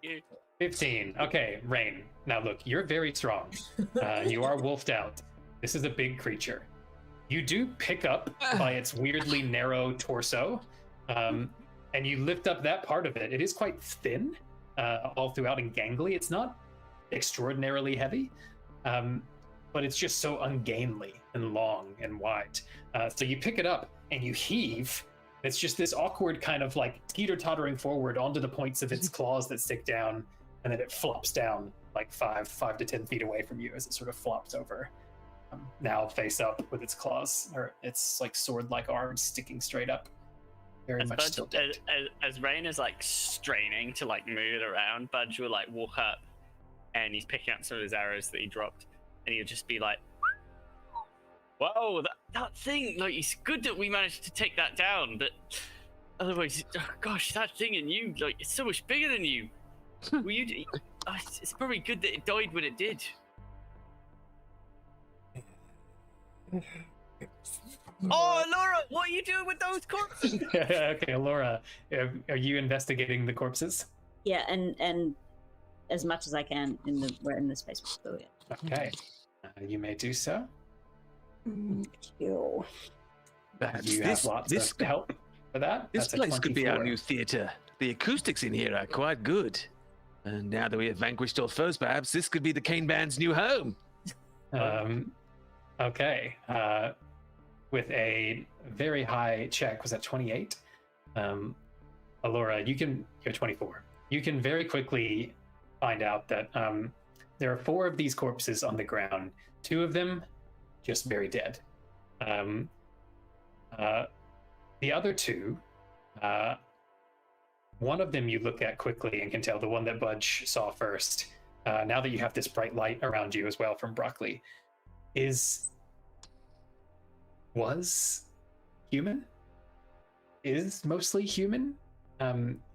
it. 15. Okay, Rain. Now look, you're very strong. You are wolfed out. This is a big creature. You do pick up by its weirdly narrow torso, and you lift up that part of it. It is quite thin all throughout and gangly. It's not extraordinarily heavy, but it's just so ungainly and long and wide. So you pick it up and you heave. It's just this awkward kind of teeter-tottering forward onto the points of its claws that stick down, and then it flops down 5 to 10 feet away from you as it sort of flops over. Now face up with its claws, or its sword-like arms sticking straight up. Very much still dead. As Rain is straining to move around, Budge will walk up, and he's picking up some of his arrows that he dropped, and he'll just be like, "Whoa, that thing! It's good that we managed to take that down, but otherwise, gosh, that thing and you, it's so much bigger than you. It's probably good that it died when it did." Oh, Laura, what are you doing with those corpses? Okay, Laura, are you investigating the corpses? Yeah, and as much as I can we're in the space. So yeah. Okay, you may do so. You. You have lots of help for that. This place could be our new theater. The acoustics in here are quite good. And now that we have vanquished all foes, perhaps this could be the Cane Band's new home. Okay. With a very high check, was that 28? Alora, you're 24. You can very quickly find out that there are 4 of these corpses on the ground. 2 of them just very dead. The other 2, one of them you look at quickly and can tell, the one that Budge saw first, now that you have this bright light around you as well from Broccoli, was human, is mostly human.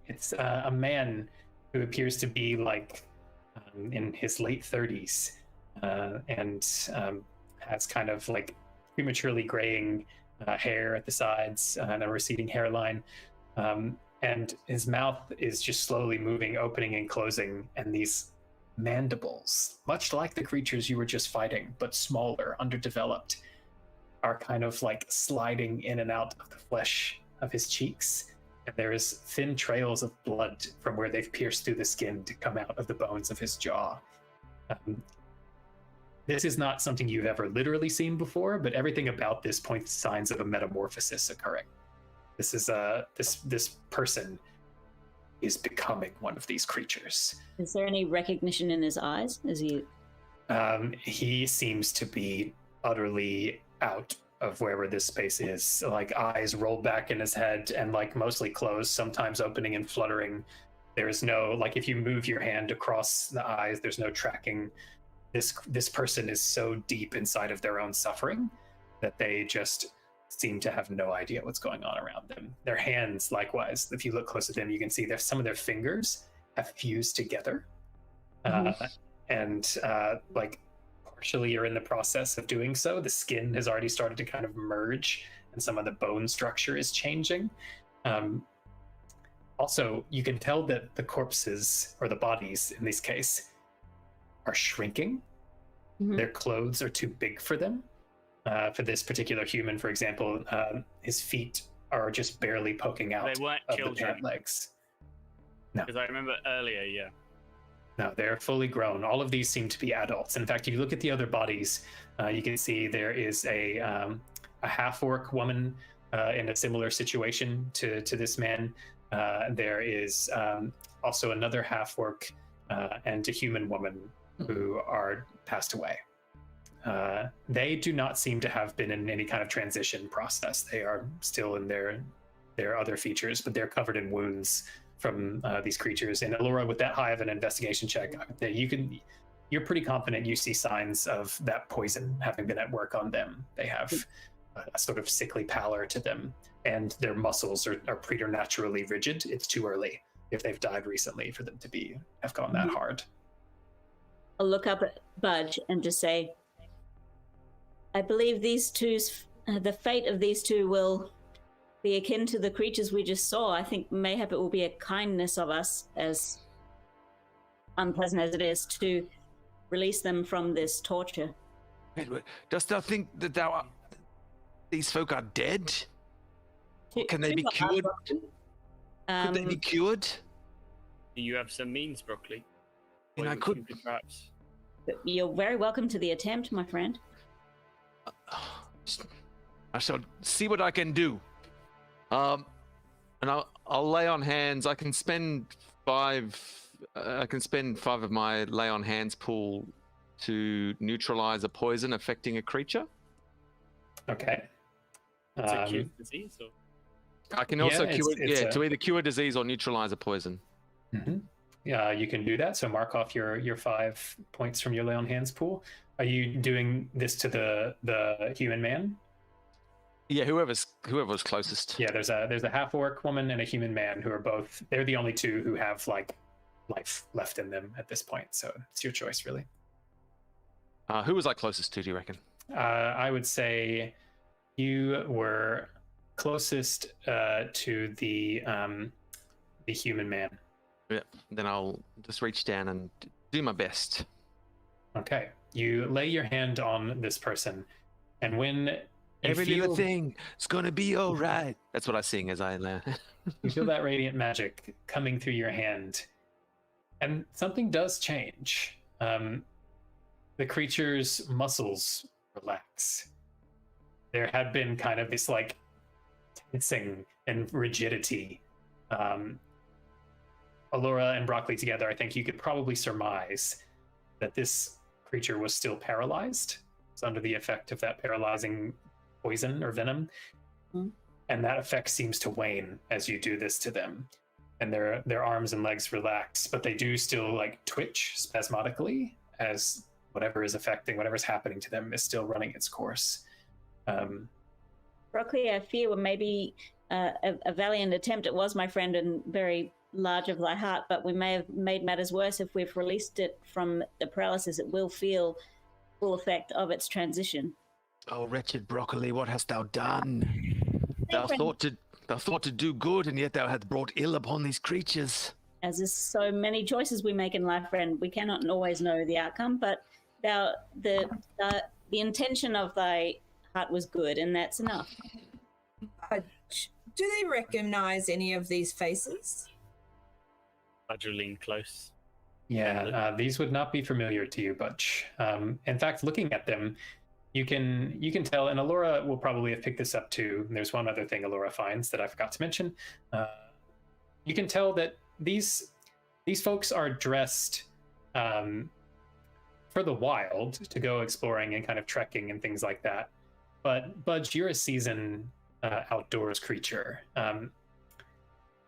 It's a man who appears to be like in his late 30s and has kind of like prematurely graying hair at the sides and a receding hairline. And his mouth is just slowly moving, opening and closing, and these mandibles, much like the creatures you were just fighting, but smaller, underdeveloped, are kind of like sliding in and out of the flesh of his cheeks. And there is thin trails of blood from where they've pierced through the skin to come out of the bones of his jaw. This is not something you've ever literally seen before, but everything about this points to signs of a metamorphosis occurring. This is this person is becoming one of these creatures. Is there any recognition in his eyes? Is he? He seems to be utterly out of wherever this space is. Like eyes rolled back in his head and like mostly closed, sometimes opening and fluttering. There is no, like if you move your hand across the eyes, there's no tracking. This person is so deep inside of their own suffering that they just seem to have no idea what's going on around them. Their hands, likewise, if you look close at them, you can see there's some of their fingers have fused together. And like partially are in the process of doing so. The skin has already started to kind of merge and some of the bone structure is changing. Also, you can tell that the corpses, or the bodies in this case, are shrinking. Their clothes are too big for them. For this particular human, for example, his feet are just barely poking out they weren't of children. the pant legs. No. Because I remember earlier, yeah. No, they're fully grown. All of these seem to be adults. In fact, if you look at the other bodies, you can see there is a half-orc woman in a similar situation to this man. There is also another half-orc and a human woman who are passed away. They do not seem to have been in any kind of transition process. They are still in their other features, but they're covered in wounds from these creatures. And Allura, with that high of an investigation check, you're pretty confident you see signs of that poison having been at work on them. They have a sort of sickly pallor to them, and their muscles are preternaturally rigid. It's too early, if they've died recently, for them to have gone that hard. I'll look up at Budge and just say, I believe the fate of these 2 will be akin to the creatures we just saw. I think mayhap it will be a kindness of us, as unpleasant as it is, to release them from this torture. Wait, dost thou think that these folk are dead? Can they be cured? Could they be cured? Do you have some means, Broccoli? And I could perhaps. You're very welcome to the attempt, my friend. I shall see what I can do. And I'll lay on hands. I can spend 5 of my lay on hands pool to neutralize a poison affecting a creature. Okay. It's a cure disease, or? I can also to either cure disease or neutralize a poison. Yeah, you can do that. So mark off your 5 points from your lay on hands pool. Are you doing this to the human man? Yeah, whoever's closest. Yeah, there's a half orc woman and a human man who are both. They're the only 2 who have like life left in them at this point. So it's your choice, really. Who was I closest to? Do you reckon? I would say you were closest to the human man. Yeah. Then I'll just reach down and do my best. Okay. You lay your hand on this person, and when every little thing is gonna be all right. That's what I sing as I land. You feel that radiant magic coming through your hand, and something does change. The creature's muscles relax. There had been kind of this like tensing and rigidity Allura and Broccoli together, I think you could probably surmise that this creature was still paralyzed. It's under the effect of that paralyzing poison or venom. Mm. And that effect seems to wane as you do this to them. And their arms and legs relax, but they do still like twitch spasmodically as whatever's happening to them is still running its course. Broccoli, I fear, were maybe a valiant attempt. It was, my friend, and very large of thy heart, but we may have made matters worse. If we've released it from the paralysis, it will feel full effect of its transition. Oh, wretched Broccoli, what hast thou done? Thou thought to do good, and yet thou hast brought ill upon these creatures. As is so many choices we make in life, friend, we cannot always know the outcome, but the intention of thy heart was good, and that's enough. Do they recognize any of these faces? Badger lean close. Yeah, these would not be familiar to you, Butch. In fact, looking at them, you can tell, and Allura will probably have picked this up too. There's one other thing Allura finds that I forgot to mention. You can tell that these folks are dressed for the wild, to go exploring and kind of trekking and things like that. But Budge, you're a seasoned outdoors creature.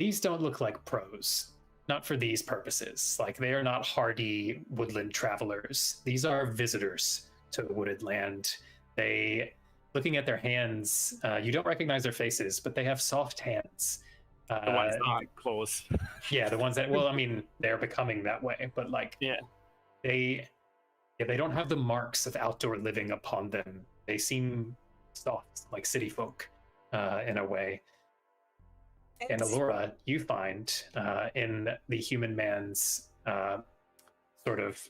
These don't look like pros. Not for these purposes. Like, they are not hardy woodland travelers. These are visitors to the wooded land. Looking at their hands, you don't recognize their faces, but they have soft hands. The ones that aren't claws. Yeah, the ones that, well, I mean, they're becoming that way, but like, they don't have the marks of outdoor living upon them. They seem soft, like city folk, in a way. And Allura, you find in the human man's sort of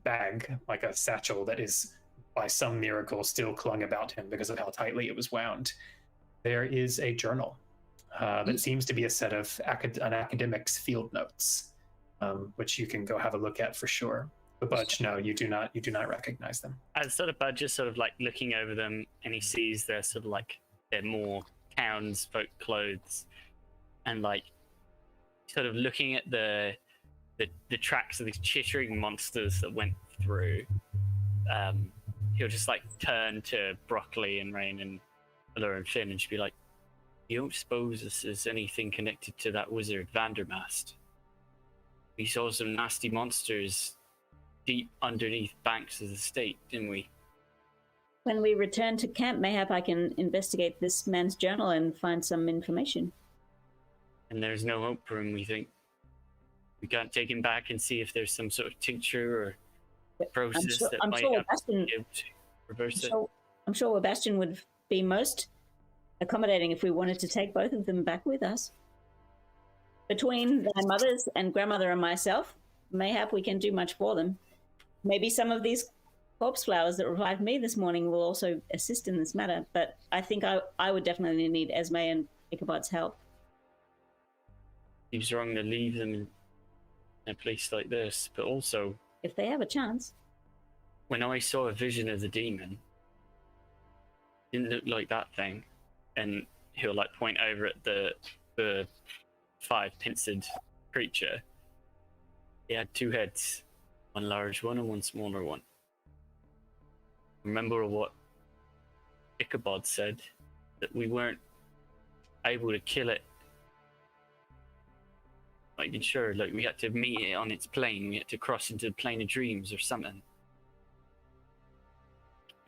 bag, like a satchel that is by some miracle still clung about him because of how tightly it was wound, there is a journal that seems to be a set of an academic's field notes, which you can go have a look at for sure. But Budge, no, you do not recognize them. As sort of Budge is sort of like looking over them, and he sees they're sort of like they're more townsfolk clothes. And like, sort of looking at the tracks of these chittering monsters that went through, he'll just like turn to Broccoli and Rain and Allura and Finn and just be like, "You don't suppose this is anything connected to that wizard Vandermast? We saw some nasty monsters deep underneath banks of the state, didn't we?" When we return to camp, mayhap I can investigate this man's journal and find some information. And there's no hope for him, we think. We can't take him back and see if there's some sort of tincture or process that might be able to reverse it. I'm sure Sebastian would be most accommodating if we wanted to take both of them back with us. Between thy mothers and grandmother and myself, mayhap we can do much for them. Maybe some of these corpse flowers that revived me this morning will also assist in this matter, but I think I would definitely need Esme and Ichabod's help. Seems wrong to leave them in a place like this, but also, if they have a chance. When I saw a vision of the demon, it didn't look like that thing. And he'll like point over at the 5-pinced creature. He had 2 heads, one large one and one smaller one. Remember what Ichabod said, that we weren't able to kill it. Like, sure, like we had to meet it on its plane. We had to cross into the plane of dreams or something.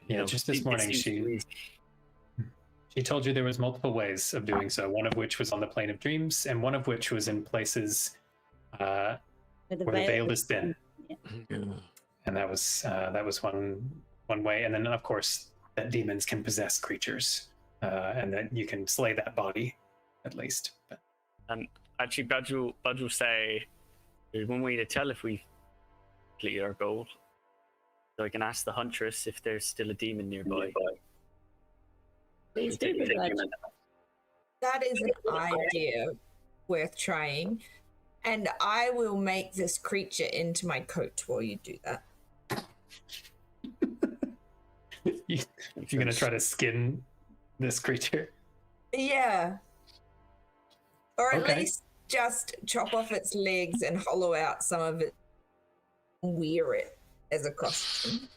Yeah, just this morning she told you there was multiple ways of doing so. One of which was on the plane of dreams, and one of which was in places where the veil has been. Yeah. And that was one way. And then, of course, that demons can possess creatures, and that you can slay that body, at least. But actually, Budge will say there's one way to tell if we've completed our goal. So I can ask the huntress if there's still a demon nearby. Please do, Budge. That is an idea worth trying. And I will make this creature into my coat while you do that. You're going to try to skin this creature? Yeah. Or at Okay. least just chop off its legs and hollow out some of it and wear it as a costume.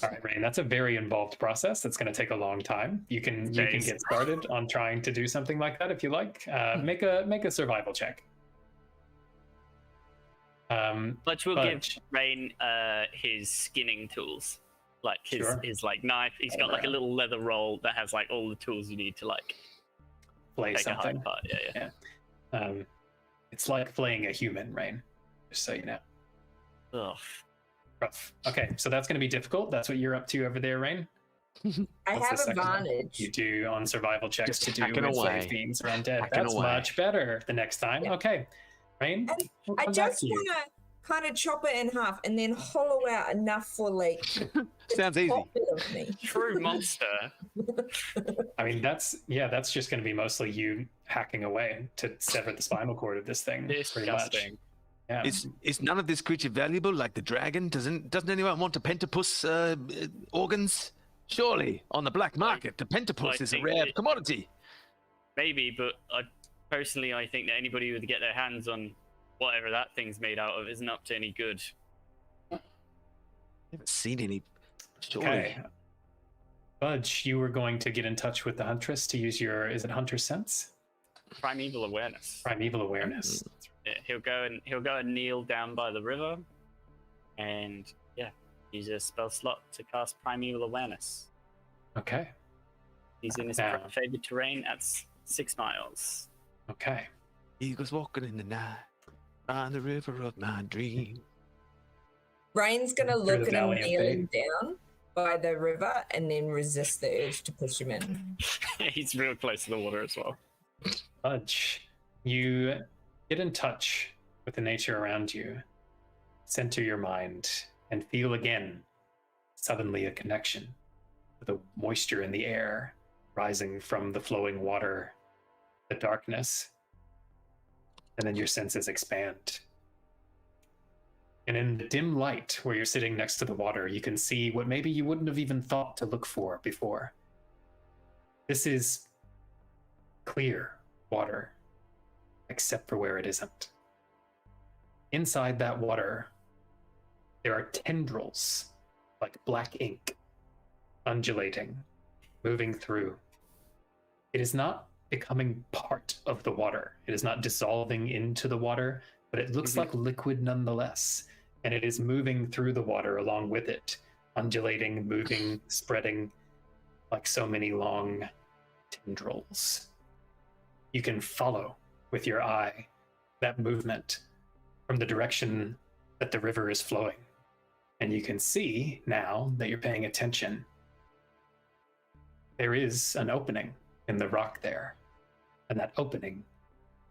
All right, Rain, that's a very involved process. That's going to take a long time. You can get started on trying to do something like that if you like. Make a survival check. But we'll give Rain his skinning tools, like his like knife. He's got like a little leather roll that has like all the tools you need to like flay something. Apart. Yeah. It's like flaying a human, Rain. Just so you know. Ugh. Rough. Okay, so that's going to be difficult. That's what you're up to over there, Rain. I have advantage. You do on survival checks to do with slave beings or undead. That's much better the next time. Yeah. Okay, Rain. I just want to kind of chop it in half and then hollow out enough for like. Sounds easy. True monster. I mean, that's just going to be mostly you hacking away to sever the spinal cord of this thing. Disgusting. Yeah. Is none of this creature valuable like the dragon? Doesn't anyone want a pentapus organs? Surely on the black market, the pentapus is a rare commodity. Maybe, but personally, I think that anybody who would get their hands on whatever that thing's made out of isn't up to any good. Never seen any. Surely. Okay. Budge, you were going to get in touch with the huntress to use your, is it hunter sense? Primeval awareness. Primeval awareness. Yeah, he'll go and kneel down by the river, and use a spell slot to cast Primeval Awareness. Okay. He's in his favored terrain at 6 miles. Okay. He goes walking in the night on the river of my dream. Rain's gonna look at him kneeling down by the river and then resist the urge to push him in. He's real close to the water as well. Budge, you get in touch with the nature around you, center your mind, and feel again, suddenly a connection to the moisture in the air rising from the flowing water, the darkness, and then your senses expand. And in the dim light where you're sitting next to the water, you can see what maybe you wouldn't have even thought to look for before. This is clear water, except for where it isn't. Inside that water, there are tendrils, like black ink, undulating, moving through. It is not becoming part of the water. It is not dissolving into the water, but it looks like liquid nonetheless. And it is moving through the water along with it, undulating, moving, spreading like so many long tendrils. You can follow with your eye that movement from the direction that the river is flowing. And you can see now that you're paying attention, there is an opening in the rock there. And that opening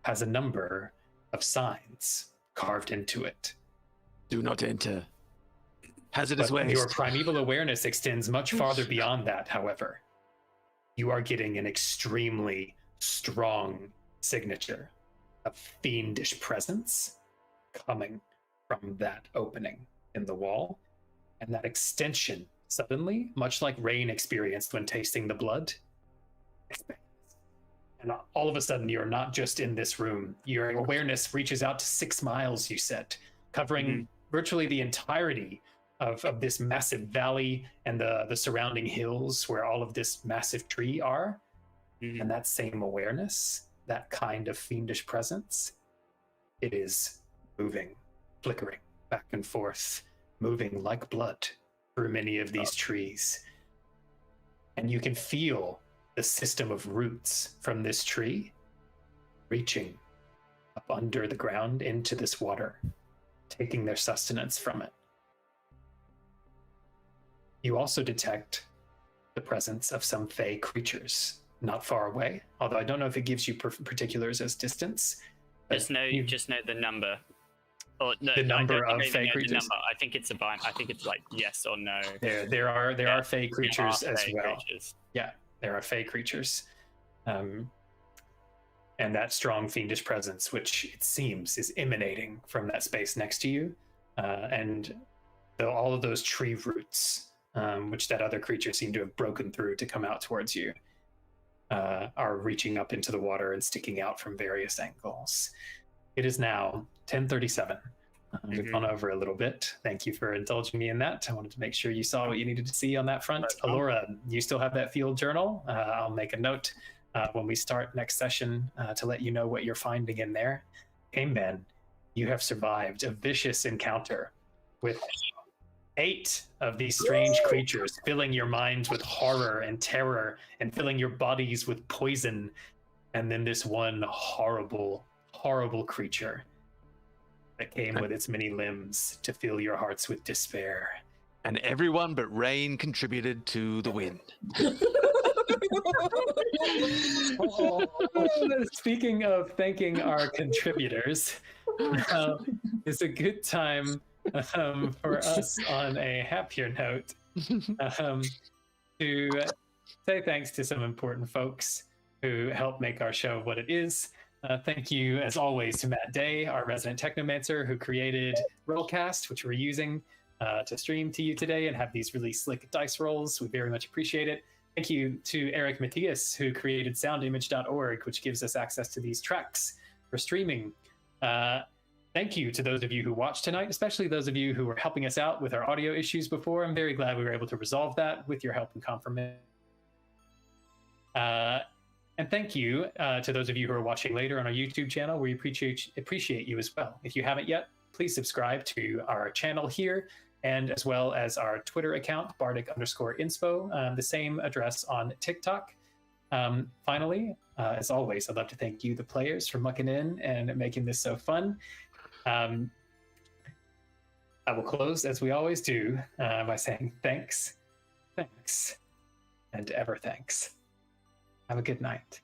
has a number of signs carved into it. Do not enter. Hazardous waste. Your primeval awareness extends much farther beyond that, however. You are getting an extremely strong signature of fiendish presence coming from that opening in the wall. And that extension suddenly, much like Rain experienced when tasting the blood, expands. And all of a sudden, you're not just in this room. Your awareness reaches out to 6 miles, you said, covering virtually the entirety of this massive valley and the surrounding hills where all of this massive tree are. And that same awareness, that kind of fiendish presence, it is moving, flickering back and forth, moving like blood through many of these trees. And you can feel the system of roots from this tree reaching up under the ground into this water, taking their sustenance from it. You also detect the presence of some fey creatures not far away, although I don't know if it gives you particulars as distance. Just know the number. Or no, the number of fey creatures. I think it's I think it's like yes or no. There are fey creatures as well. Creatures. Yeah, there are fey creatures. And that strong fiendish presence, which it seems is emanating from that space next to you, and all of those tree roots, which that other creature seemed to have broken through to come out towards you. are reaching up into the water and sticking out from various angles. It is now 10:37. We've gone over a little bit. Thank you for indulging me in that. I wanted to make sure you saw what you needed to see on that front. Alora, you still have that field journal. I'll make a note when we start next session to let you know what you're finding in there. Caveman, you have survived a vicious encounter with 8 of these strange creatures, filling your minds with horror and terror and filling your bodies with poison. And then this one horrible, horrible creature that came with its many limbs to fill your hearts with despair. And everyone but Rain contributed to the win. Speaking of thanking our contributors, it's a good time for us on a happier note to say thanks to some important folks who help make our show what it is. Thank you, as always, to Matt Day, our resident technomancer, who created Rollcast, which we're using to stream to you today and have these really slick dice rolls. We very much appreciate it. Thank you to Eric Matthias, who created soundimage.org, which gives us access to these tracks for streaming. Thank you to those of you who watched tonight, especially those of you who were helping us out with our audio issues before. I'm very glad we were able to resolve that with your help and confirmation. And thank you to those of you who are watching later on our YouTube channel. We appreciate you as well. If you haven't yet, please subscribe to our channel here, and as well as our Twitter account, bardic_inspo, the same address on TikTok. Finally, as always, I'd love to thank you, the players, for mucking in and making this so fun. I will close, as we always do, by saying thanks, and ever thanks. Have a good night.